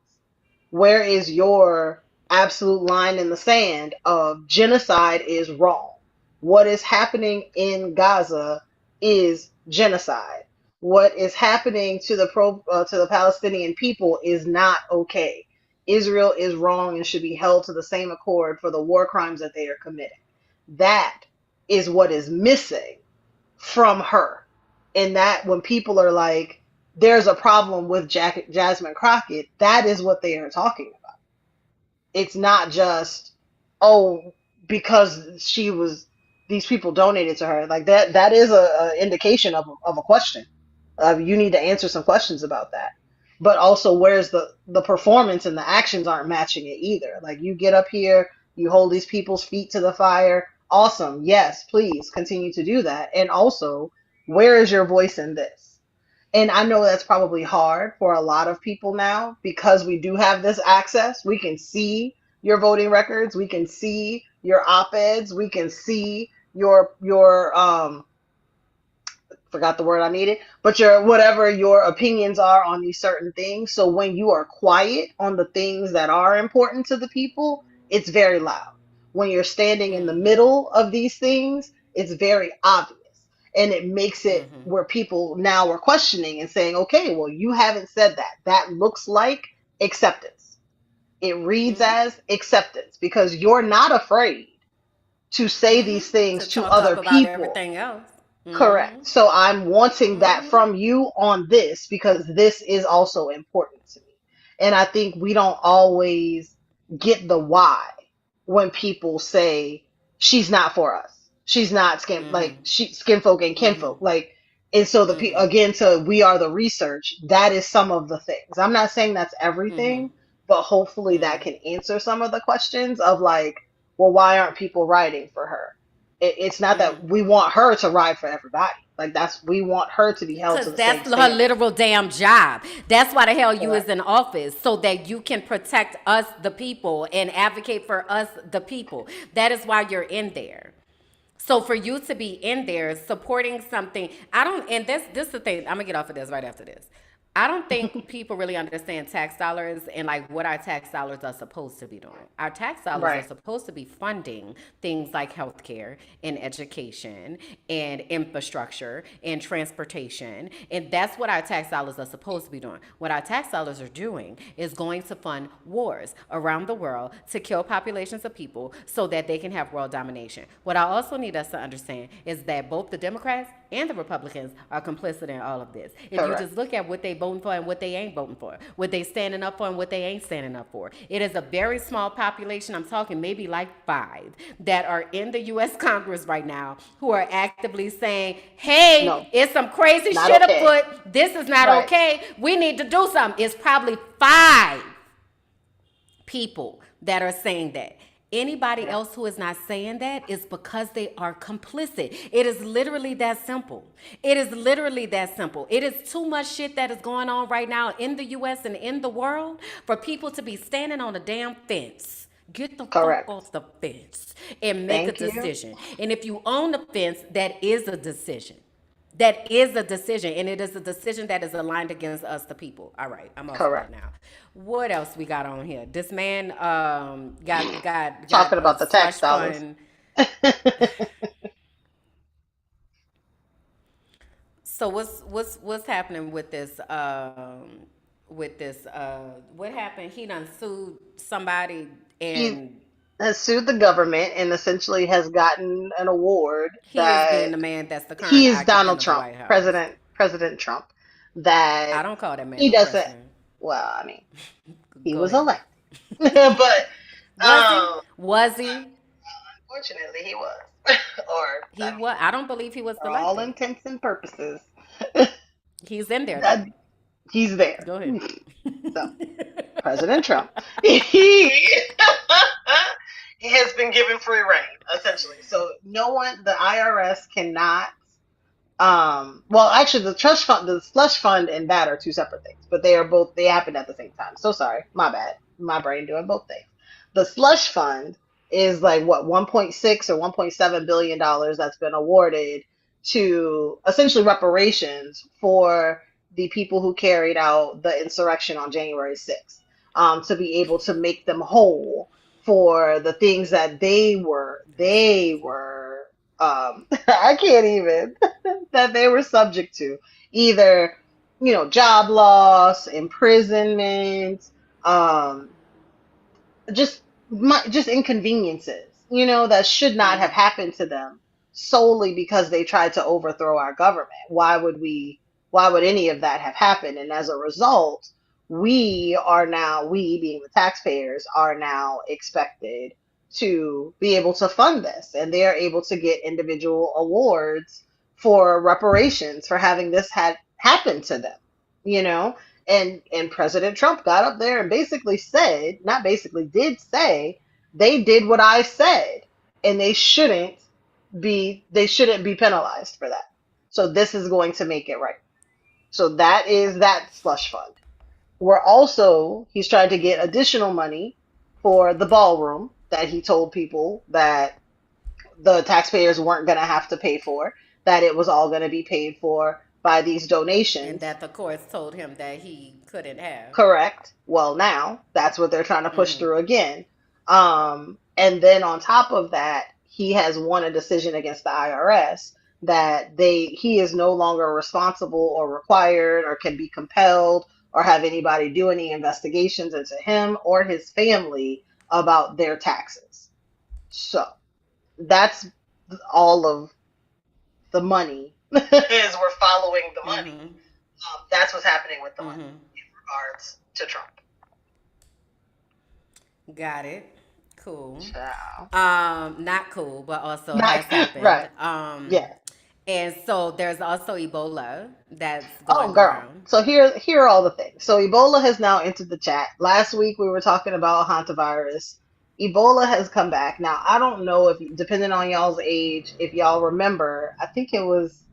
Where is your absolute line in the sand of genocide is wrong? What is happening in Gaza is genocide. What is happening to the Palestinian people is not okay. Israel is wrong and should be held to the same accord for the war crimes that they are committing. That is what is missing from her. And that when people are like, there's a problem with Jasmine Crockett, that is what they are talking about. It's not just, oh, because these people donated to her. Like that is a indication of a question. You need to answer some questions about that. But also, where's the performance and the actions aren't matching it either. Like, you get up here, you hold these people's feet to the fire. Awesome. Yes, please continue to do that. And also, where is your voice in this? And I know that's probably hard for a lot of people now because we do have this access. We can see your voting records. We can see your op-eds. We can see your forgot the word I needed, but your whatever your opinions are on these certain things. So when you are quiet on the things that are important to the people, it's very loud. When you're standing in the Mm-hmm. middle of these things, it's very obvious. And it makes it Mm-hmm. where people now are questioning and saying, okay, well, you haven't said that. That looks like acceptance. It reads Mm-hmm. as acceptance because you're not afraid to say Mm-hmm. these things To to talk other about people. everything else. Mm-hmm. Correct. So I'm wanting that Mm-hmm. from you on this because this is also important to me. And I think we don't always get the why when people say she's not for us. She's not Mm-hmm. skin folk and Mm-hmm. kinfolk. Like, and so Mm-hmm. again, to we are the research, that is some of the things. I'm not saying that's Mm-hmm. everything, but hopefully that Mm-hmm. can answer some of the questions of like, well, why aren't people writing for her? It's not that Mm-hmm. we want her to ride for everybody. Like, we want her to be held to Because the same that's her standard. literal damn job. That's why the hell you is Correct. in office, so that you can protect us, the people, and advocate for us, the people. That is why you're in there. So for you to be in there supporting something, I don't, and this is the thing, I'm gonna get off of this right after this. I don't think people really understand tax dollars and like what our tax dollars are supposed to be doing. Our tax dollars are Right. supposed to be funding things like healthcare and education and infrastructure and transportation. And that's what our tax dollars are supposed to be doing. What our tax dollars are doing is going to fund wars around the world to kill populations of people so that they can have world domination. What I also need us to understand is that both the Democrats and the Republicans are complicit in all of this. If you Correct. just look at what they voting for and what they ain't voting for, what they standing up for and what they ain't standing up for, it is a very small population. I'm talking maybe like 5 that are in the U.S. Congress right now who are actively saying, "Hey, No, it's some crazy not shit okay. afoot. This is not Right. okay. We need to do something." It's probably 5 people that are saying that. Anybody Yeah. else who is not saying that is because they are complicit. It is literally that simple. It is literally that simple. It is too much shit that is going on right now in the US and in the world for people to be standing on a damn fence. Get the fuck Correct. off the fence and make a Thank you. decision. And if you own the fence, that is a decision. That is a decision, and it is a decision that is aligned against us, the people. All right, I'm off of that Correct. now. What else we got on here? This man got Talking a about the tax slush dollars. fund. So what's happening with this what happened? He done sued somebody He and has sued the government and essentially has gotten an award he is being that the man that's the current he is occupant Donald of the Trump, White House. President Trump, that I don't call that man he no doesn't, president. well, I mean, he Go was ahead. elected. But Was he? Was he? unfortunately he was. Or, He I mean, was. I don't believe he was for all elected. intents and purposes, He's in there though. that he's there. Go ahead. So, President Trump, he he has been given free reign, essentially. So no one, the IRS cannot. Well, actually, the trust fund, the slush fund, and that are two separate things, but they are both. They happen at the same time. So sorry, my bad. My brain doing both things. The slush fund is like what 1.6 or 1.7 billion dollars that's been awarded to essentially reparations for the people who carried out the insurrection on January 6th, to be able to make them whole for the things that That's crazy. I can't even, that they were subject to, either, job loss, imprisonment, um, just inconveniences, that should not have happened to them solely because they tried to overthrow our government. Why would any of that have happened? And as a result, we being the taxpayers are now expected to be able to fund this, and they are able to get individual awards for reparations for having this had happened to them, you know and President Trump got up there and basically said, not basically, did say, they did what I said, and they shouldn't be penalized for that. So this is going to make it right. So that is that slush fund. He's trying to get additional money for the ballroom that he told people that the taxpayers weren't going to have to pay for, that it was all going to be paid for by these And donations. that the courts told him that he couldn't have. Correct. Well, now that's what they're trying to push through again. And then on top of that, he has won a decision against the IRS that he is no longer responsible or required or can be compelled or have anybody do any investigations into him or his family about their taxes. So that's all of the money is we're following the money. Mm-hmm. That's what's happening with the money Mm-hmm. in regards to Trump. Got it. Cool. Ciao. Not cool, but also Not has happened. right. Yeah. And so there's also Ebola that's Oh, going girl. around. So here are all the things. So Ebola has now entered the chat. Last week we were talking about hantavirus. Ebola has come back. Now I don't know if, depending on y'all's age, if y'all remember. I think it was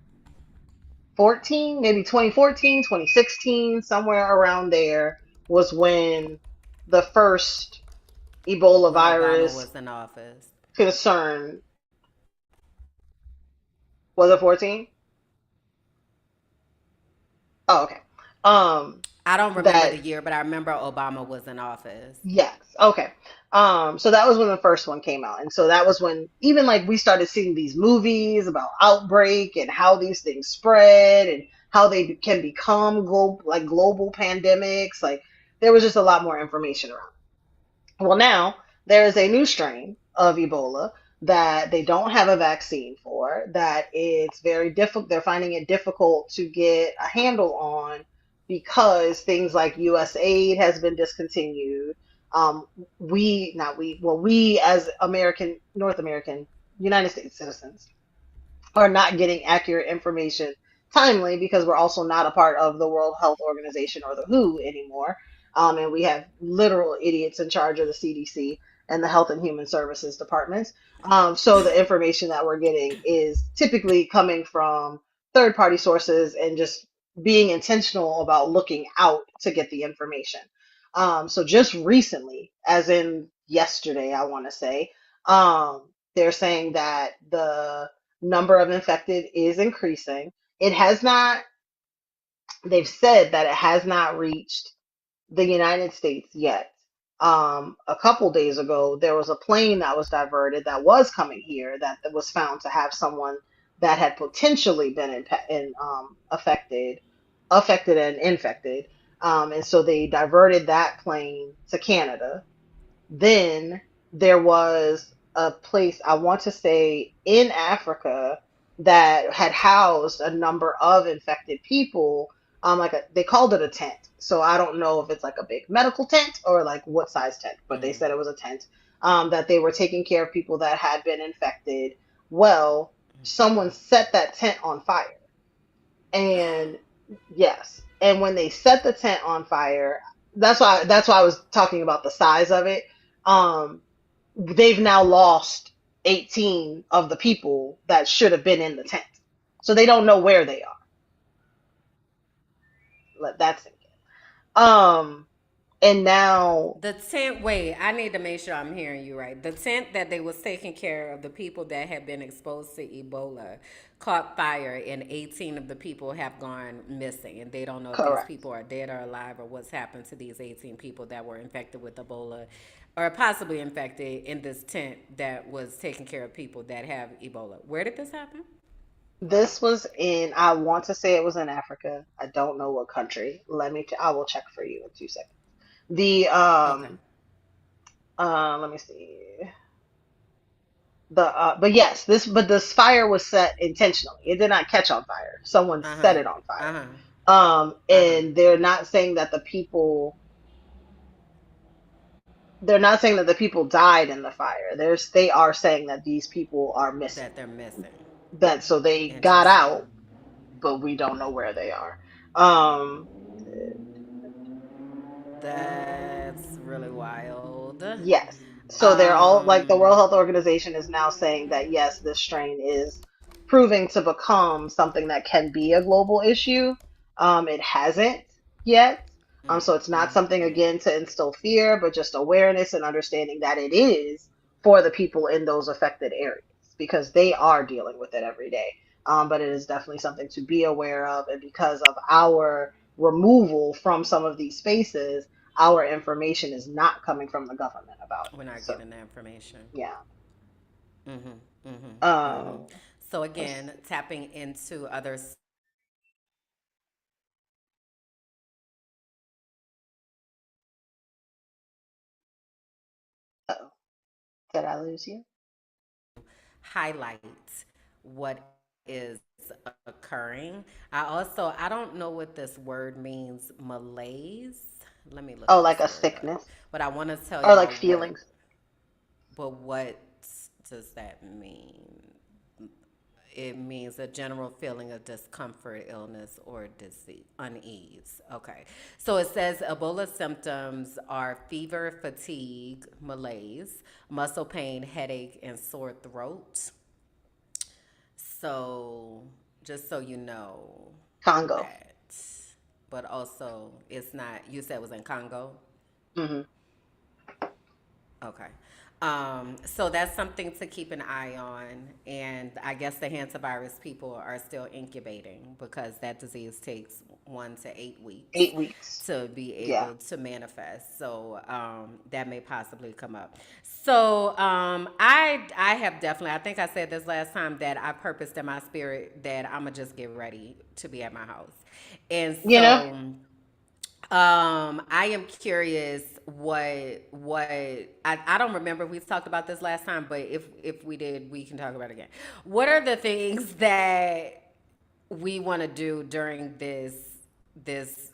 14, maybe 2014, 2016, somewhere around there was when the first Ebola When Obama virus was in office. concern was it 14? Oh, okay. Um, I don't remember the that year, but I remember Obama was in office. Yes. Okay. So that was when the first one came out. And so that was when even like we started seeing these movies about outbreak and how these things spread and how they can become global pandemics. Like there was just a lot more information around. Well, now there is a new strain of Ebola that they don't have a vaccine for, that it's very difficult. They're finding it difficult to get a handle on because things like US aid has been discontinued. We as North American, United States citizens are not getting accurate information timely because we're also not a part of the World Health Organization or the WHO anymore. And we have literal idiots in charge of the CDC and the Health and Human Services departments. So the information that we're getting is typically coming from third party sources and just being intentional about looking out to get the information. So just recently, as in yesterday, I want to say, they're saying that the number of infected is increasing. It has not, they've said that it has not reached the United States yet. A couple days ago, there was a plane that was diverted that was coming here that was found to have someone that had potentially been affected and infected. And so they diverted that plane to Canada. Then there was a place, I want to say, in Africa that had housed a number of infected people. They called it a tent. So I don't know if it's like a big medical tent or like what size tent, but they Mm. said it was a tent. That they were taking care of people that had been infected. Well, someone set that tent on fire. And yes, and when they set the tent on fire, that's why I was talking about the size of it. Um, they've now lost 18 of the people that should have been in the tent, so they don't know where they are. Let that sink in. And now, The tent, wait, I need to make sure I'm hearing you right. The tent that they was taking care of the people that had been exposed to Ebola caught fire and 18 of the people have gone missing. And they don't know if these correct. people are dead or alive or what's happened to these 18 people that were infected with Ebola or possibly infected in this tent that was taking care of people that have Ebola. Where did this happen? This was in, I want to say it was in Africa. I don't know what country. I will check for you in 2 seconds. The, Okay. let me see. But yes, but this fire was set intentionally. It did not catch on fire. Someone Uh set huh. it on Uh fire. huh. Uh huh. And they're not saying that the people died in the fire. They are saying that these people are missing. That they're missing. That so they got Interesting. out, but we don't know where they are. Um, That's really wild. yes. So they're all like the World Um, Health Organization is now saying that yes, this strain is proving to become something that can be a global issue. It hasn't yet. So it's not something again to instill fear, but just awareness and understanding that it is for the people in those affected areas because they are dealing with it every day. But it is definitely something to be aware of, and because of our removal from some of these spaces, our information is not coming from the government about it. we're not So getting the information. yeah. Mm-hmm. Mm-hmm. Mm-hmm. Um, So again, tapping into others. uh-oh, did I lose you? Highlight what is occurring. I don't know what this word means, malaise. Let me Oh, look like this a word up. sickness But I want to tell or like y'all what, feelings. but what does that mean? It means a general feeling of discomfort, illness, or disease, unease. Okay. So it says Ebola symptoms are fever, fatigue, malaise, muscle pain, headache, and sore throat. So just so you know Congo. that. But also, it's not, you said it was in Congo? Hmm. Okay. So that's something to keep an eye on. And I guess the hantavirus people are still incubating because that disease takes 1 to 8 weeks 8 weeks. to be Yeah. able to manifest. So that may possibly come up. So I have definitely, I think I said this last time that I purposed in my spirit that I'm going to just get ready to be at my house. And You know, so I am curious I don't remember if we talked about this last time, but if we did, we can talk about it again. What are the things that we want to do during this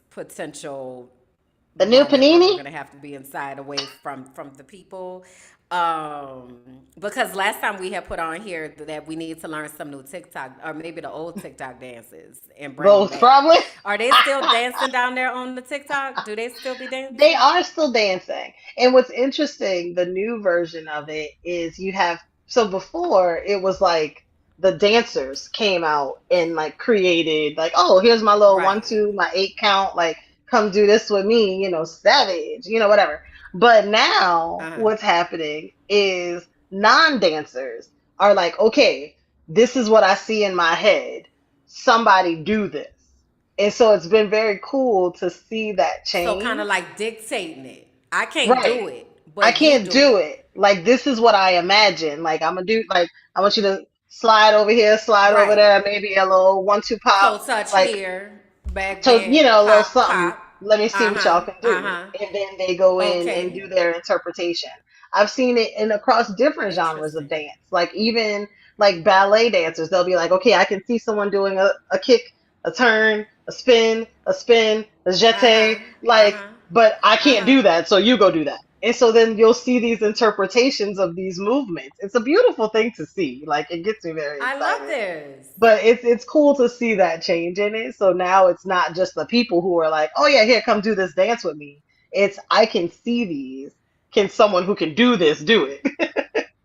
potential the new moment where we're panini. gonna have to be inside away from the people? Um, because last time we had put on here that we need to learn some new TikTok or maybe the old TikTok dances and bring them Both back. probably. Are they still dancing down there on the TikTok? Do they still be They dancing? are still dancing. And what's interesting, the new version of it is you have, so before it was like the dancers came out and like created like, oh, here's my little one, Right. two, my 8 count, like come do this with me, savage, whatever. But now Uh-huh. what's happening is non-dancers are like, okay, this is what I see in my head. Somebody do this. And so it's been very cool to see that So kind of change. like dictating it. I can't Right. do it, I but you can't do do it. it. Like this is what I imagine. Like I'm gonna do like I want you to slide over here, slide over Right. there, maybe a little 1 2 pop, Toe touch like here, back so bend, a little pop, something. pop. Let me see Uh what huh. y'all can Uh do. huh. And then they go in and Okay. do their interpretation. I've seen it in across different genres of Interesting. dance. Like even like ballet dancers, they'll be like, okay, I can see someone doing a kick, a turn, a spin, a Uh huh. jeté, Uh like, huh. but I Uh can't huh. do that, so you go do that. And so then you'll see these interpretations of these movements. It's a beautiful thing to see. Like it gets me very I love excited. this. But it's cool to see that change in it. So now it's not just the people who are like, oh yeah, here, come do this dance with me. It's I can see these. Can someone who can do this do it?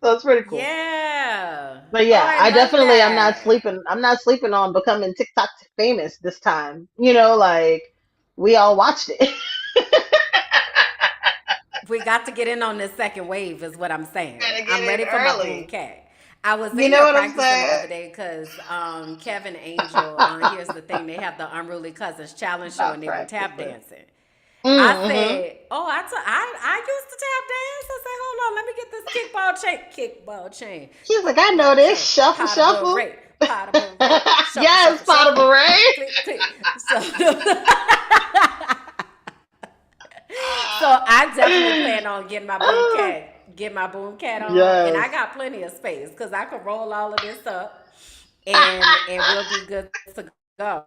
So it's pretty cool. Yeah. But Oh, yeah, I I love definitely that. I'm not sleeping on becoming TikTok famous this time. Like we all watched it. We got to get in on this second wave, is what I'm saying. Gotta I'm get ready in for my boom early. cat. I was You in know here what I'm practicing the saying? other day because Kevin Angel on Here's the Thing, they have the Unruly Cousins challenge show and Stop they were tap practicing. dancing. I Mm-hmm. said, "Oh, I used to tap dance." I said, "Hold on, let me get this kickball chain, He's like, I know kickball this. chain, Shuffle, pot of shuffle. beret, pot of beret, shuffle, Yes, shuffle, pot of shuffle, beret. click, click." So, so I definitely plan on getting my boom cat on, and I Yes. got plenty of space because I could roll all of this up, and we'll be good to go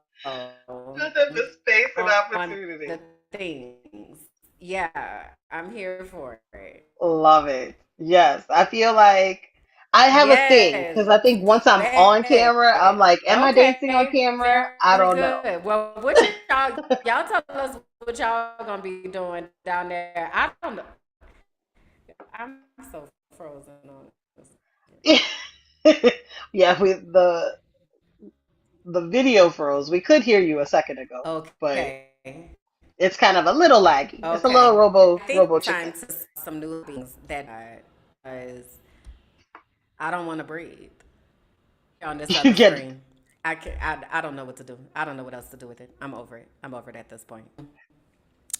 Nothing but space and on the opportunity. things. Yeah, I'm here for it. Love it. Yes. I feel like I have a thing Yes, because I think once I'm on bad. camera, I'm like, am I dancing on Okay, camera? I very don't know. good. Well, what y'all tell us what y'all gonna be doing down there? I don't know. I'm so frozen on this. Yeah, the video froze. We could hear you a second ago, but Okay. it's kind of a little laggy. It's a little Okay. I think robo it's time chicken. to some new things that because I don't want to breathe on this You other get screen. I don't know what to do. I don't know what else to do with it. I'm over it. I'm over it at this point.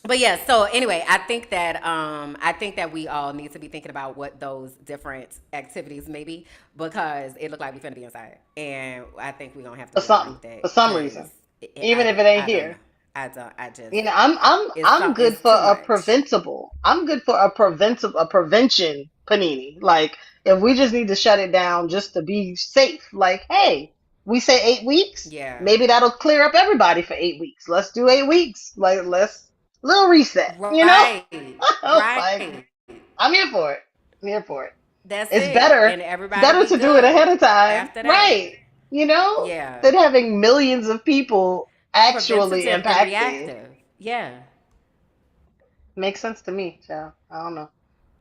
But yeah, so anyway, I think that we all need to be thinking about what those different activities may be because it looked like we finna be inside, and I think we're gonna have to for be all right something with that for some because reason, even if it I ain't don't know. here. I just You know, I'm good it's for too a much. preventable. I'm good for a prevention panini. Like if we just need to shut it down just to be safe. Like, hey, we say 8 weeks. Yeah. Maybe that'll clear up everybody for 8 weeks. Let's do 8 weeks. Like let's little reset. You know, Right. like Right. I'm here for it. I'm here for it. That's It's it. better. And It's everybody better be to do it ahead good of time, after that. right? You know, Yeah. than having millions of people actually Preventative than impacted. reactive. Yeah. Makes sense to me, child. I don't know.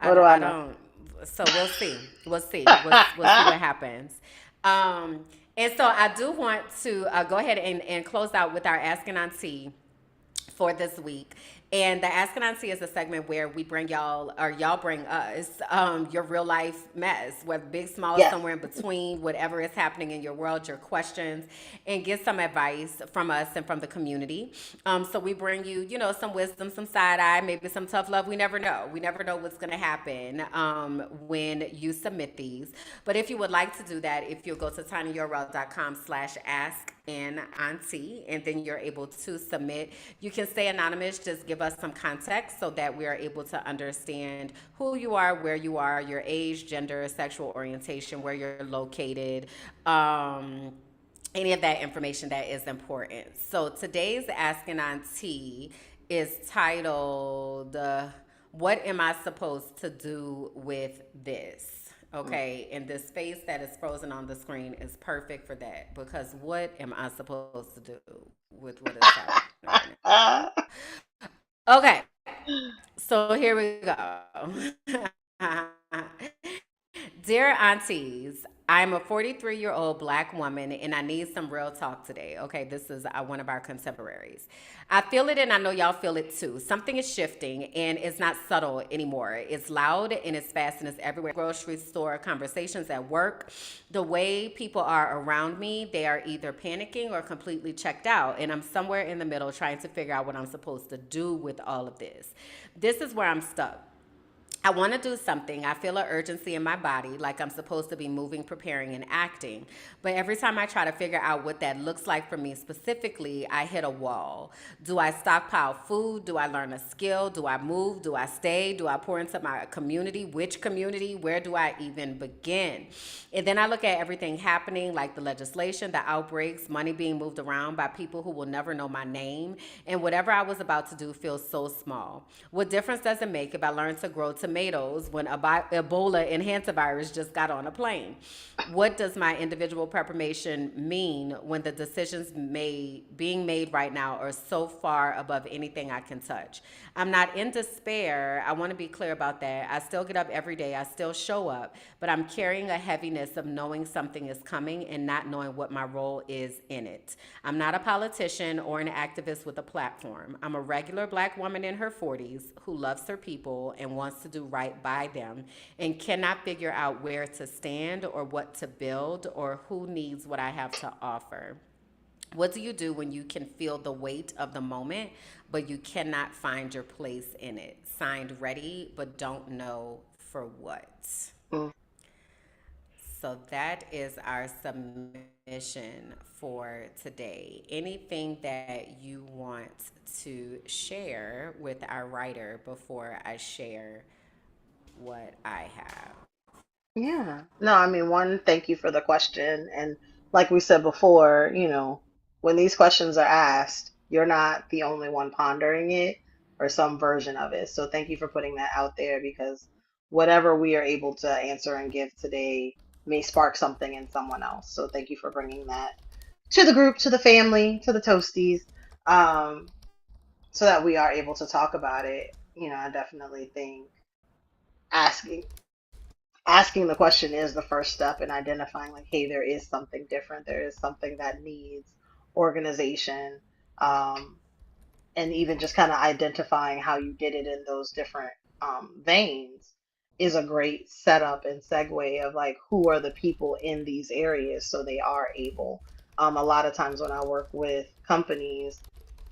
What do I I know? don't. So we'll see. We'll see. We'll see what happens. Um, and so I do want to go ahead and close out with our Asking Auntie for this week. And the Asking Auntie is a segment where we bring y'all or y'all bring us your real life mess, whether big, small, Yes. somewhere in between, whatever is happening in your world, your questions, and get some advice from us and from the community. So we bring you, you know, some wisdom, some side eye, maybe some tough love. We never know. We never know what's going to happen when you submit these. But if you would like to do that, if you'll go to tinyurl.com/ask an auntie, and then you're able to submit. You can stay anonymous, just give us some context so that we are able to understand who you are, where you are, your age, gender, sexual orientation, where you're located, any of that information that is important. So today's Asking Auntie is titled, What Am I Supposed to Do with This? Okay, and the space that is frozen on the screen is perfect for that because what am I supposed to do with what is happening right now? Okay, so here we go. Dear aunties, I'm a 43-year-old black woman and I need some real talk today. Okay, this is one of our contemporaries. I feel it and I know y'all feel it too. Something is shifting and it's not subtle anymore. It's loud and it's fast and it's everywhere. Grocery store, conversations at work. The way people are around me, they are either panicking or completely checked out. And I'm somewhere in the middle trying to figure out what I'm supposed to do with all of this. This is where I'm stuck. I want to do something. I feel an urgency in my body, like I'm supposed to be moving, preparing, and acting. But every time I try to figure out what that looks like for me specifically, I hit a wall. Do I stockpile food? Do I learn a skill? Do I move? Do I stay? Do I pour into my community? Which community? Where do I even begin? And then I look at everything happening, like the legislation, the outbreaks, money being moved around by people who will never know my name. And whatever I was about to do feels so small. What difference does it make if I learn to grow to tomatoes when Ebola and hantavirus just got on a plane? What does my individual preparation mean when the decisions being made right now are so far above anything I can touch? I'm not in despair. I want to be clear about that. I still get up every day. I still show up, but I'm carrying a heaviness of knowing something is coming and not knowing what my role is in it. I'm not a politician or an activist with a platform. I'm a regular black woman in her 40s who loves her people and wants to do right by them and cannot figure out where to stand or what to build or who needs what I have to offer. What do you do when you can feel the weight of the moment, but you cannot find your place in it? Signed ready, but don't know for what. Mm. So that is our submission for today. Anything that you want to share with our writer before I share what I have? Yeah. No, I mean, one, thank you for the question. And like we said before, when these questions are asked, you're not the only one pondering it or some version of it. So thank you for putting that out there because whatever we are able to answer and give today may spark something in someone else. So thank you for bringing that to the group, to the family, to the toasties, um, so that we are able to talk about it. I definitely think asking asking the question is the first step in identifying like, hey, there is something different, there is something that needs organization, um, and even just kind of identifying how you did it in those different veins is a great setup and segue of like who are the people in these areas so they are able. A lot of times when I work with companies,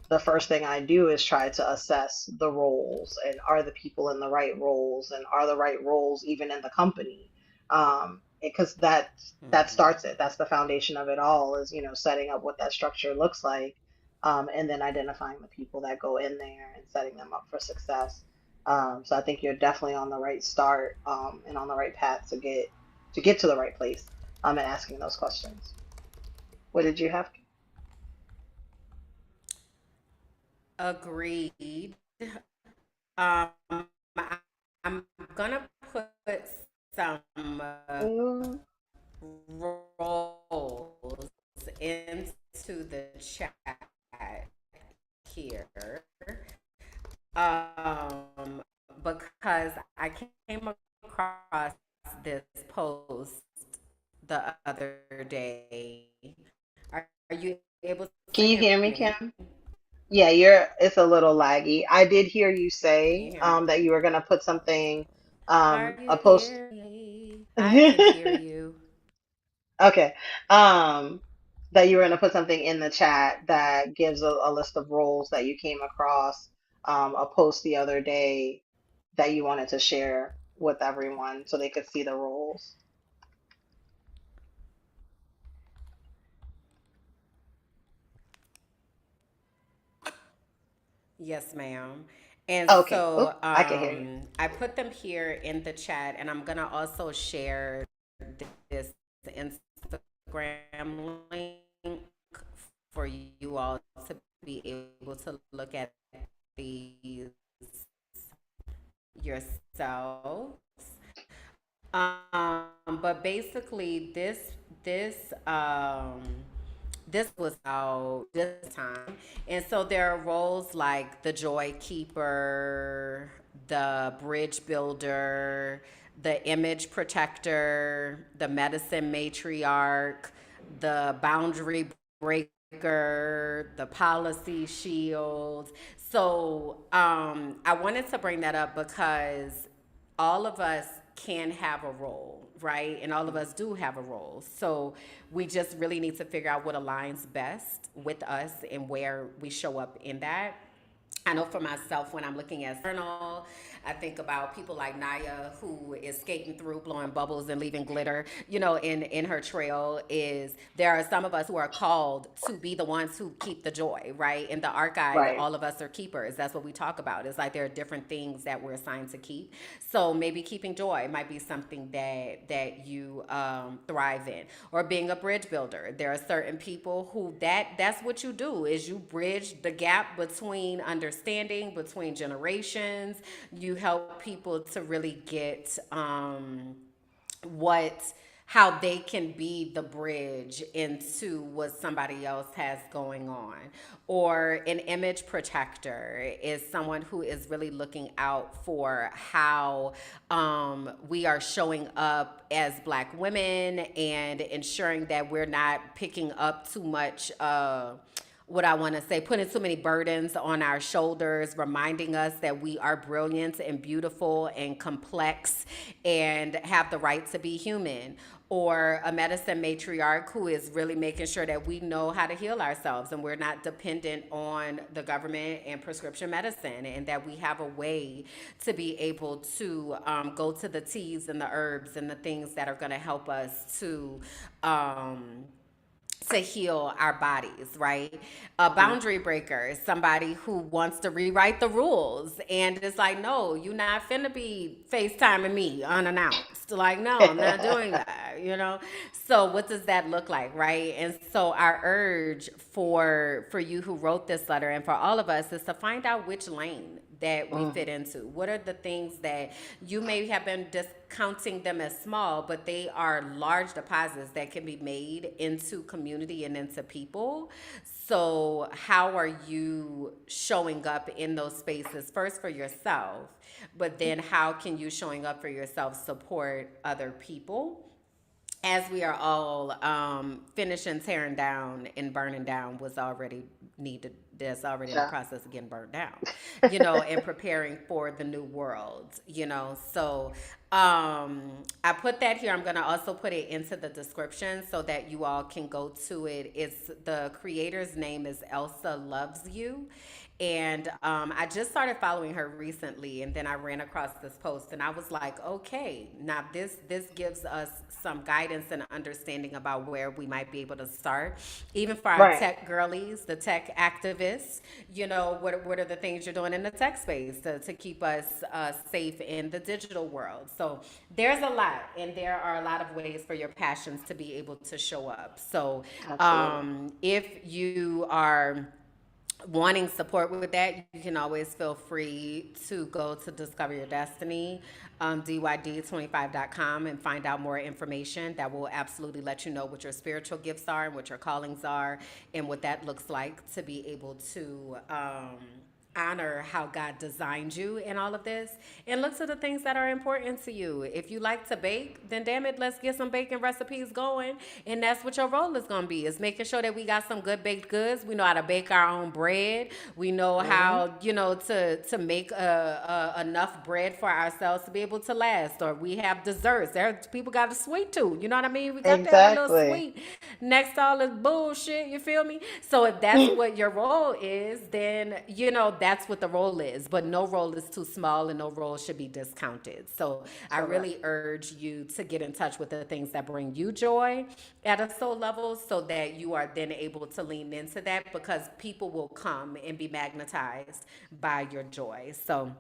the first thing I do is try to assess the roles and are the people in the right roles and are the right roles even in the company. Because that starts it. That's the foundation of it all is, setting up what that structure looks like, and then identifying the people that go in there and setting them up for success. So I think you're definitely on the right start, and on the right path to get to the right place, and asking those questions. What did you have? Agreed. Um, I- I'm gonna put some Mm, roles into the chat here, um, because I came across this post the other day. Are you able can to you hear hear me, me? Kim? Yeah, it's a little laggy. I did hear you Can say you hear me? that you were gonna put something, Are a you post. hearing me? I can hear you. Okay. Um, that you were gonna put something in the chat that gives a list of roles that you came across, a post the other day that you wanted to share with everyone so they could see the roles. Yes, ma'am. And Okay. Oh, so I can hear you. I put them here in the chat, and I'm gonna also share this Instagram link for you all to be able to look at these yourselves. But basically, this this was out this time, and so there are roles like the joy keeper, the bridge builder, the image protector, the medicine matriarch, the boundary breaker, the policy shield. So I wanted to bring that up because all of us can have a role, right? And all of us do have a role. So we just really need to figure out what aligns best with us and where we show up in that. I know for myself, when I'm looking at journal, I think about people like Naya, who is skating through, blowing bubbles and leaving glitter, in her trail. Is there are some of us who are called to be the ones who keep the joy, right? In the archive, Right. all of us are keepers. That's what we talk about. It's like there are different things that we're assigned to keep. So maybe keeping joy might be something that you thrive in, or being a bridge builder. There are certain people who that's what you do is you bridge the gap between understanding between generations. you help people to really get what how they can be the bridge into what somebody else has going on. Or an image protector is someone who is really looking out for how we are showing up as Black women and ensuring that we're not picking up too much what I want to say, putting too many burdens on our shoulders, reminding us that we are brilliant and beautiful and complex and have the right to be human. Or a medicine matriarch who is really making sure that we know how to heal ourselves and we're not dependent on the government and prescription medicine, and that we have a way to be able to go to the teas and the herbs and the things that are going to help us um, to heal our bodies, right? A boundary breaker is somebody who wants to rewrite the rules and it's like, no, you're not finna be FaceTiming me unannounced. Like, no, I'm not doing that, you know? So what does that look like, right? And so our urge for you who wrote this letter and for all of us is to find out which lane that we fit into. What are the things that you may have been discounting them as small, but they are large deposits that can be made into community and into people. So how are you showing up in those spaces, first for yourself, but then how can you showing up for yourself support other people? As we are all finishing tearing down and burning down was already needed, that's already in the Yeah. process of getting burned down, and preparing for the new world. So I put that here. I'm going to also put it into the description so that you all can go to it. It's the creator's name is Elsa Loves You. And I just started following her recently, and then I ran across this post, and I was like, okay, now this gives us some guidance and understanding about where we might be able to start, even for our Right. tech girlies, the tech activists. What are the things you're doing in the tech space to keep us safe in the digital world? So there's a lot, and there are a lot of ways for your passions to be able to show up. So Absolutely. if you are wanting support with that, you can always feel free to go to Discover Your Destiny, dyd25.com, and find out more information that will absolutely let you know what your spiritual gifts are and what your callings are and what that looks like to be able to honor how God designed you in all of this and look to the things that are important to you. If you like to bake, then damn it, let's get some baking recipes going. And that's what your role is going to be, is making sure that we got some good baked goods. We know how to bake our own bread. We know Hmm. how, to make enough bread for ourselves to be able to last. Or we have desserts. There people got a sweet tooth. You know what I mean? We got to have a little Exactly. sweet next to all this bullshit. You feel me? So if that's what your role is, then that's what the role is. But no role is too small, and no role should be discounted. So I Correct. really urge you to get in touch with the things that bring you joy at a soul level, so that you are then able to lean into that, because people will come and be magnetized by your joy. So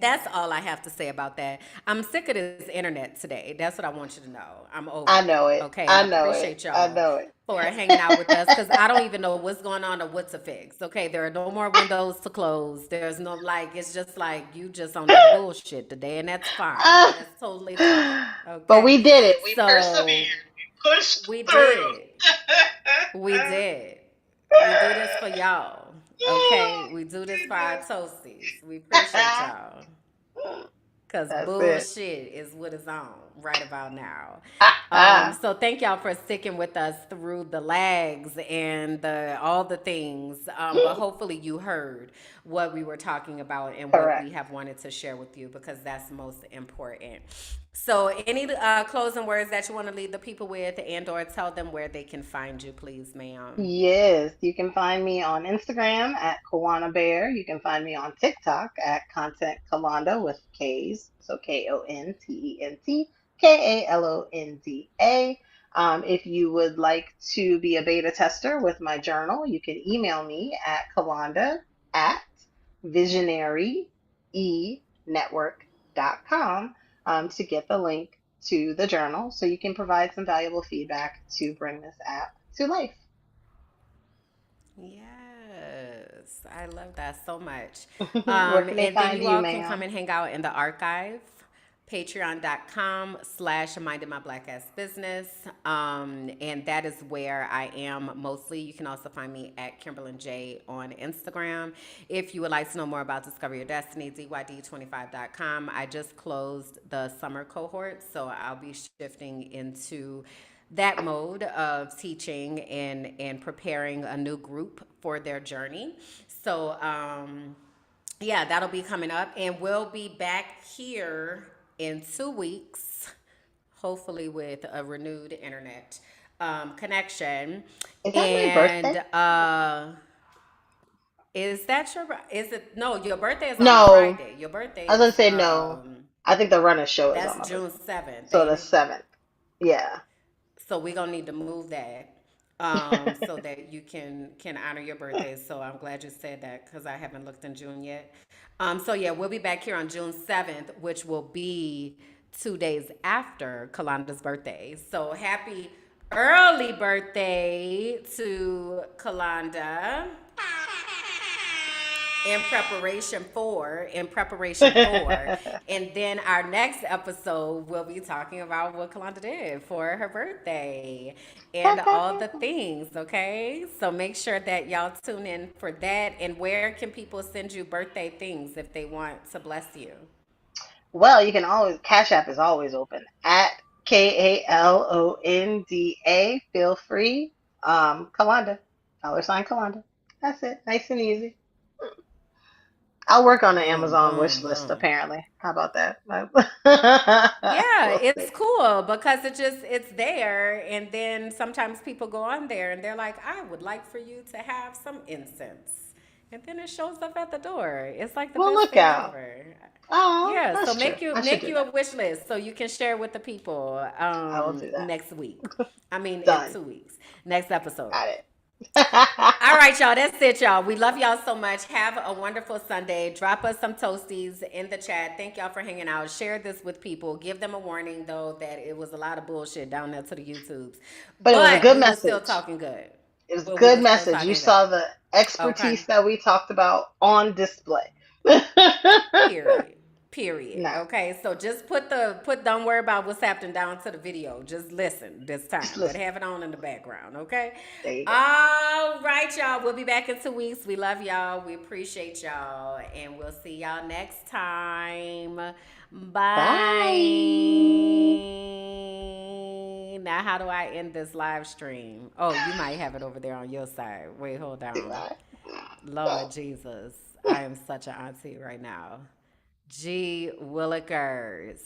that's all I have to say about that. I'm sick of this internet today. That's what I want you to know. I'm over I it. know it. Okay. And I I know it. appreciate I y'all know it. for hanging out with us, because I don't even know what's going on or what to fix. Okay. There are no more windows to close. There's no, like, it's just like you just on that bullshit today, and that's fine. Ah, That's totally fine. but Okay. we did it. We persevered. So We pushed we through. did. We did. We do this for y'all. Okay. We do this for our toasties. We appreciate y'all. Cause That's it. bullshit is what is on right about now. Ah, ah. So thank y'all for sticking with us through the lags and the all the things. But hopefully you heard what we were talking about and what we Correct. have wanted to share with you, because that's most important. So any closing words that you want to leave the people with, and/or tell them where they can find you, please, ma'am. Yes, you can find me on Instagram at Kawana Bear. You can find me on TikTok at Content Kalonda with K's. So KONTENTKALONDA. If you would like to be a beta tester with my journal, you can email me at Kalonda at visionaryenetwork.com to get the link to the journal so you can provide some valuable feedback to bring this app to life. Yes. Jesus. I love that so much. Where can they And then find you you, all can come ma'am? and hang out in the archive. Patreon.com/minding my black ass business. And that is where I am mostly. You can also find me at Kimberlyn J on Instagram. If you would like to know more about Discover Your Destiny, DYD25.com. I just closed the summer cohort, so I'll be shifting into that mode of teaching and preparing a new group for their journey. So yeah, that'll be coming up, and we'll be back here in 2 weeks, hopefully with a renewed internet connection. Is that my birthday? And is that your? Is it no? Your birthday is on a No, Friday. Your birthday I was gonna is say no. I think the runner show is on that's my June birthday. 7th, So ain't the it? 7th. Yeah. So we're gonna need to move that so that you can honor your birthday. So I'm glad you said that because I haven't looked in June yet. So yeah, we'll be back here on June 7th, which will be 2 days after Kalanda's birthday. So happy early birthday to Kalanda in preparation for and then our next episode we'll be talking about what Kalanda did for her birthday and all the things. Okay, so make sure that y'all tune in for that. And where can people send you birthday things if they want to bless you? Well, you can always, Cash App is always open at KALONDA. Feel free. Kalanda. $sign Kalanda. That's it. Nice and easy. I'll work on the Boom, Amazon boom, wish list boom. apparently. How about that? Yeah, We'll it's see. cool because it's there, and then sometimes people go on there and they're like, "I would like for you to have some incense," and then it shows up at the door. It's like the Well, best look thing out. ever. Oh, Yeah, so that's true. make you I should make do you a that. wish list so you can share with the people I will do that. next week. I mean, in Done. 2 weeks, next episode. Got it. All right, y'all. That's it, y'all. We love y'all so much. Have a wonderful Sunday. Drop us some toasties in the chat. Thank y'all for hanging out. Share this with people. Give them a warning, though, that it was a lot of bullshit down there to the YouTubes. But it was a But good we were still message. talking good. It was a But we good were still message. You talking good. saw the Okay. expertise that we talked about on display. Period. Period. Nah, Okay. So just don't worry about what's happening down to the video. Just listen this just time, but listen. have it on in the background. Okay. There you go. All right, y'all. We'll be back in 2 weeks. We love y'all. We appreciate y'all. And we'll see y'all next time. Bye. Bye. Now, how do I end this live stream? Oh, you might have it over there on your side. Wait, hold on. Bye. Lord Jesus, I am such an auntie right now. G Willikers.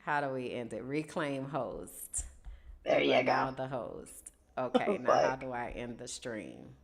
How do we end it? Reclaim host. There You are you go. now the host. Okay, now how Like. do I end the stream?